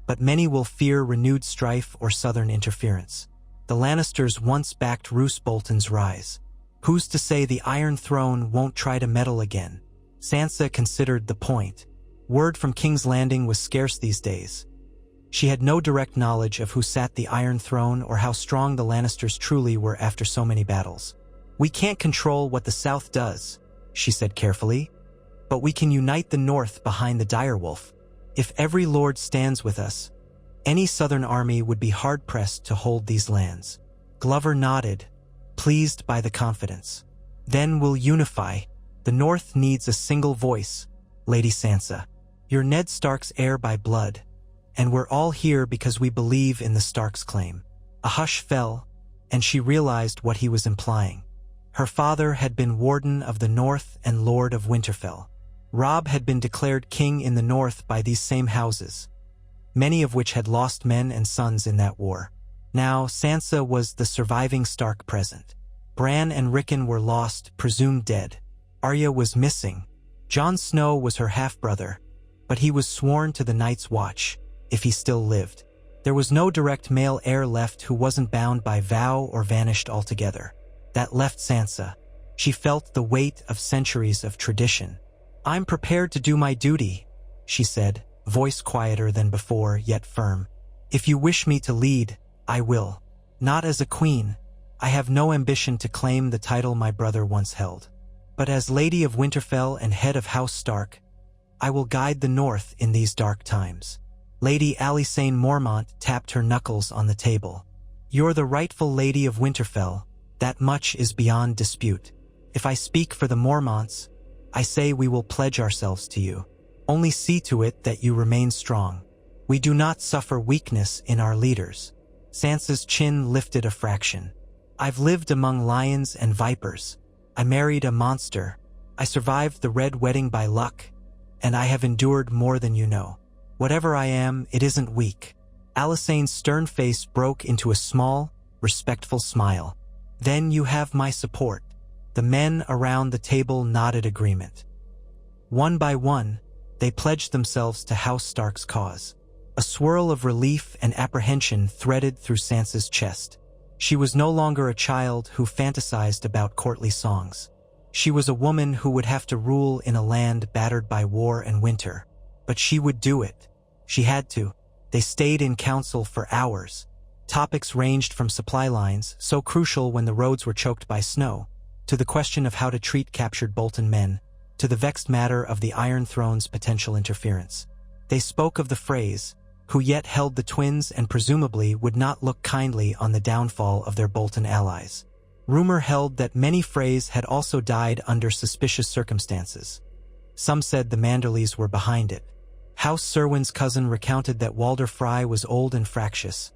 but many will fear renewed strife or southern interference. The Lannisters once backed Roose Bolton's rise. Who's to say the Iron Throne won't try to meddle again?" Sansa considered the point. Word from King's Landing was scarce these days. She had no direct knowledge of who sat the Iron Throne or how strong the Lannisters truly were after so many battles. "We can't control what the South does," she said carefully, "but we can unite the North behind the direwolf. If every lord stands with us, any southern army would be hard-pressed to hold these lands." Glover nodded, pleased by the confidence. "Then we'll unify. The North needs a single voice, Lady Sansa. You're Ned Stark's heir by blood, and we're all here because we believe in the Stark's claim." A hush fell, and she realized what he was implying. Her father had been Warden of the North and Lord of Winterfell. Robb had been declared king in the North by these same houses, many of which had lost men and sons in that war. Now Sansa was the surviving Stark present. Bran and Rickon were lost, presumed dead. Arya was missing. Jon Snow was her half-brother, but he was sworn to the Night's Watch, if he still lived. There was no direct male heir left who wasn't bound by vow or vanished altogether. That left Sansa. She felt the weight of centuries of tradition. "I'm prepared to do my duty," she said, voice quieter than before, yet firm. "If you wish me to lead, I will. Not as a queen. I have no ambition to claim the title my brother once held. But as Lady of Winterfell and head of House Stark, I will guide the North in these dark times." Lady Alysanne Mormont tapped her knuckles on the table. "You're the rightful Lady of Winterfell. That much is beyond dispute. If I speak for the Mormonts, I say we will pledge ourselves to you. Only see to it that you remain strong. We do not suffer weakness in our leaders." Sansa's chin lifted a fraction. "I've lived among lions and vipers. I married a monster. I survived the Red Wedding by luck, and I have endured more than you know. Whatever I am, it isn't weak." Alysanne's stern face broke into a small, respectful smile. "Then you have my support." The men around the table nodded agreement. One by one, they pledged themselves to House Stark's cause. A swirl of relief and apprehension threaded through Sansa's chest. She was no longer a child who fantasized about courtly songs. She was a woman who would have to rule in a land battered by war and winter. But she would do it. She had to. They stayed in council for hours. Topics ranged from supply lines, so crucial when the roads were choked by snow, to the question of how to treat captured Bolton men, to the vexed matter of the Iron Throne's potential interference. They spoke of the Freys, who yet held the twins and presumably would not look kindly on the downfall of their Bolton allies. Rumor held that many Freys had also died under suspicious circumstances. Some said the Manderleys were behind it. House Serwin's cousin recounted that Walder Frey was old and fractious,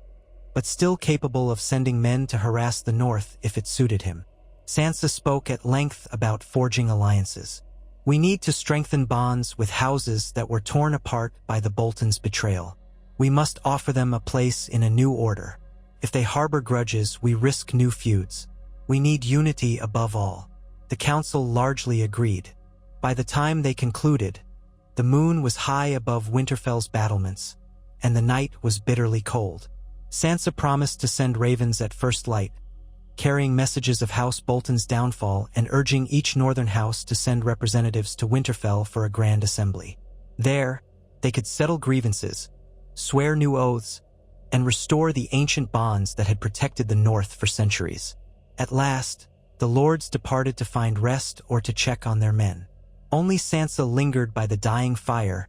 but still capable of sending men to harass the North if it suited him. Sansa spoke at length about forging alliances. "We need to strengthen bonds with houses that were torn apart by the Boltons' betrayal. We must offer them a place in a new order. If they harbor grudges, we risk new feuds. We need unity above all." The council largely agreed. By the time they concluded, the moon was high above Winterfell's battlements, and the night was bitterly cold. Sansa promised to send ravens at first light, carrying messages of House Bolton's downfall and urging each northern house to send representatives to Winterfell for a grand assembly. There, they could settle grievances, swear new oaths, and restore the ancient bonds that had protected the North for centuries. At last, the lords departed to find rest or to check on their men. Only Sansa lingered by the dying fire,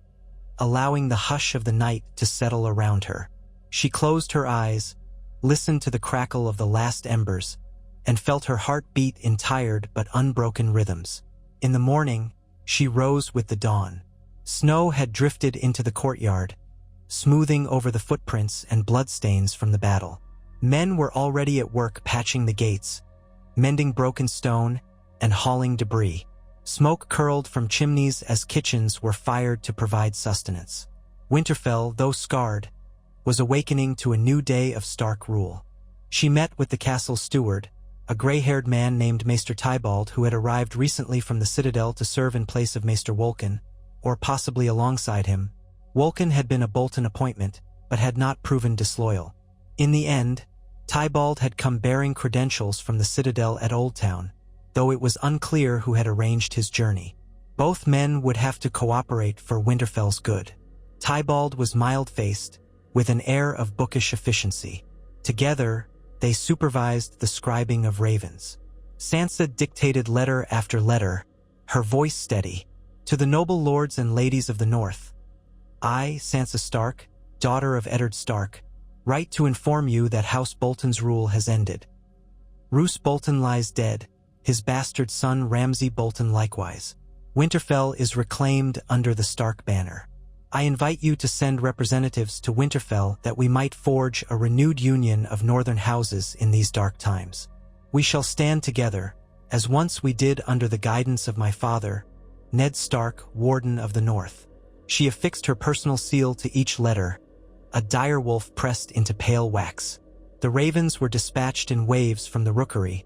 allowing the hush of the night to settle around her. She closed her eyes, listened to the crackle of the last embers, and felt her heart beat in tired but unbroken rhythms. In the morning, she rose with the dawn. Snow had drifted into the courtyard, smoothing over the footprints and bloodstains from the battle. Men were already at work patching the gates, mending broken stone, and hauling debris. Smoke curled from chimneys as kitchens were fired to provide sustenance. Winterfell, though scarred, was awakening to a new day of Stark rule. She met with the castle steward, a gray-haired man named Maester Tybalt who had arrived recently from the Citadel to serve in place of Maester Wolkan, or possibly alongside him. Wolkan had been a Bolton appointment, but had not proven disloyal. In the end, Tybalt had come bearing credentials from the Citadel at Old Town, though it was unclear who had arranged his journey. Both men would have to cooperate for Winterfell's good. Tybalt was mild-faced, with an air of bookish efficiency. Together, they supervised the scribing of ravens. Sansa dictated letter after letter, her voice steady. To the noble lords and ladies of the North, I, Sansa Stark, daughter of Eddard Stark, write to inform you that House Bolton's rule has ended. Roose Bolton lies dead, his bastard son Ramsay Bolton likewise. Winterfell is reclaimed under the Stark banner. I invite you to send representatives to Winterfell that we might forge a renewed union of northern houses in these dark times. We shall stand together, as once we did under the guidance of my father, Ned Stark, Warden of the North. She affixed her personal seal to each letter, a dire wolf pressed into pale wax. The ravens were dispatched in waves from the rookery,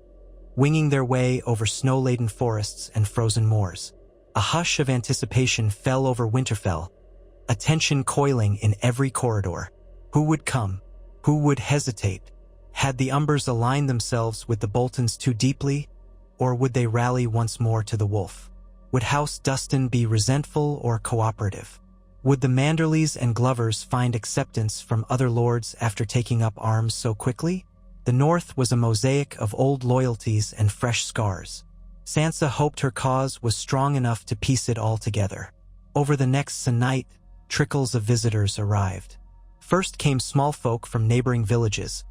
winging their way over snow-laden forests and frozen moors. A hush of anticipation fell over Winterfell, a tension coiling in every corridor. Who would come? Who would hesitate? Had the Umbers aligned themselves with the Boltons too deeply, or would they rally once more to the wolf? Would House Dustin be resentful or cooperative? Would the Manderleys and Glovers find acceptance from other lords after taking up arms so quickly? The North was a mosaic of old loyalties and fresh scars. Sansa hoped her cause was strong enough to piece it all together. Over the next night, trickles of visitors arrived. First came small folk from neighboring villages,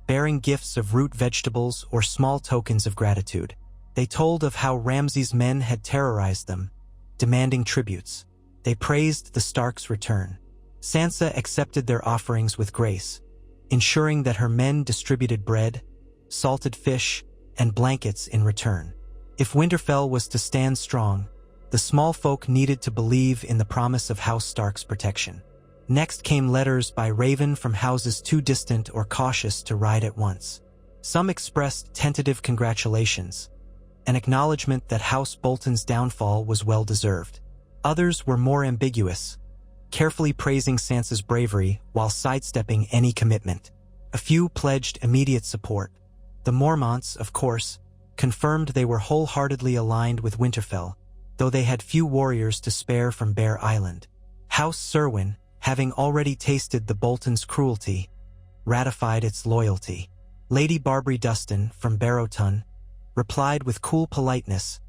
bearing gifts of root vegetables or small tokens of gratitude. They told of how Ramsay's men had terrorized them, demanding tributes. They praised the Starks' return. Sansa accepted their offerings with grace, ensuring that her men distributed bread, salted fish, and blankets in return. If Winterfell was to stand strong, the small folk needed to believe in the promise of House Stark's protection. Next came letters by raven from houses too distant or cautious to ride at once. Some expressed tentative congratulations, an acknowledgement that House Bolton's downfall was well-deserved. Others were more ambiguous, carefully praising Sansa's bravery while sidestepping any commitment. A few pledged immediate support. The Mormonts, of course, confirmed they were wholeheartedly aligned with Winterfell, though they had few warriors to spare from Bear Island. House Serwin, having already tasted the Boltons' cruelty, ratified its loyalty. Lady Barbary Dustin, from Barrowton, replied with cool politeness,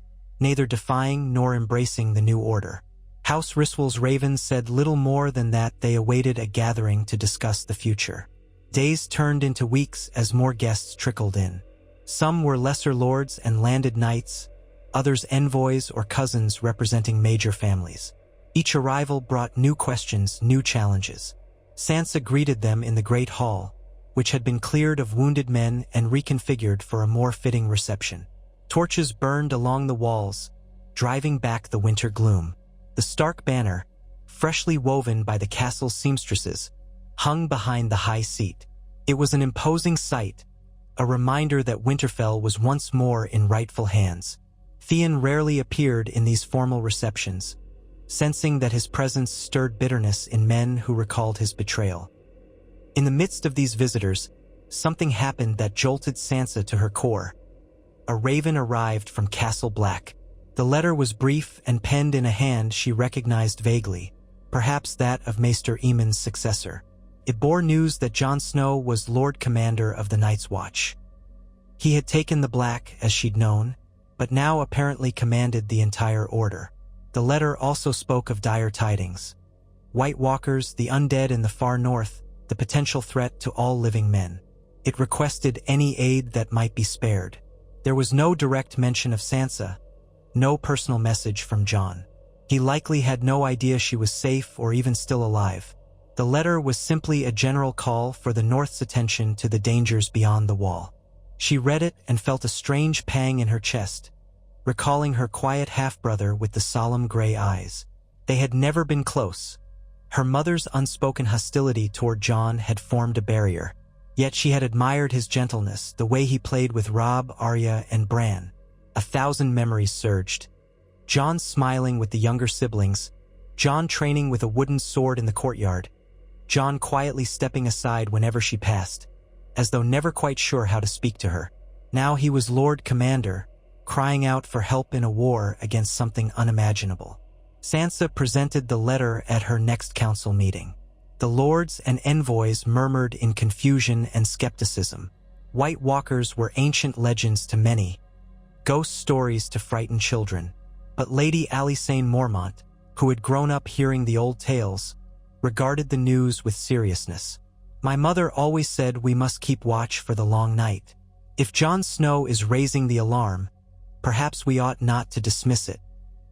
neither defying nor embracing the new order. House Ryswell's ravens said little more than that they awaited a gathering to discuss the future. Days turned into weeks as more guests trickled in. Some were lesser lords and landed knights, others envoys or cousins representing major families. Each arrival brought new questions, new challenges. Sansa greeted them in the Great Hall, which had been cleared of wounded men and reconfigured for a more fitting reception. Torches burned along the walls, driving back the winter gloom. The Stark banner, freshly woven by the castle's seamstresses, hung behind the high seat. It was an imposing sight, a reminder that Winterfell was once more in rightful hands. Theon rarely appeared in these formal receptions, sensing that his presence stirred bitterness in men who recalled his betrayal. In the midst of these visitors, something happened that jolted Sansa to her core. A raven arrived from Castle Black. The letter was brief and penned in a hand she recognized vaguely, perhaps that of Maester Aemon's successor. It bore news that Jon Snow was Lord Commander of the Night's Watch. He had taken the Black, as she'd known, but now apparently commanded the entire order. The letter also spoke of dire tidings. White Walkers, the undead in the far north, the potential threat to all living men. It requested any aid that might be spared. There was no direct mention of Sansa, no personal message from Jon. He likely had no idea she was safe or even still alive. The letter was simply a general call for the North's attention to the dangers beyond the wall. She read it and felt a strange pang in her chest, recalling her quiet half-brother with the solemn gray eyes. They had never been close. Her mother's unspoken hostility toward Jon had formed a barrier, yet she had admired his gentleness, the way he played with Robb, Arya, and Bran. 1,000 memories surged. Jon smiling with the younger siblings, Jon training with a wooden sword in the courtyard, Jon quietly stepping aside whenever she passed, as though never quite sure how to speak to her. Now he was Lord Commander, crying out for help in a war against something unimaginable. Sansa presented the letter at her next council meeting. The lords and envoys murmured in confusion and skepticism. White Walkers were ancient legends to many, ghost stories to frighten children. But Lady Alysanne Mormont, who had grown up hearing the old tales, regarded the news with seriousness. My mother always said we must keep watch for the long night. If Jon Snow is raising the alarm, perhaps we ought not to dismiss it.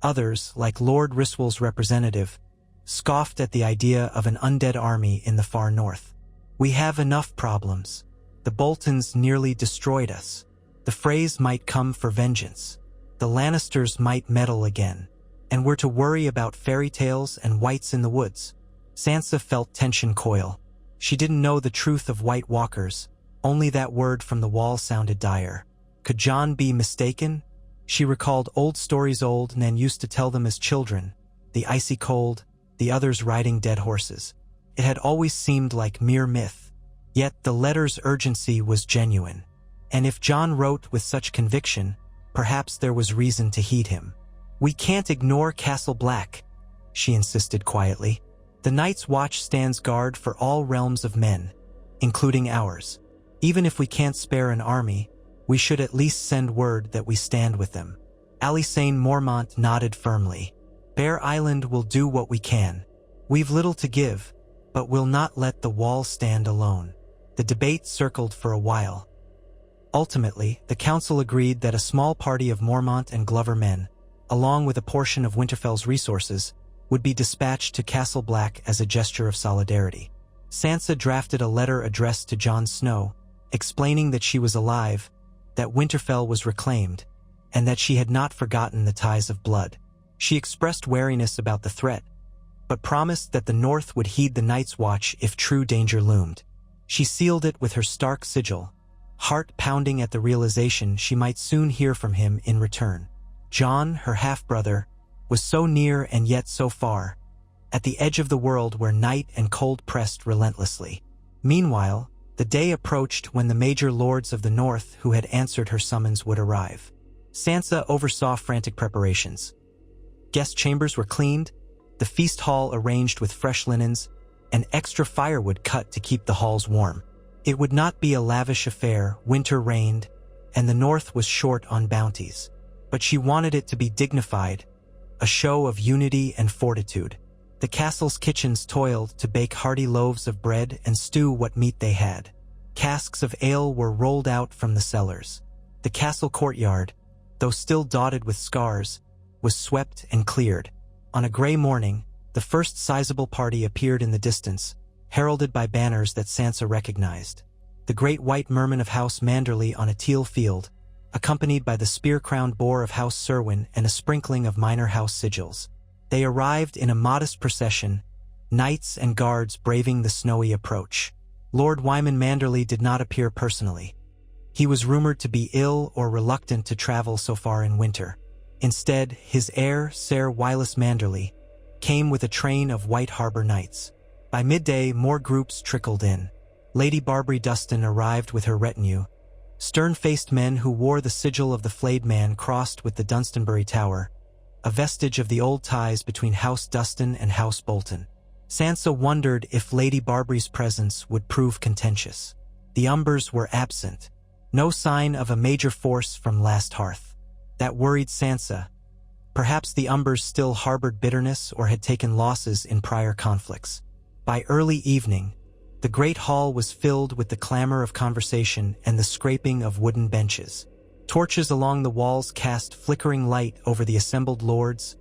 Others, like Lord Ryswell's representative, scoffed at the idea of an undead army in the far north. We have enough problems. The Boltons nearly destroyed us. The Freys might come for vengeance. The Lannisters might meddle again. And we're to worry about fairy tales and whites in the woods. Sansa felt tension coil. She didn't know the truth of White Walkers. Only that word from the wall sounded dire. Could Jon be mistaken? She recalled old stories Nan used to tell them as children. The icy cold, the others riding dead horses. It had always seemed like mere myth. Yet the letter's urgency was genuine. And if Jon wrote with such conviction, perhaps there was reason to heed him. We can't ignore Castle Black, she insisted quietly. The Night's Watch stands guard for all realms of men, including ours. Even if we can't spare an army, we should at least send word that we stand with them. Alysanne Mormont nodded firmly. Bear Island will do what we can. We've little to give, but we'll not let the wall stand alone. The debate circled for a while. Ultimately, the council agreed that a small party of Mormont and Glover men, along with a portion of Winterfell's resources, would be dispatched to Castle Black as a gesture of solidarity. Sansa drafted a letter addressed to Jon Snow, explaining that she was alive, that Winterfell was reclaimed, and that she had not forgotten the ties of blood. She expressed wariness about the threat, but promised that the North would heed the Night's Watch if true danger loomed. She sealed it with her stark sigil, heart pounding at the realization she might soon hear from him in return. Jon, her half-brother, was so near and yet so far, at the edge of the world where night and cold pressed relentlessly. Meanwhile, the day approached when the major lords of the North who had answered her summons would arrive. Sansa oversaw frantic preparations. Guest chambers were cleaned, the feast hall arranged with fresh linens, and extra firewood cut to keep the halls warm. It would not be a lavish affair. Winter reigned, and the North was short on bounties. But she wanted it to be dignified, a show of unity and fortitude. The castle's kitchens toiled to bake hearty loaves of bread and stew what meat they had. Casks of ale were rolled out from the cellars. The castle courtyard, though still dotted with scars, was swept and cleared. On a gray morning, the first sizable party appeared in the distance, heralded by banners that Sansa recognized. The great white merman of House Manderley on a teal field, accompanied by the spear-crowned boar of House Serwin and a sprinkling of minor house sigils. They arrived in a modest procession, knights and guards braving the snowy approach. Lord Wyman Manderley did not appear personally. He was rumored to be ill or reluctant to travel so far in winter. Instead, his heir, Ser Wylis Manderly, came with a train of White Harbor knights. By midday, more groups trickled in. Lady Barbary Dustin arrived with her retinue. Stern-faced men who wore the sigil of the flayed man crossed with the Dunstanbury Tower, a vestige of the old ties between House Dustin and House Bolton. Sansa wondered if Lady Barbary's presence would prove contentious. The Umbers were absent. No sign of a major force from Last Hearth. That worried Sansa. Perhaps the Umbers still harbored bitterness or had taken losses in prior conflicts. By early evening, the great hall was filled with the clamor of conversation and the scraping of wooden benches. Torches along the walls cast flickering light over the assembled lords,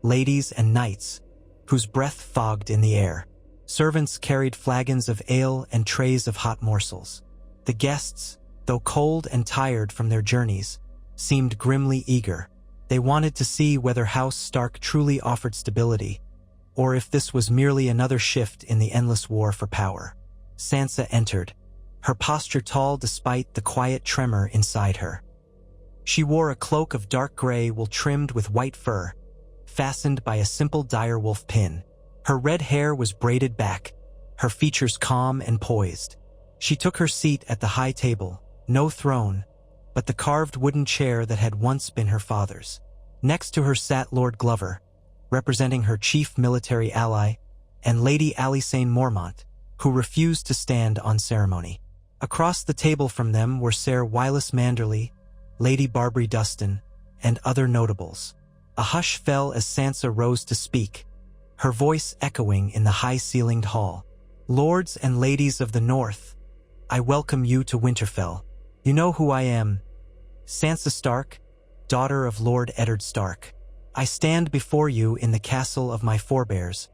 ladies, and knights, whose breath fogged in the air. Servants carried flagons of ale and trays of hot morsels. The guests, though cold and tired from their journeys, seemed grimly eager. They wanted to see whether House Stark truly offered stability, or if this was merely another shift in the endless war for power. Sansa entered, her posture tall despite the quiet tremor inside her. She wore a cloak of dark gray wool trimmed with white fur, fastened by a simple direwolf pin. Her red hair was braided back, her features calm and poised. She took her seat at the high table, no throne, but the carved wooden chair that had once been her father's. Next to her sat Lord Glover, representing her chief military ally, and Lady Alysanne Mormont, who refused to stand on ceremony. Across the table from them were Ser Wylis Manderly, Lady Barbary Dustin, and other notables. A hush fell as Sansa rose to speak, her voice echoing in the high-ceilinged hall. "Lords and ladies of the North, I welcome you to Winterfell. You know who I am. Sansa Stark, daughter of Lord Eddard Stark. I stand before you in the castle of my forebears,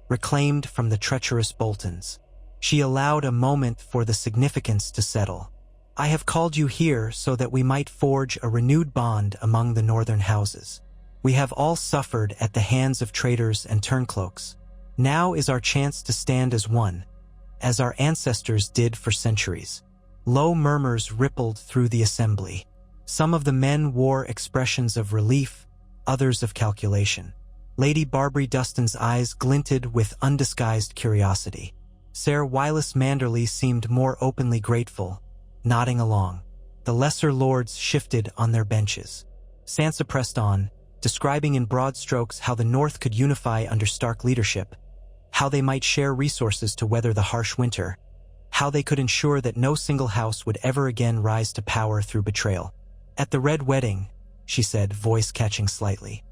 reclaimed from the treacherous Boltons." She allowed a moment for the significance to settle. "I have called you here so that we might forge a renewed bond among the northern houses. We have all suffered at the hands of traitors and turncloaks. Now is our chance to stand as one, as our ancestors did for centuries." Low murmurs rippled through the assembly. Some of the men wore expressions of relief, others of calculation. Lady Barbary Dustin's eyes glinted with undisguised curiosity. Ser Wylis Manderly seemed more openly grateful, nodding along. The lesser lords shifted on their benches. Sansa pressed on, describing in broad strokes how the North could unify under Stark leadership, how they might share resources to weather the harsh winter, how they could ensure that no single house would ever again rise to power through betrayal. "At the Red Wedding," she said, voice catching slightly,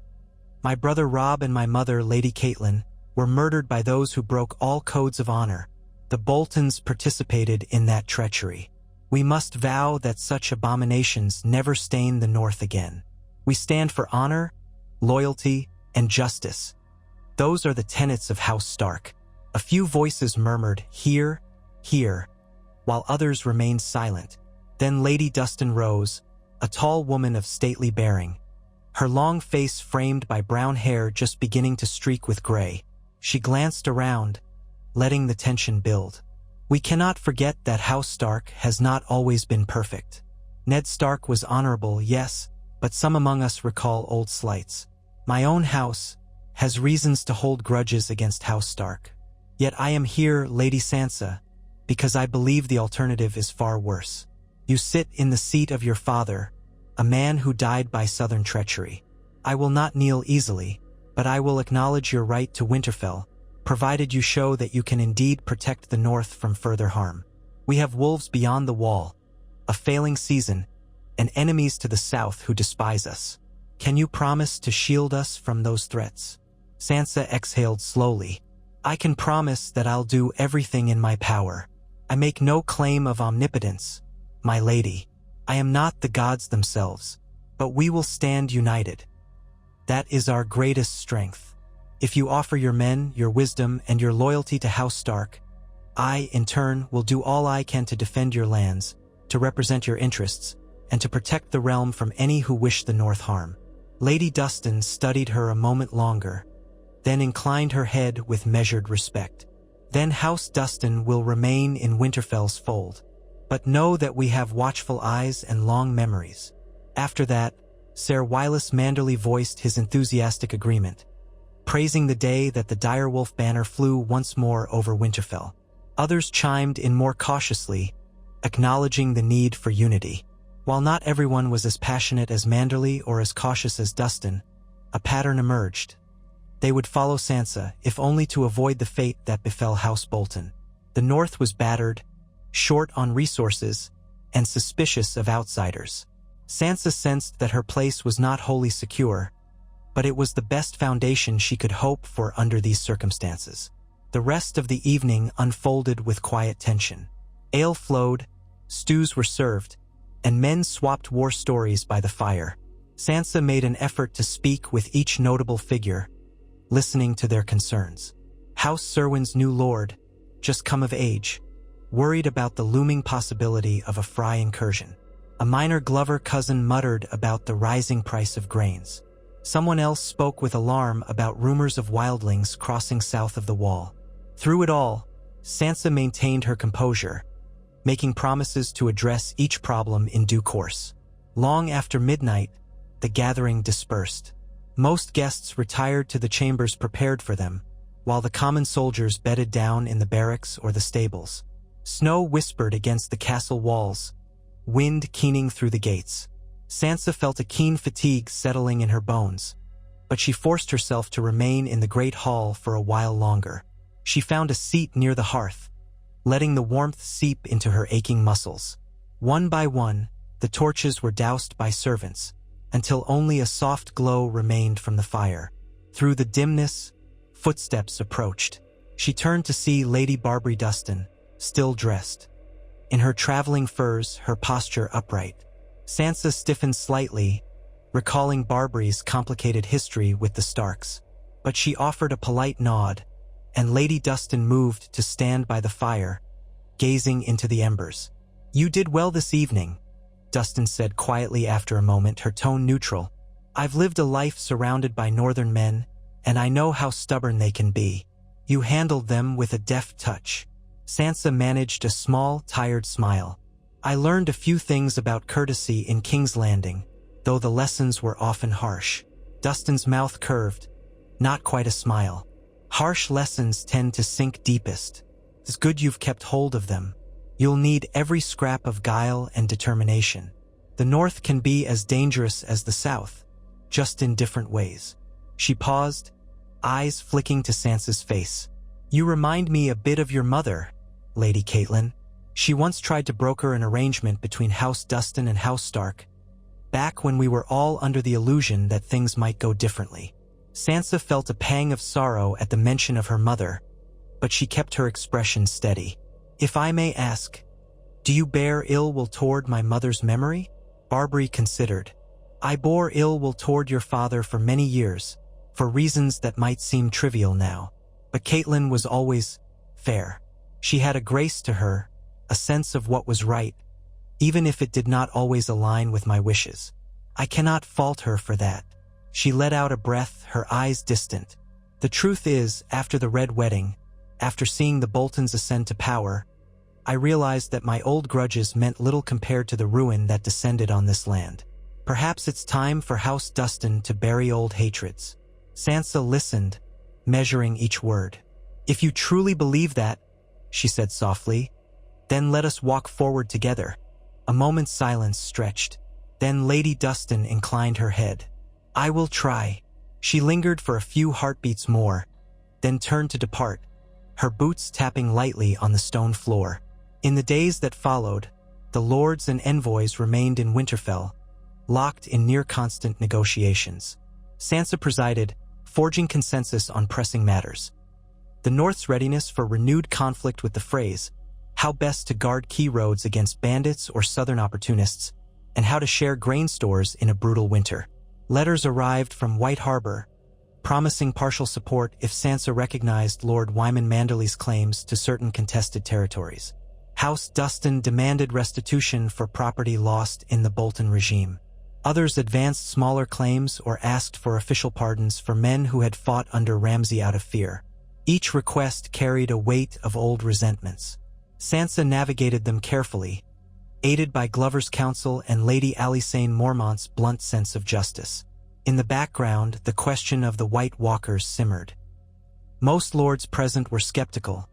"my brother Robb and my mother, Lady Catelyn, were murdered by those who broke all codes of honor. The Boltons participated in that treachery. We must vow that such abominations never stain the North again. We stand for honor, loyalty, and justice. Those are the tenets of House Stark." A few voices murmured, "Hear, hear," while others remained silent. Then Lady Dustin rose, a tall woman of stately bearing, her long face framed by brown hair just beginning to streak with gray. She glanced around, letting the tension build. "We cannot forget that House Stark has not always been perfect. Ned Stark was honorable, yes, but some among us recall old slights. My own house has reasons to hold grudges against House Stark. Yet I am here, Lady Sansa, because I believe the alternative is far worse. You sit in the seat of your father, a man who died by southern treachery. I will not kneel easily, but I will acknowledge your right to Winterfell, provided you show that you can indeed protect the North from further harm. We have wolves beyond the wall, a failing season, and enemies to the south who despise us. Can you promise to shield us from those threats?" Sansa exhaled slowly. "I can promise that I'll do everything in my power. I make no claim of omnipotence, my lady. I am not the gods themselves, but we will stand united. That is our greatest strength. If you offer your men, your wisdom, and your loyalty to House Stark, I, in turn, will do all I can to defend your lands, to represent your interests, and to protect the realm from any who wish the North harm." Lady Dustin studied her a moment longer, then inclined her head with measured respect. "Then House Dustin will remain in Winterfell's fold. But know that we have watchful eyes and long memories. After that, Ser Wireless Manderly voiced his enthusiastic agreement, praising the day that the direwolf banner flew once more over Winterfell. Others chimed in more cautiously, acknowledging the need for unity. While not everyone was as passionate as Manderly or as cautious as Dustin, a pattern emerged. They would follow Sansa, if only to avoid the fate that befell House Bolton. The North was battered, short on resources, and suspicious of outsiders. Sansa sensed that her place was not wholly secure, but it was the best foundation she could hope for under these circumstances. The rest of the evening unfolded with quiet tension. Ale flowed, stews were served, and men swapped war stories by the fire. Sansa made an effort to speak with each notable figure, listening to their concerns. House Serwin's new lord, just come of age, worried about the looming possibility of a Fry incursion. A minor Glover cousin muttered about the rising price of grains. Someone else spoke with alarm about rumors of wildlings crossing south of the wall. Through it all, Sansa maintained her composure, making promises to address each problem in due course. Long after midnight, the gathering dispersed. Most guests retired to the chambers prepared for them, while the common soldiers bedded down in the barracks or the stables. Snow whispered against the castle walls, wind keening through the gates. Sansa felt a keen fatigue settling in her bones, but she forced herself to remain in the great hall for a while longer. She found a seat near the hearth, letting the warmth seep into her aching muscles. One by one, the torches were doused by servants, until only a soft glow remained from the fire. Through the dimness, footsteps approached. She turned to see Lady Barbary Dustin, still dressed. In her traveling furs, her posture upright. Sansa stiffened slightly, recalling Barbary's complicated history with the Starks. But she offered a polite nod, and Lady Dustin moved to stand by the fire, gazing into the embers. "You did well this evening," Dustin said quietly after a moment, her tone neutral. "I've lived a life surrounded by northern men, and I know how stubborn they can be. You handled them with a deft touch." Sansa managed a small, tired smile. "I learned a few things about courtesy in King's Landing, though the lessons were often harsh." Dustin's mouth curved, not quite a smile. "Harsh lessons tend to sink deepest. It's good you've kept hold of them. You'll need every scrap of guile and determination. The North can be as dangerous as the South, just in different ways." She paused, eyes flicking to Sansa's face. "You remind me a bit of your mother, Lady Catelyn. She once tried to broker an arrangement between House Dustin and House Stark, back when we were all under the illusion that things might go differently." Sansa felt a pang of sorrow at the mention of her mother, but she kept her expression steady. "If I may ask, do you bear ill will toward my mother's memory?" Barbary considered. "I bore ill will toward your father for many years, for reasons that might seem trivial now. But Catelyn was always fair. She had a grace to her, a sense of what was right, even if it did not always align with my wishes. I cannot fault her for that." She let out a breath, her eyes distant. "The truth is, after the Red Wedding, after seeing the Boltons ascend to power, I realized that my old grudges meant little compared to the ruin that descended on this land. Perhaps it's time for House Dustin to bury old hatreds." Sansa listened, measuring each word. "If you truly believe that," she said softly, "then let us walk forward together." A moment's silence stretched. Then Lady Dustin inclined her head. "I will try." She lingered for a few heartbeats more, then turned to depart, her boots tapping lightly on the stone floor. In the days that followed, the lords and envoys remained in Winterfell, locked in near-constant negotiations. Sansa presided, forging consensus on pressing matters. The North's readiness for renewed conflict with the Freys, how best to guard key roads against bandits or southern opportunists, and how to share grain stores in a brutal winter. Letters arrived from White Harbor, promising partial support if Sansa recognized Lord Wyman Manderly's claims to certain contested territories. House Dustin demanded restitution for property lost in the Bolton regime. Others advanced smaller claims or asked for official pardons for men who had fought under Ramsay out of fear. Each request carried a weight of old resentments. Sansa navigated them carefully, aided by Glover's counsel and Lady Alysanne Mormont's blunt sense of justice. In the background, the question of the White Walkers simmered. Most lords present were skeptical,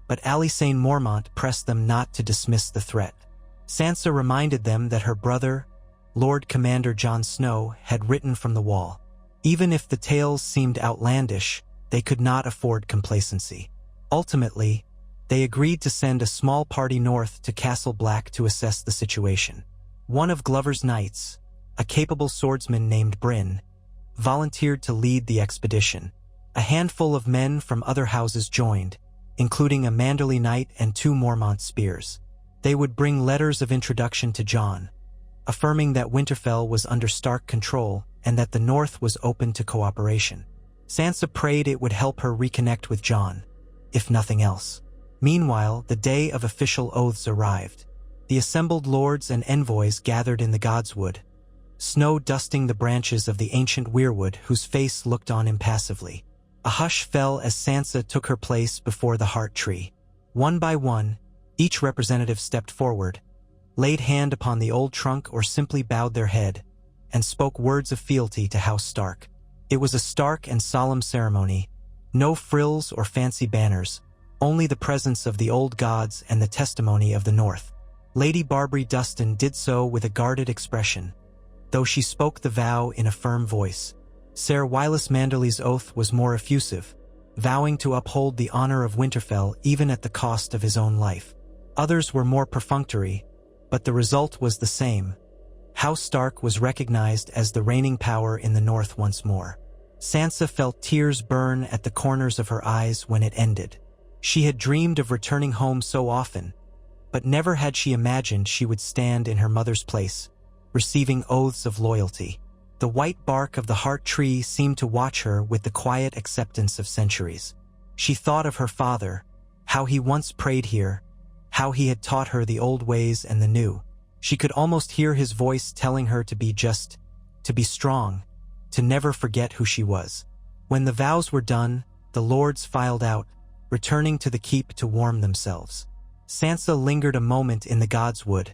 but Alysanne Mormont pressed them not to dismiss the threat. Sansa reminded them that her brother, Lord Commander Jon Snow, had written from the wall. Even if the tales seemed outlandish, they could not afford complacency. Ultimately, they agreed to send a small party north to Castle Black to assess the situation. One of Glover's knights, a capable swordsman named Bryn, volunteered to lead the expedition. A handful of men from other houses joined, including a Manderly knight and 2 Mormont spears. They would bring letters of introduction to Jon, affirming that Winterfell was under Stark control and that the North was open to cooperation. Sansa prayed it would help her reconnect with Jon, if nothing else. Meanwhile, the day of official oaths arrived. The assembled lords and envoys gathered in the Godswood, Snow dusting the branches of the ancient weirwood whose face looked on impassively. A hush fell as Sansa took her place before the heart tree. One by one, each representative stepped forward, laid hand upon the old trunk or simply bowed their head, and spoke words of fealty to House Stark. It was a stark and solemn ceremony, no frills or fancy banners, only the presence of the old gods and the testimony of the North. Lady Barbary Dustin did so with a guarded expression, though she spoke the vow in a firm voice. Ser Wylis Manderly's oath was more effusive, vowing to uphold the honor of Winterfell even at the cost of his own life. Others were more perfunctory, but the result was the same. House Stark was recognized as the reigning power in the North once more. Sansa felt tears burn at the corners of her eyes when it ended. She had dreamed of returning home so often, but never had she imagined she would stand in her mother's place, receiving oaths of loyalty. The white bark of the heart tree seemed to watch her with the quiet acceptance of centuries. She thought of her father, how he once prayed here, how he had taught her the old ways and the new. She could almost hear his voice telling her to be strong, to never forget who she was. When the vows were done, the lords filed out, returning to the keep to warm themselves. Sansa lingered a moment in the Godswood,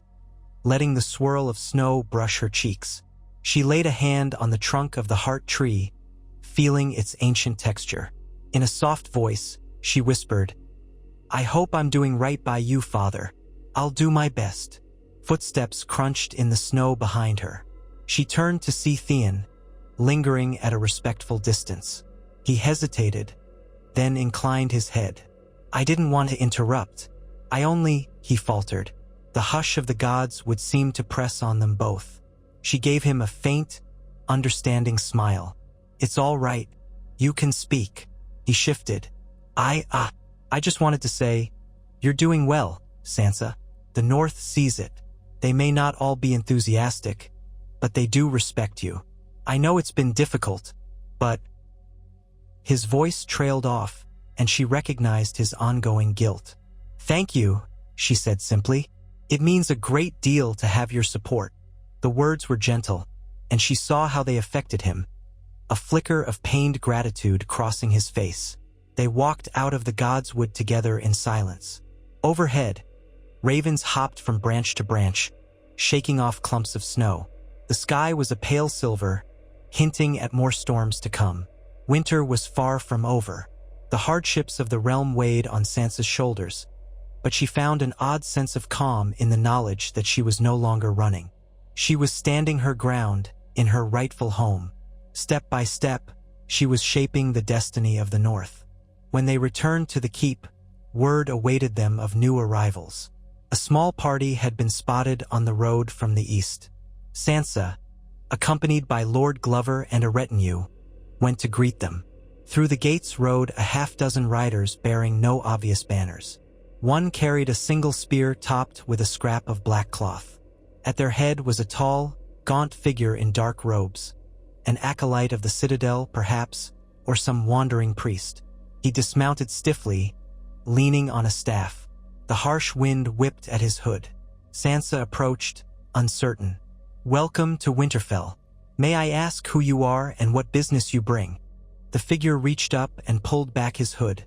letting the swirl of snow brush her cheeks. She laid a hand on the trunk of the heart tree, feeling its ancient texture. In a soft voice, she whispered, "I hope I'm doing right by you, Father. I'll do my best." Footsteps crunched in the snow behind her. She turned to see Theon, lingering at a respectful distance. He hesitated, then inclined his head. "I didn't want to interrupt. He faltered. The hush of the gods would seem to press on them both. She gave him a faint, understanding smile. "It's all right. You can speak." He shifted. I just wanted to say, you're doing well, Sansa. The North sees it. They may not all be enthusiastic, but they do respect you. I know it's been difficult, but..." His voice trailed off, and she recognized his ongoing guilt. "Thank you," she said simply. "It means a great deal to have your support." The words were gentle, and she saw how they affected him, a flicker of pained gratitude crossing his face. They walked out of the Godswood together in silence. Overhead, ravens hopped from branch to branch, shaking off clumps of snow. The sky was a pale silver, hinting at more storms to come. Winter was far from over. The hardships of the realm weighed on Sansa's shoulders, but she found an odd sense of calm in the knowledge that she was no longer running. She was standing her ground in her rightful home. Step by step, she was shaping the destiny of the North. When they returned to the keep, word awaited them of new arrivals. A small party had been spotted on the road from the east. Sansa, accompanied by Lord Glover and a retinue, went to greet them. Through the gates rode a half-dozen riders bearing no obvious banners. One carried a single spear topped with a scrap of black cloth. At their head was a tall, gaunt figure in dark robes, an acolyte of the citadel, perhaps, or some wandering priest. He dismounted stiffly, leaning on a staff. The harsh wind whipped at his hood. Sansa approached, uncertain. "Welcome to Winterfell. May I ask who you are and what business you bring?" The figure reached up and pulled back his hood,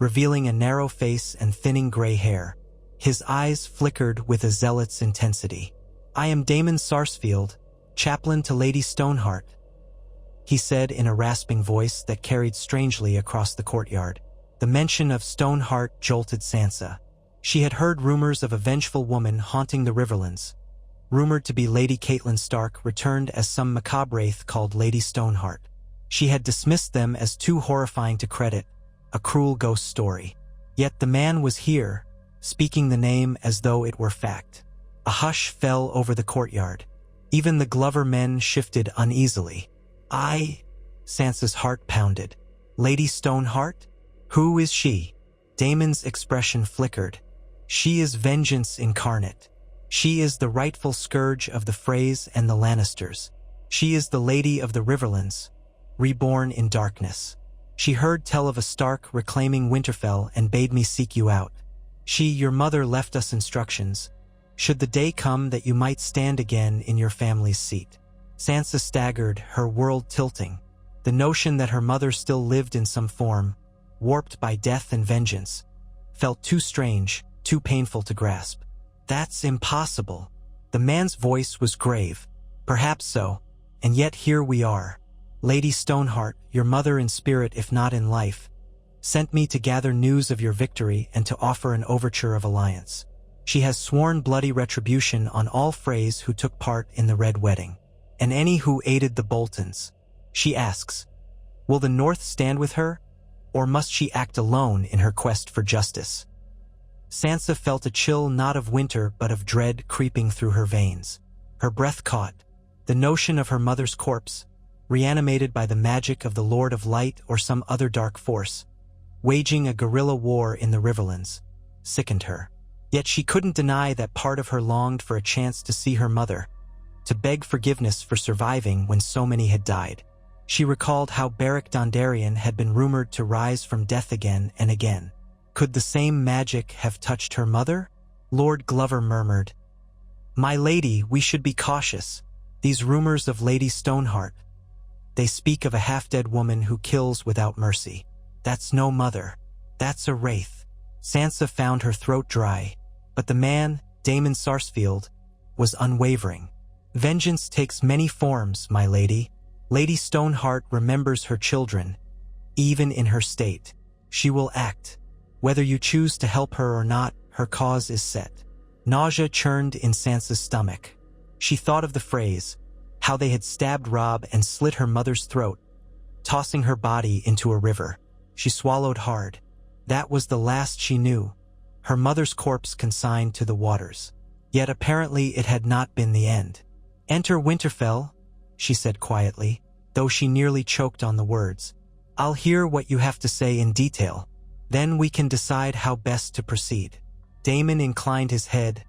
revealing a narrow face and thinning gray hair. His eyes flickered with a zealot's intensity. "I am Damon Sarsfield, chaplain to Lady Stoneheart," he said in a rasping voice that carried strangely across the courtyard. The mention of Stoneheart jolted Sansa. She had heard rumors of a vengeful woman haunting the Riverlands, rumored to be Lady Catelyn Stark returned as some macabre wraith called Lady Stoneheart. She had dismissed them as too horrifying to credit, a cruel ghost story. Yet the man was here, speaking the name as though it were fact. A hush fell over the courtyard. Even the Glover men shifted uneasily. Sansa's heart pounded. "Lady Stoneheart? Who is she?" Daemon's expression flickered. "She is vengeance incarnate. She is the rightful scourge of the Freys and the Lannisters. She is the Lady of the Riverlands, reborn in darkness. She heard tell of a Stark reclaiming Winterfell and bade me seek you out. Your mother, left us instructions, should the day come that you might stand again in your family's seat." Sansa staggered, her world tilting. The notion that her mother still lived in some form, warped by death and vengeance, felt too strange, too painful to grasp. "That's impossible." The man's voice was grave. "Perhaps so, and yet here we are. Lady Stoneheart, your mother in spirit if not in life, sent me to gather news of your victory and to offer an overture of alliance. She has sworn bloody retribution on all Freys who took part in the Red Wedding, and any who aided the Boltons. She asks, will the North stand with her, or must she act alone in her quest for justice?" Sansa felt a chill not of winter but of dread creeping through her veins. Her breath caught. The notion of her mother's corpse, reanimated by the magic of the Lord of Light or some other dark force, waging a guerrilla war in the Riverlands, sickened her. Yet she couldn't deny that part of her longed for a chance to see her mother, to beg forgiveness for surviving when so many had died. She recalled how Beric Dondarrion had been rumored to rise from death again and again. Could the same magic have touched her mother? Lord Glover murmured, "My lady, we should be cautious. These rumors of Lady Stoneheart. They speak of a half-dead woman who kills without mercy. That's no mother. That's a wraith." Sansa found her throat dry, but the man, Damon Sarsfield, was unwavering. "Vengeance takes many forms, my lady. Lady Stoneheart remembers her children. Even in her state, she will act. Whether you choose to help her or not, her cause is set." Nausea churned in Sansa's stomach. She thought of the Freys, how they had stabbed Robb and slit her mother's throat, tossing her body into a river. She swallowed hard. That was the last she knew, her mother's corpse consigned to the waters. Yet apparently it had not been the end. "Enter Winterfell," she said quietly, though she nearly choked on the words. "I'll hear what you have to say in detail. Then we can decide how best to proceed." Damon inclined his head,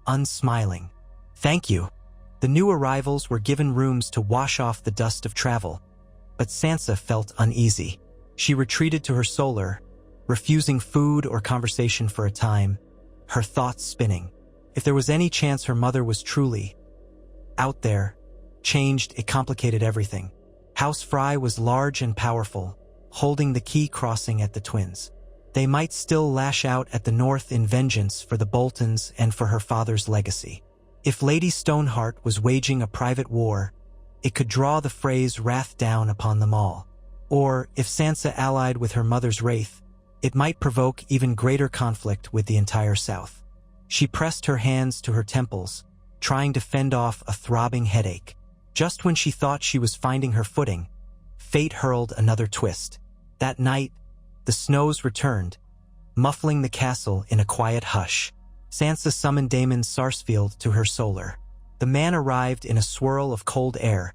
unsmiling. "Thank you." The new arrivals were given rooms to wash off the dust of travel, but Sansa felt uneasy. She retreated to her solar, refusing food or conversation for a time, her thoughts spinning. If there was any chance her mother was truly out there, changed, it complicated everything. House Frye was large and powerful, holding the key crossing at the twins. They might still lash out at the North in vengeance for the Boltons and for her father's legacy. If Lady Stoneheart was waging a private war, it could draw the Freys' wrath down upon them all. Or, if Sansa allied with her mother's wraith, it might provoke even greater conflict with the entire South. She pressed her hands to her temples, trying to fend off a throbbing headache. Just when she thought she was finding her footing, fate hurled another twist. That night, the snows returned, muffling the castle in a quiet hush. Sansa summoned Damon Sarsfield to her solar. The man arrived in a swirl of cold air,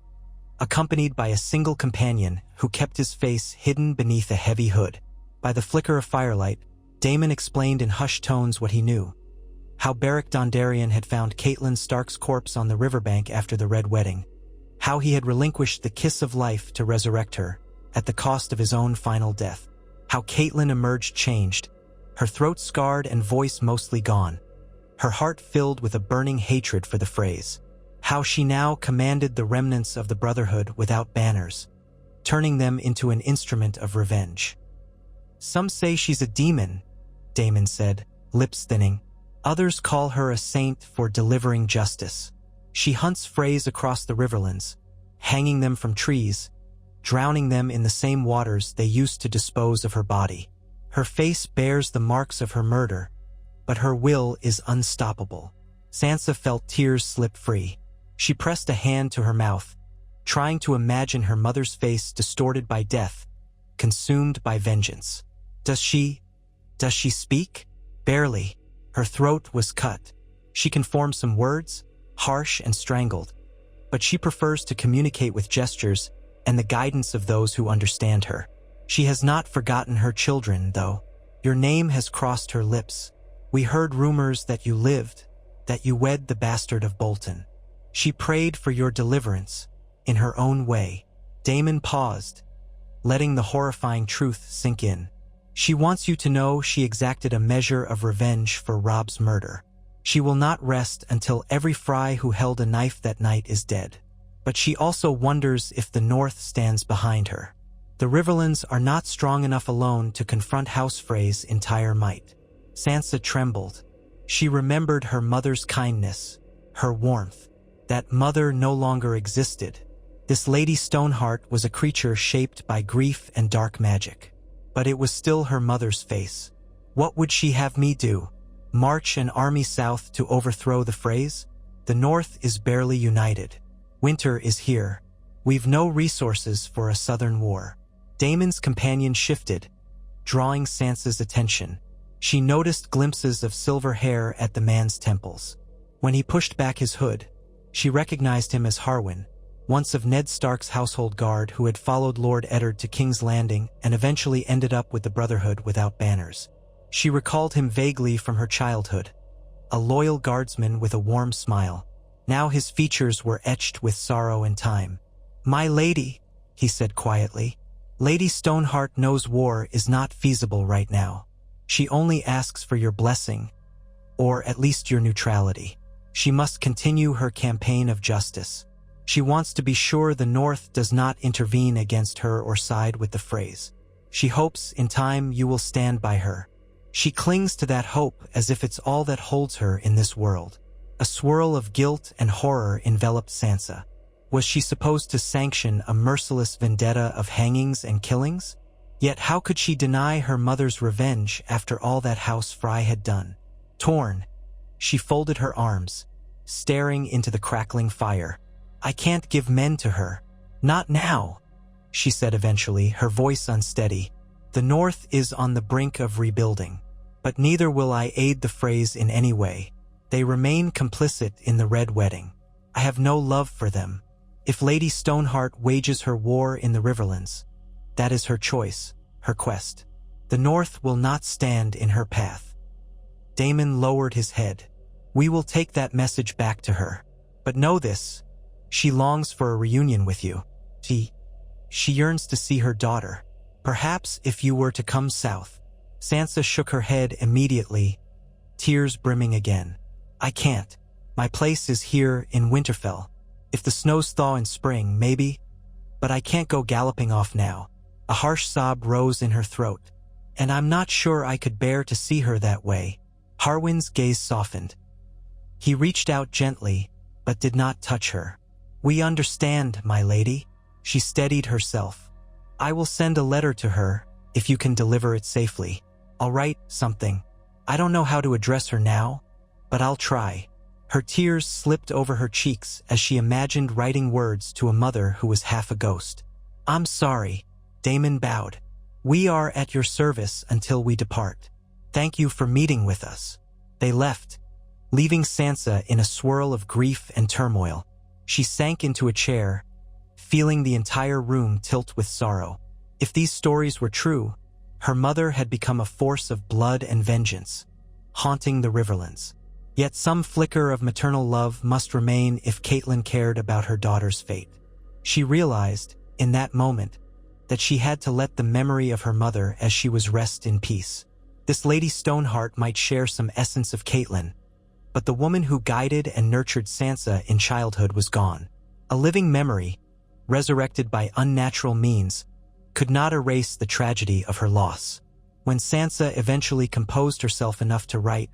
accompanied by a single companion who kept his face hidden beneath a heavy hood. By the flicker of firelight, Damon explained in hushed tones what he knew. How Beric Dondarrion had found Catelyn Stark's corpse on the riverbank after the Red Wedding. How he had relinquished the kiss of life to resurrect her, at the cost of his own final death. How Catelyn emerged changed, her throat scarred and voice mostly gone, her heart filled with a burning hatred for the Freys. How she now commanded the remnants of the Brotherhood without banners, turning them into an instrument of revenge. "Some say she's a demon," Damon said, lips thinning. Others call her a saint for delivering justice. She hunts Freys across the riverlands, hanging them from trees, drowning them in the same waters they used to dispose of her body. Her face bears the marks of her murder, but her will is unstoppable. Sansa felt tears slip free. She pressed a hand to her mouth, trying to imagine her mother's face distorted by death, consumed by vengeance. Does she speak? Barely. Her throat was cut. She can form some words, harsh and strangled, but she prefers to communicate with gestures and the guidance of those who understand her. She has not forgotten her children, though. Your name has crossed her lips. We heard rumors that you lived, that you wed the bastard of Bolton. She prayed for your deliverance, in her own way. Daemon paused, letting the horrifying truth sink in. She wants you to know she exacted a measure of revenge for Robb's murder. She will not rest until every Frey who held a knife that night is dead. But she also wonders if the North stands behind her. The Riverlands are not strong enough alone to confront House Frey's entire might. Sansa trembled. She remembered her mother's kindness, her warmth. That mother no longer existed. This Lady Stoneheart was a creature shaped by grief and dark magic. But it was still her mother's face. What would she have me do? March an army south to overthrow the Freys? The North is barely united. Winter is here. We've no resources for a southern war. Daemon's companion shifted, drawing Sansa's attention. She noticed glimpses of silver hair at the man's temples. When he pushed back his hood, she recognized him as Harwin, once of Ned Stark's household guard who had followed Lord Eddard to King's Landing and eventually ended up with the Brotherhood without banners. She recalled him vaguely from her childhood, a loyal guardsman with a warm smile. Now his features were etched with sorrow and time. "My lady," he said quietly, "Lady Stoneheart knows war is not feasible right now. She only asks for your blessing, or at least your neutrality. She must continue her campaign of justice. She wants to be sure the North does not intervene against her or side with the Freys. She hopes in time you will stand by her." She clings to that hope as if it's all that holds her in this world. A swirl of guilt and horror enveloped Sansa. Was she supposed to sanction a merciless vendetta of hangings and killings? Yet how could she deny her mother's revenge after all that House Frey had done? Torn, she folded her arms, staring into the crackling fire. "I can't give men to her. Not now," she said eventually, her voice unsteady. "The North is on the brink of rebuilding, but neither will I aid the Freys in any way. They remain complicit in the Red Wedding. I have no love for them. If Lady Stoneheart wages her war in the Riverlands, that is her choice, her quest. The North will not stand in her path." Daemon lowered his head. "We will take that message back to her. But know this, she longs for a reunion with you. She yearns to see her daughter. Perhaps if you were to come south." Sansa shook her head immediately, tears brimming again. "I can't. My place is here in Winterfell. If the snows thaw in spring, maybe. But I can't go galloping off now." A harsh sob rose in her throat. "And I'm not sure I could bear to see her that way." Harwin's gaze softened. He reached out gently, but did not touch her. "We understand, my lady." She steadied herself. "I will send a letter to her, if you can deliver it safely. I'll write something. I don't know how to address her now, but I'll try." Her tears slipped over her cheeks as she imagined writing words to a mother who was half a ghost. "I'm sorry." Daemon bowed. "We are at your service until we depart. Thank you for meeting with us." They left, leaving Sansa in a swirl of grief and turmoil. She sank into a chair, feeling the entire room tilt with sorrow. If these stories were true, her mother had become a force of blood and vengeance, haunting the Riverlands. Yet some flicker of maternal love must remain if Catelyn cared about her daughter's fate. She realized, in that moment, that she had to let the memory of her mother as she was rest in peace. This Lady Stoneheart might share some essence of Catelyn, but the woman who guided and nurtured Sansa in childhood was gone. A living memory, resurrected by unnatural means, could not erase the tragedy of her loss. When Sansa eventually composed herself enough to write,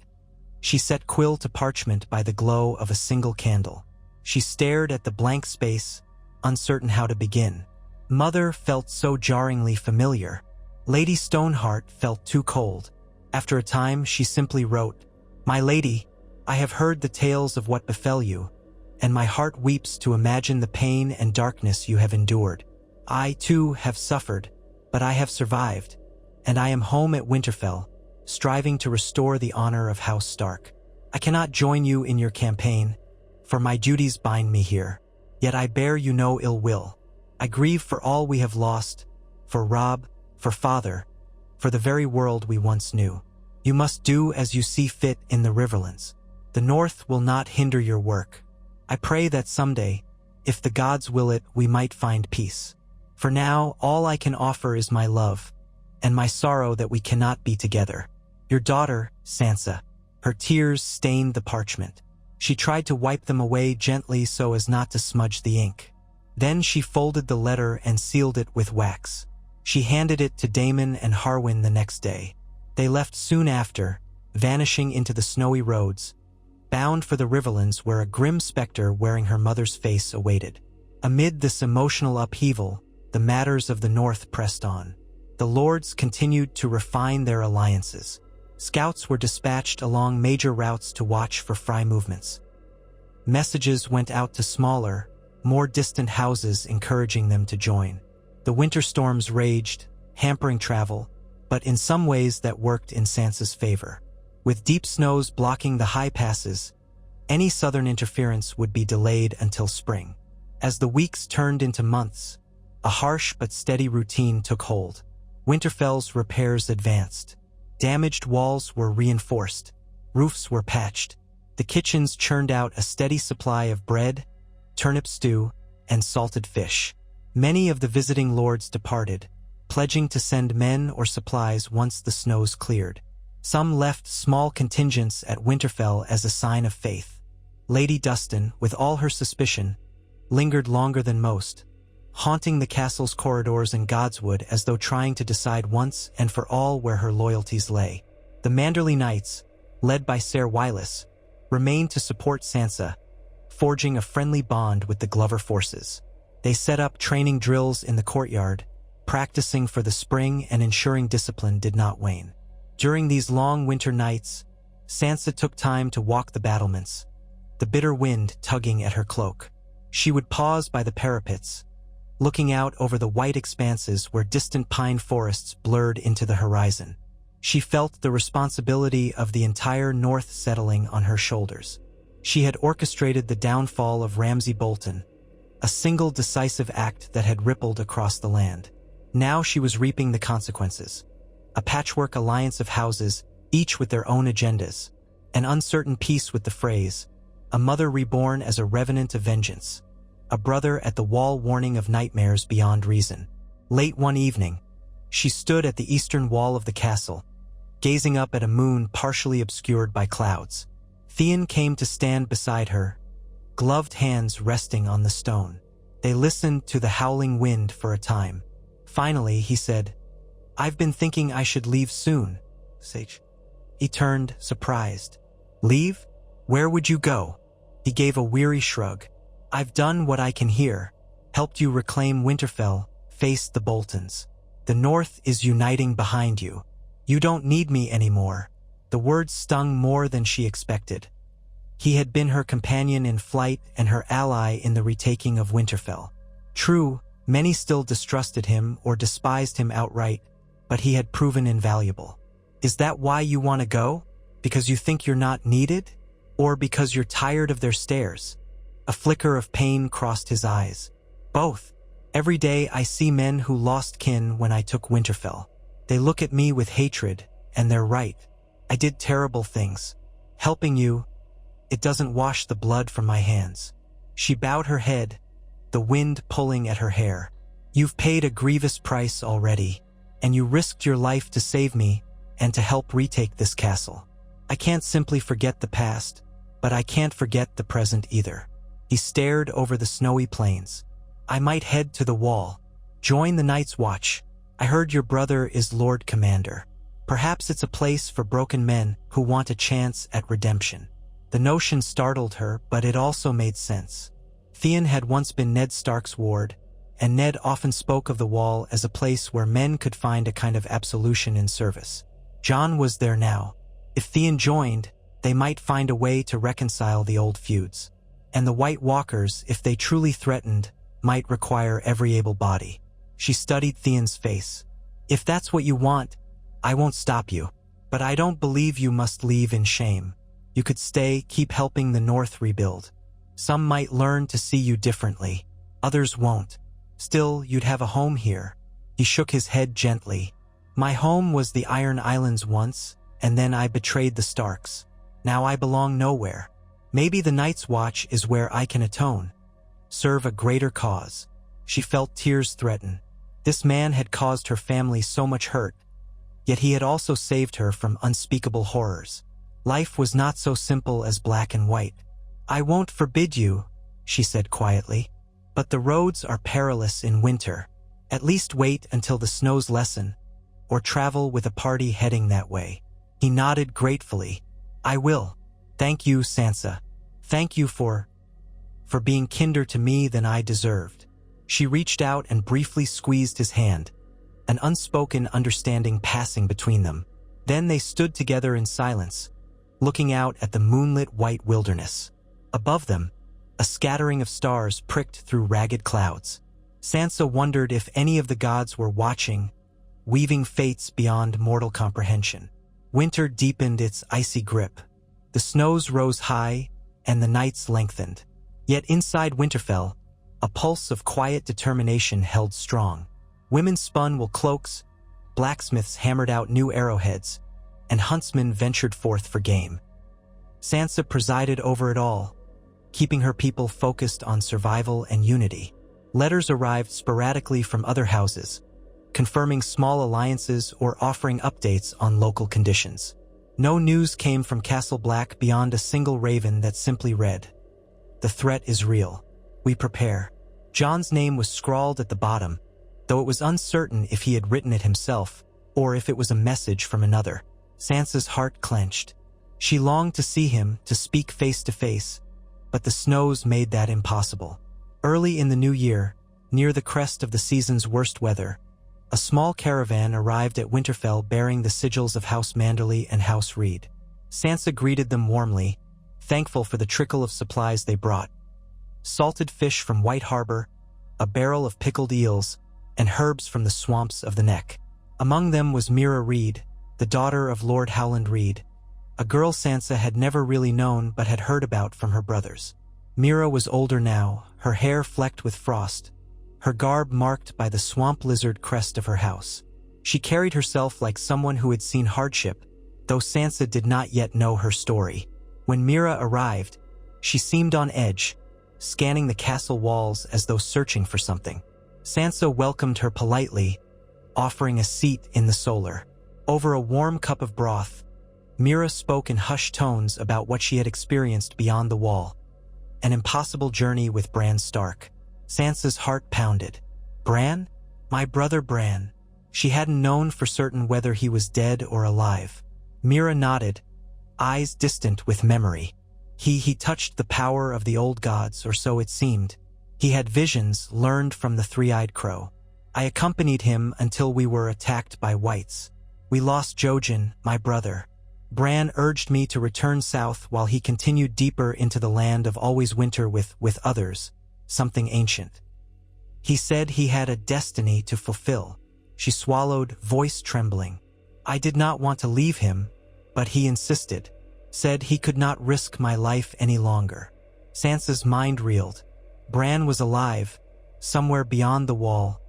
She set quill to parchment by the glow of a single candle. She stared at the blank space, uncertain how to begin. Mother felt so jarringly familiar. Lady Stoneheart felt too cold. After a time, she simply wrote, "My lady, I have heard the tales of what befell you, and my heart weeps to imagine the pain and darkness you have endured. I, too, have suffered, but I have survived, and I am home at Winterfell, striving to restore the honor of House Stark. I cannot join you in your campaign, for my duties bind me here. Yet I bear you no ill will. I grieve for all we have lost, for Robb, for father, for the very world we once knew. You must do as you see fit in the Riverlands. The North will not hinder your work. I pray that someday, if the gods will it, we might find peace. For now, all I can offer is my love, and my sorrow that we cannot be together. Your daughter, Sansa." Her tears stained the parchment. She tried to wipe them away gently so as not to smudge the ink. Then she folded the letter and sealed it with wax. She handed it to Daemon and Harwin the next day. They left soon after, vanishing into the snowy roads, bound for the Riverlands where a grim specter wearing her mother's face awaited. Amid this emotional upheaval, the matters of the North pressed on. The lords continued to refine their alliances. Scouts were dispatched along major routes to watch for Frey movements. Messages went out to smaller, more distant houses encouraging them to join. The winter storms raged, hampering travel, but in some ways that worked in Sansa's favor. With deep snows blocking the high passes, any southern interference would be delayed until spring. As the weeks turned into months, a harsh but steady routine took hold. Winterfell's repairs advanced. Damaged walls were reinforced, roofs were patched. The kitchens churned out a steady supply of bread, turnip stew, and salted fish. Many of the visiting lords departed, pledging to send men or supplies once the snows cleared. Some left small contingents at Winterfell as a sign of faith. Lady Dustin, with all her suspicion, lingered longer than most, haunting the castle's corridors and Godswood as though trying to decide once and for all where her loyalties lay. The Manderley Knights, led by Serwin, remained to support Sansa, forging a friendly bond with the Glover forces. They set up training drills in the courtyard, practicing for the spring and ensuring discipline did not wane. During these long winter nights, Sansa took time to walk the battlements, the bitter wind tugging at her cloak. She would pause by the parapets, looking out over the white expanses where distant pine forests blurred into the horizon. She felt the responsibility of the entire North settling on her shoulders. She had orchestrated the downfall of Ramsay Bolton, a single decisive act that had rippled across the land. Now she was reaping the consequences. A patchwork alliance of houses, each with their own agendas. An uncertain peace with the Freys, a mother reborn as a revenant of vengeance. A brother at the wall warning of nightmares beyond reason. Late one evening, she stood at the eastern wall of the castle, gazing up at a moon partially obscured by clouds. Theon came to stand beside her, gloved hands resting on the stone. They listened to the howling wind for a time. Finally, he said, "I've been thinking I should leave soon, Sage." He turned, surprised. "Leave? Where would you go?" He gave a weary shrug. "I've done what I can here, helped you reclaim Winterfell, faced the Boltons. The North is uniting behind you. You don't need me anymore." The words stung more than she expected. He had been her companion in flight and her ally in the retaking of Winterfell. True, many still distrusted him or despised him outright, but he had proven invaluable. "Is that why you want to go? Because you think you're not needed? Or because you're tired of their stares?" A flicker of pain crossed his eyes. "Both. Every day I see men who lost kin when I took Winterfell. They look at me with hatred, and they're right. I did terrible things. Helping you, it doesn't wash the blood from my hands." She bowed her head, the wind pulling at her hair. "You've paid a grievous price already, and you risked your life to save me and to help retake this castle. I can't simply forget the past, but I can't forget the present either." He stared over the snowy plains. "I might head to the wall, join the Night's Watch. I heard your brother is Lord Commander. Perhaps it's a place for broken men who want a chance at redemption. The notion startled her, but it also made sense. Theon had once been Ned Stark's ward, and Ned often spoke of the Wall as a place where men could find a kind of absolution in service. Jon was there now. If Theon joined, they might find a way to reconcile the old feuds. And the White Walkers, if they truly threatened, might require every able body. She studied Theon's face. If that's what you want, I won't stop you. But I don't believe you must leave in shame. You could stay, keep helping the North rebuild. Some might learn to see you differently. Others won't. Still, you'd have a home here. He shook his head gently. My home was the Iron Islands once, and then I betrayed the Starks. Now I belong nowhere. Maybe the Night's Watch is where I can atone. Serve a greater cause. She felt tears threaten. This man had caused her family so much hurt, yet he had also saved her from unspeakable horrors. Life was not so simple as black and white. I won't forbid you, she said quietly. But the roads are perilous in winter. At least wait until the snows lessen, or travel with a party heading that way. He nodded gratefully. I will. Thank you, Sansa. Thank you for being kinder to me than I deserved. She reached out and briefly squeezed his hand, an unspoken understanding passing between them. Then they stood together in silence, looking out at the moonlit white wilderness. Above them, a scattering of stars pricked through ragged clouds. Sansa wondered if any of the gods were watching, weaving fates beyond mortal comprehension. Winter deepened its icy grip. The snows rose high, and the nights lengthened. Yet inside Winterfell, a pulse of quiet determination held strong. Women spun wool cloaks, blacksmiths hammered out new arrowheads, and huntsmen ventured forth for game. Sansa presided over it all, keeping her people focused on survival and unity. Letters arrived sporadically from other houses, confirming small alliances or offering updates on local conditions. No news came from Castle Black beyond a single raven that simply read, "The threat is real. We prepare." Jon's name was scrawled at the bottom, though it was uncertain if he had written it himself or if it was a message from another. Sansa's heart clenched. She longed to see him, to speak face to face, but the snows made that impossible. Early in the new year, near the crest of the season's worst weather, a small caravan arrived at Winterfell bearing the sigils of House Manderly and House Reed. Sansa greeted them warmly, thankful for the trickle of supplies they brought. Salted fish from White Harbor, a barrel of pickled eels, and herbs from the swamps of the Neck. Among them was Mira Reed, the daughter of Lord Howland Reed, a girl Sansa had never really known but had heard about from her brothers. Mira was older now, her hair flecked with frost, her garb marked by the swamp lizard crest of her house. She carried herself like someone who had seen hardship, though Sansa did not yet know her story. When Mira arrived, she seemed on edge, scanning the castle walls as though searching for something. Sansa welcomed her politely, offering a seat in the solar. Over a warm cup of broth, Mira spoke in hushed tones about what she had experienced beyond the wall. An impossible journey with Bran Stark. Sansa's heart pounded. Bran? My brother Bran. She hadn't known for certain whether he was dead or alive. Mira nodded, eyes distant with memory. He touched the power of the old gods, or so it seemed. He had visions learned from the three-eyed crow. I accompanied him until we were attacked by whites. We lost Jojen, my brother. Bran urged me to return south while he continued deeper into the land of always winter with others, something ancient. He said he had a destiny to fulfill. She swallowed, voice trembling. I did not want to leave him, but he insisted, said he could not risk my life any longer. Sansa's mind reeled. Bran was alive, somewhere beyond the wall,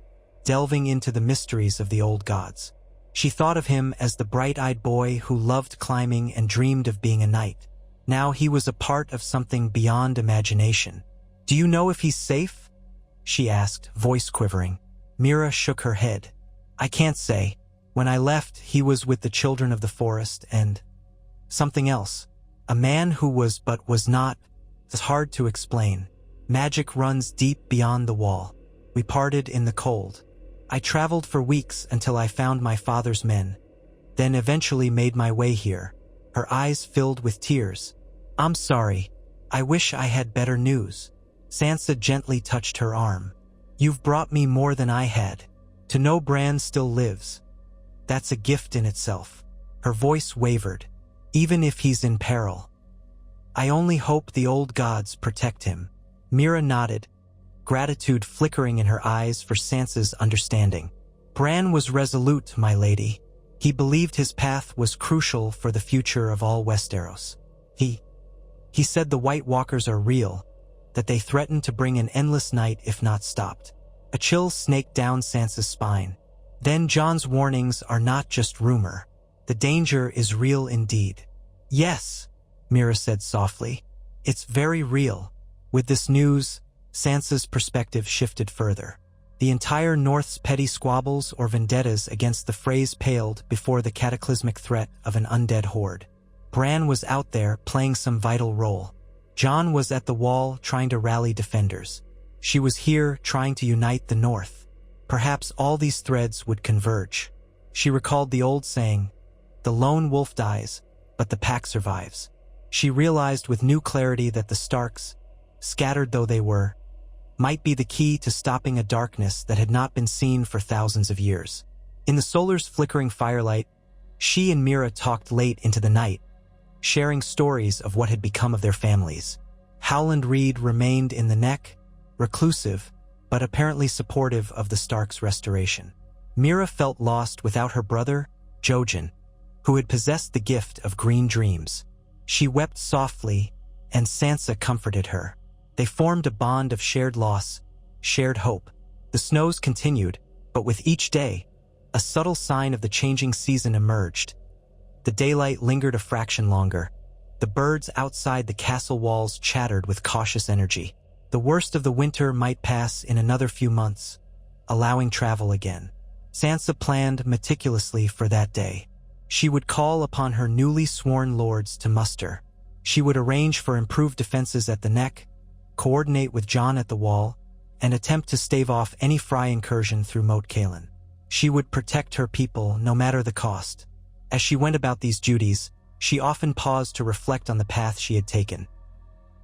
delving into the mysteries of the old gods. She thought of him as the bright-eyed boy who loved climbing and dreamed of being a knight. Now he was a part of something beyond imagination. Do you know if he's safe? She asked, voice quivering. Mira shook her head. I can't say. When I left, he was with the children of the forest and something else. A man who was but was not. It's hard to explain. Magic runs deep beyond the wall. We parted in the cold. I traveled for weeks until I found my father's men. then eventually made my way here." Her eyes filled with tears. "I'm sorry. I wish I had better news." Sansa gently touched her arm. "You've brought me more than I had. To know Bran still lives. That's a gift in itself." Her voice wavered. "Even if he's in peril. I only hope the old gods protect him." Mira nodded, gratitude flickering in her eyes for Sansa's understanding. "Bran was resolute, my lady. He believed his path was crucial for the future of all Westeros. He said the White Walkers are real, that they threaten to bring an endless night if not stopped." A chill snaked down Sansa's spine. "Then Jon's warnings are not just rumor. The danger is real indeed." "Yes," Mira said softly. "It's very real." With this news, Sansa's perspective shifted further. The entire North's petty squabbles or vendettas against the Freys paled before the cataclysmic threat of an undead horde. Bran was out there playing some vital role. Jon was at the wall trying to rally defenders. She was here trying to unite the North. Perhaps all these threads would converge. She recalled the old saying, "The lone wolf dies, but the pack survives." She realized with new clarity that the Starks, scattered though they were, might be the key to stopping a darkness that had not been seen for thousands of years. In the solar's flickering firelight, she and Mira talked late into the night, sharing stories of what had become of their families. Howland Reed remained in the Neck, reclusive, but apparently supportive of the Starks' restoration. Mira felt lost without her brother, Jojen, who had possessed the gift of green dreams. She wept softly, and Sansa comforted her. They formed a bond of shared loss, shared hope. The snows continued, but with each day, a subtle sign of the changing season emerged. The daylight lingered a fraction longer. The birds outside the castle walls chattered with cautious energy. The worst of the winter might pass in another few months, allowing travel again. Sansa planned meticulously for that day. She would call upon her newly sworn lords to muster. She would arrange for improved defenses at the Neck, coordinate with Jon at the Wall, and attempt to stave off any Frey incursion through Moat Cailin. She would protect her people no matter the cost. As she went about these duties, she often paused to reflect on the path she had taken.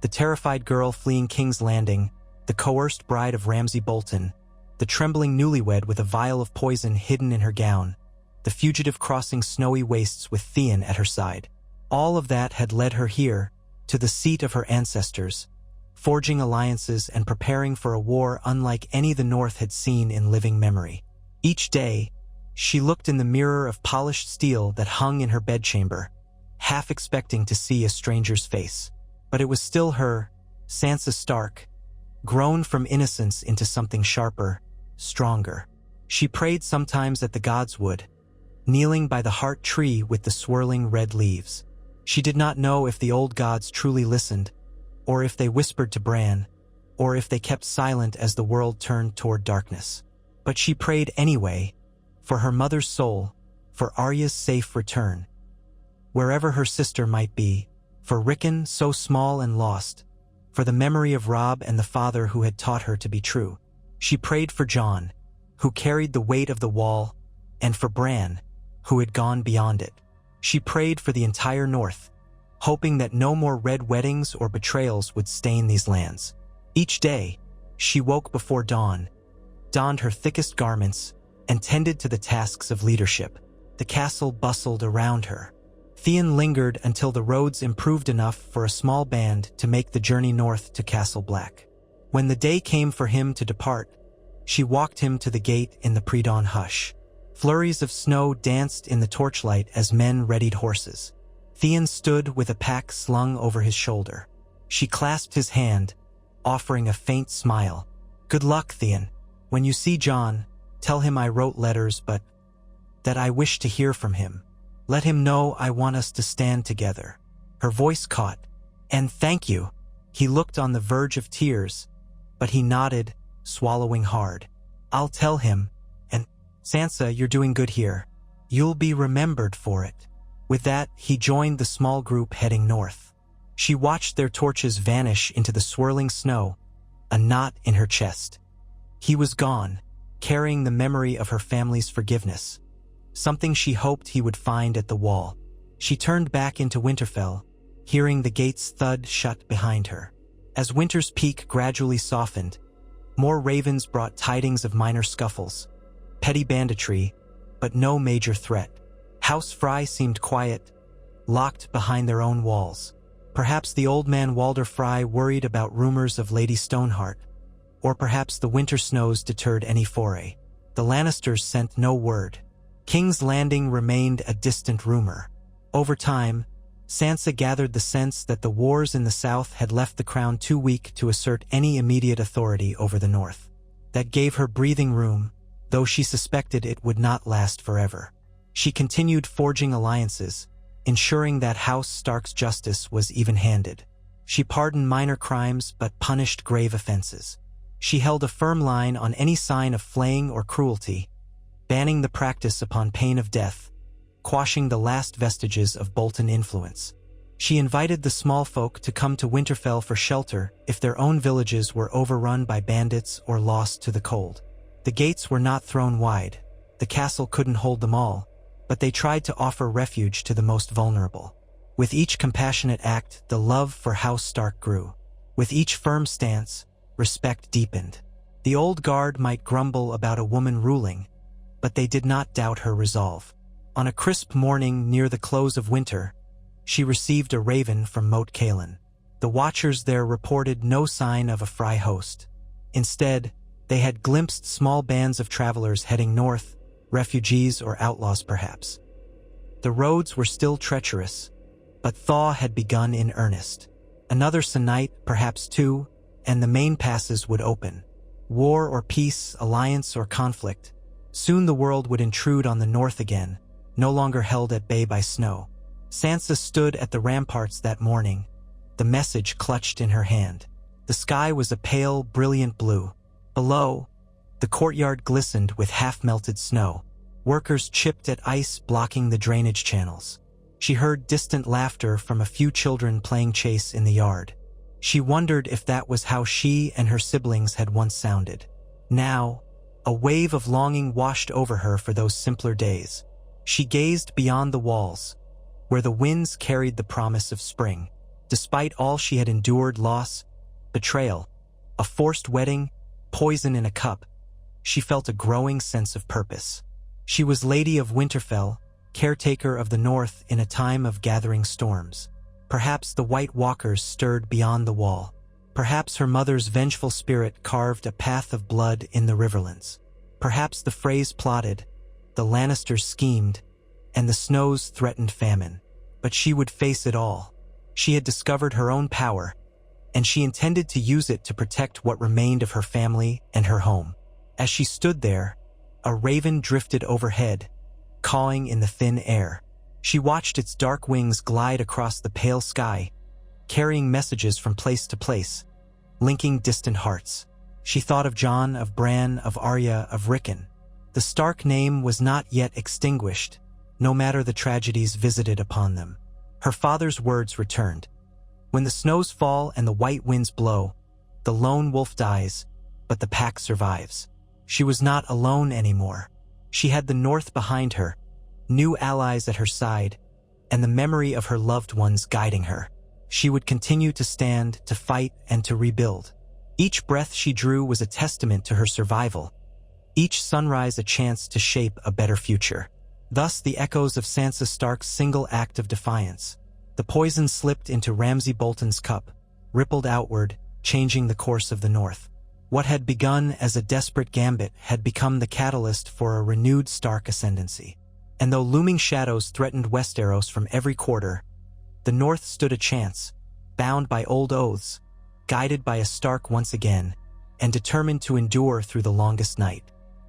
The terrified girl fleeing King's Landing, the coerced bride of Ramsay Bolton, the trembling newlywed with a vial of poison hidden in her gown, the fugitive crossing snowy wastes with Theon at her side. All of that had led her here, to the seat of her ancestors, forging alliances and preparing for a war unlike any the North had seen in living memory. Each day, she looked in the mirror of polished steel that hung in her bedchamber, half expecting to see a stranger's face. But it was still her, Sansa Stark, grown from innocence into something sharper, stronger. She prayed sometimes at the gods' wood, kneeling by the heart tree with the swirling red leaves. She did not know if the old gods truly listened, or if they whispered to Bran, or if they kept silent as the world turned toward darkness. But she prayed anyway, for her mother's soul, for Arya's safe return, wherever her sister might be, for Rickon so small and lost, for the memory of Robb and the father who had taught her to be true. She prayed for Jon, who carried the weight of the Wall, and for Bran, who had gone beyond it. She prayed for the entire North, hoping that no more red weddings or betrayals would stain these lands. Each day, she woke before dawn, donned her thickest garments, and tended to the tasks of leadership. The castle bustled around her. Theon lingered until the roads improved enough for a small band to make the journey north to Castle Black. When the day came for him to depart, she walked him to the gate in the pre-dawn hush. Flurries of snow danced in the torchlight as men readied horses. Theon stood with a pack slung over his shoulder. She clasped his hand, offering a faint smile. "Good luck, Theon. When you see Jon, tell him I wrote letters, but that I wish to hear from him. Let him know I want us to stand together." Her voice caught. "And thank you." He looked on the verge of tears, but he nodded, swallowing hard. "I'll tell him. And Sansa, you're doing good here. You'll be remembered for it." With that, he joined the small group heading north. She watched their torches vanish into the swirling snow, a knot in her chest. He was gone, carrying the memory of her family's forgiveness. something she hoped he would find at the wall. She turned back into Winterfell, hearing the gates thud shut behind her. As winter's peak gradually softened, more ravens brought tidings of minor scuffles, petty banditry, but no major threat. House Frye seemed quiet, locked behind their own walls. Perhaps the old man Walder Frye worried about rumors of Lady Stoneheart, or perhaps the winter snows deterred any foray. The Lannisters sent no word. King's Landing remained a distant rumor. Over time, Sansa gathered the sense that the wars in the south had left the crown too weak to assert any immediate authority over the north. That gave her breathing room, though she suspected it would not last forever. She continued forging alliances, ensuring that House Stark's justice was even-handed. She pardoned minor crimes but punished grave offenses. She held a firm line on any sign of flaying or cruelty, banning the practice upon pain of death, quashing the last vestiges of Bolton influence. She invited the small folk to come to Winterfell for shelter if their own villages were overrun by bandits or lost to the cold. The gates were not thrown wide. The castle couldn't hold them all, but they tried to offer refuge to the most vulnerable. With each compassionate act, the love for House Stark grew. With each firm stance, respect deepened. The old guard might grumble about a woman ruling, but they did not doubt her resolve. On a crisp morning near the close of winter, she received a raven from Moat Cailin. The watchers there reported no sign of a Frye host. Instead, they had glimpsed small bands of travelers heading north, refugees or outlaws perhaps. The roads were still treacherous, but thaw had begun in earnest. Another night, perhaps two, and the main passes would open. War or peace, alliance or conflict, soon the world would intrude on the north again, no longer held at bay by snow. Sansa stood at the ramparts that morning, the message clutched in her hand. The sky was a pale, brilliant blue. Below, the courtyard glistened with half-melted snow. Workers chipped at ice, blocking the drainage channels. She heard distant laughter from a few children playing chase in the yard. She wondered if that was how she and her siblings had once sounded. Now, a wave of longing washed over her for those simpler days. She gazed beyond the walls, where the winds carried the promise of spring. Despite all she had endured, loss, betrayal, a forced wedding, poison in a cup, she felt a growing sense of purpose. She was Lady of Winterfell, caretaker of the north in a time of gathering storms. Perhaps the White Walkers stirred beyond the wall. Perhaps her mother's vengeful spirit carved a path of blood in the riverlands. Perhaps the Freys plotted, the Lannisters schemed, and the snows threatened famine. But she would face it all. She had discovered her own power, and she intended to use it to protect what remained of her family and her home. As she stood there, a raven drifted overhead, cawing in the thin air. She watched its dark wings glide across the pale sky, carrying messages from place to place, linking distant hearts. She thought of Jon, of Bran, of Arya, of Rickon. The Stark name was not yet extinguished, no matter the tragedies visited upon them. Her father's words returned. When the snows fall and the white winds blow, the lone wolf dies, but the pack survives. She was not alone anymore. She had the north behind her, new allies at her side, and the memory of her loved ones guiding her. She would continue to stand, to fight, and to rebuild. Each breath she drew was a testament to her survival, each sunrise a chance to shape a better future. Thus the echoes of Sansa Stark's single act of defiance. The poison slipped into Ramsay Bolton's cup, rippled outward, changing the course of the north. What had begun as a desperate gambit had become the catalyst for a renewed Stark ascendancy. And though looming shadows threatened Westeros from every quarter, the north stood a chance, bound by old oaths, guided by a Stark once again, and determined to endure through the longest night.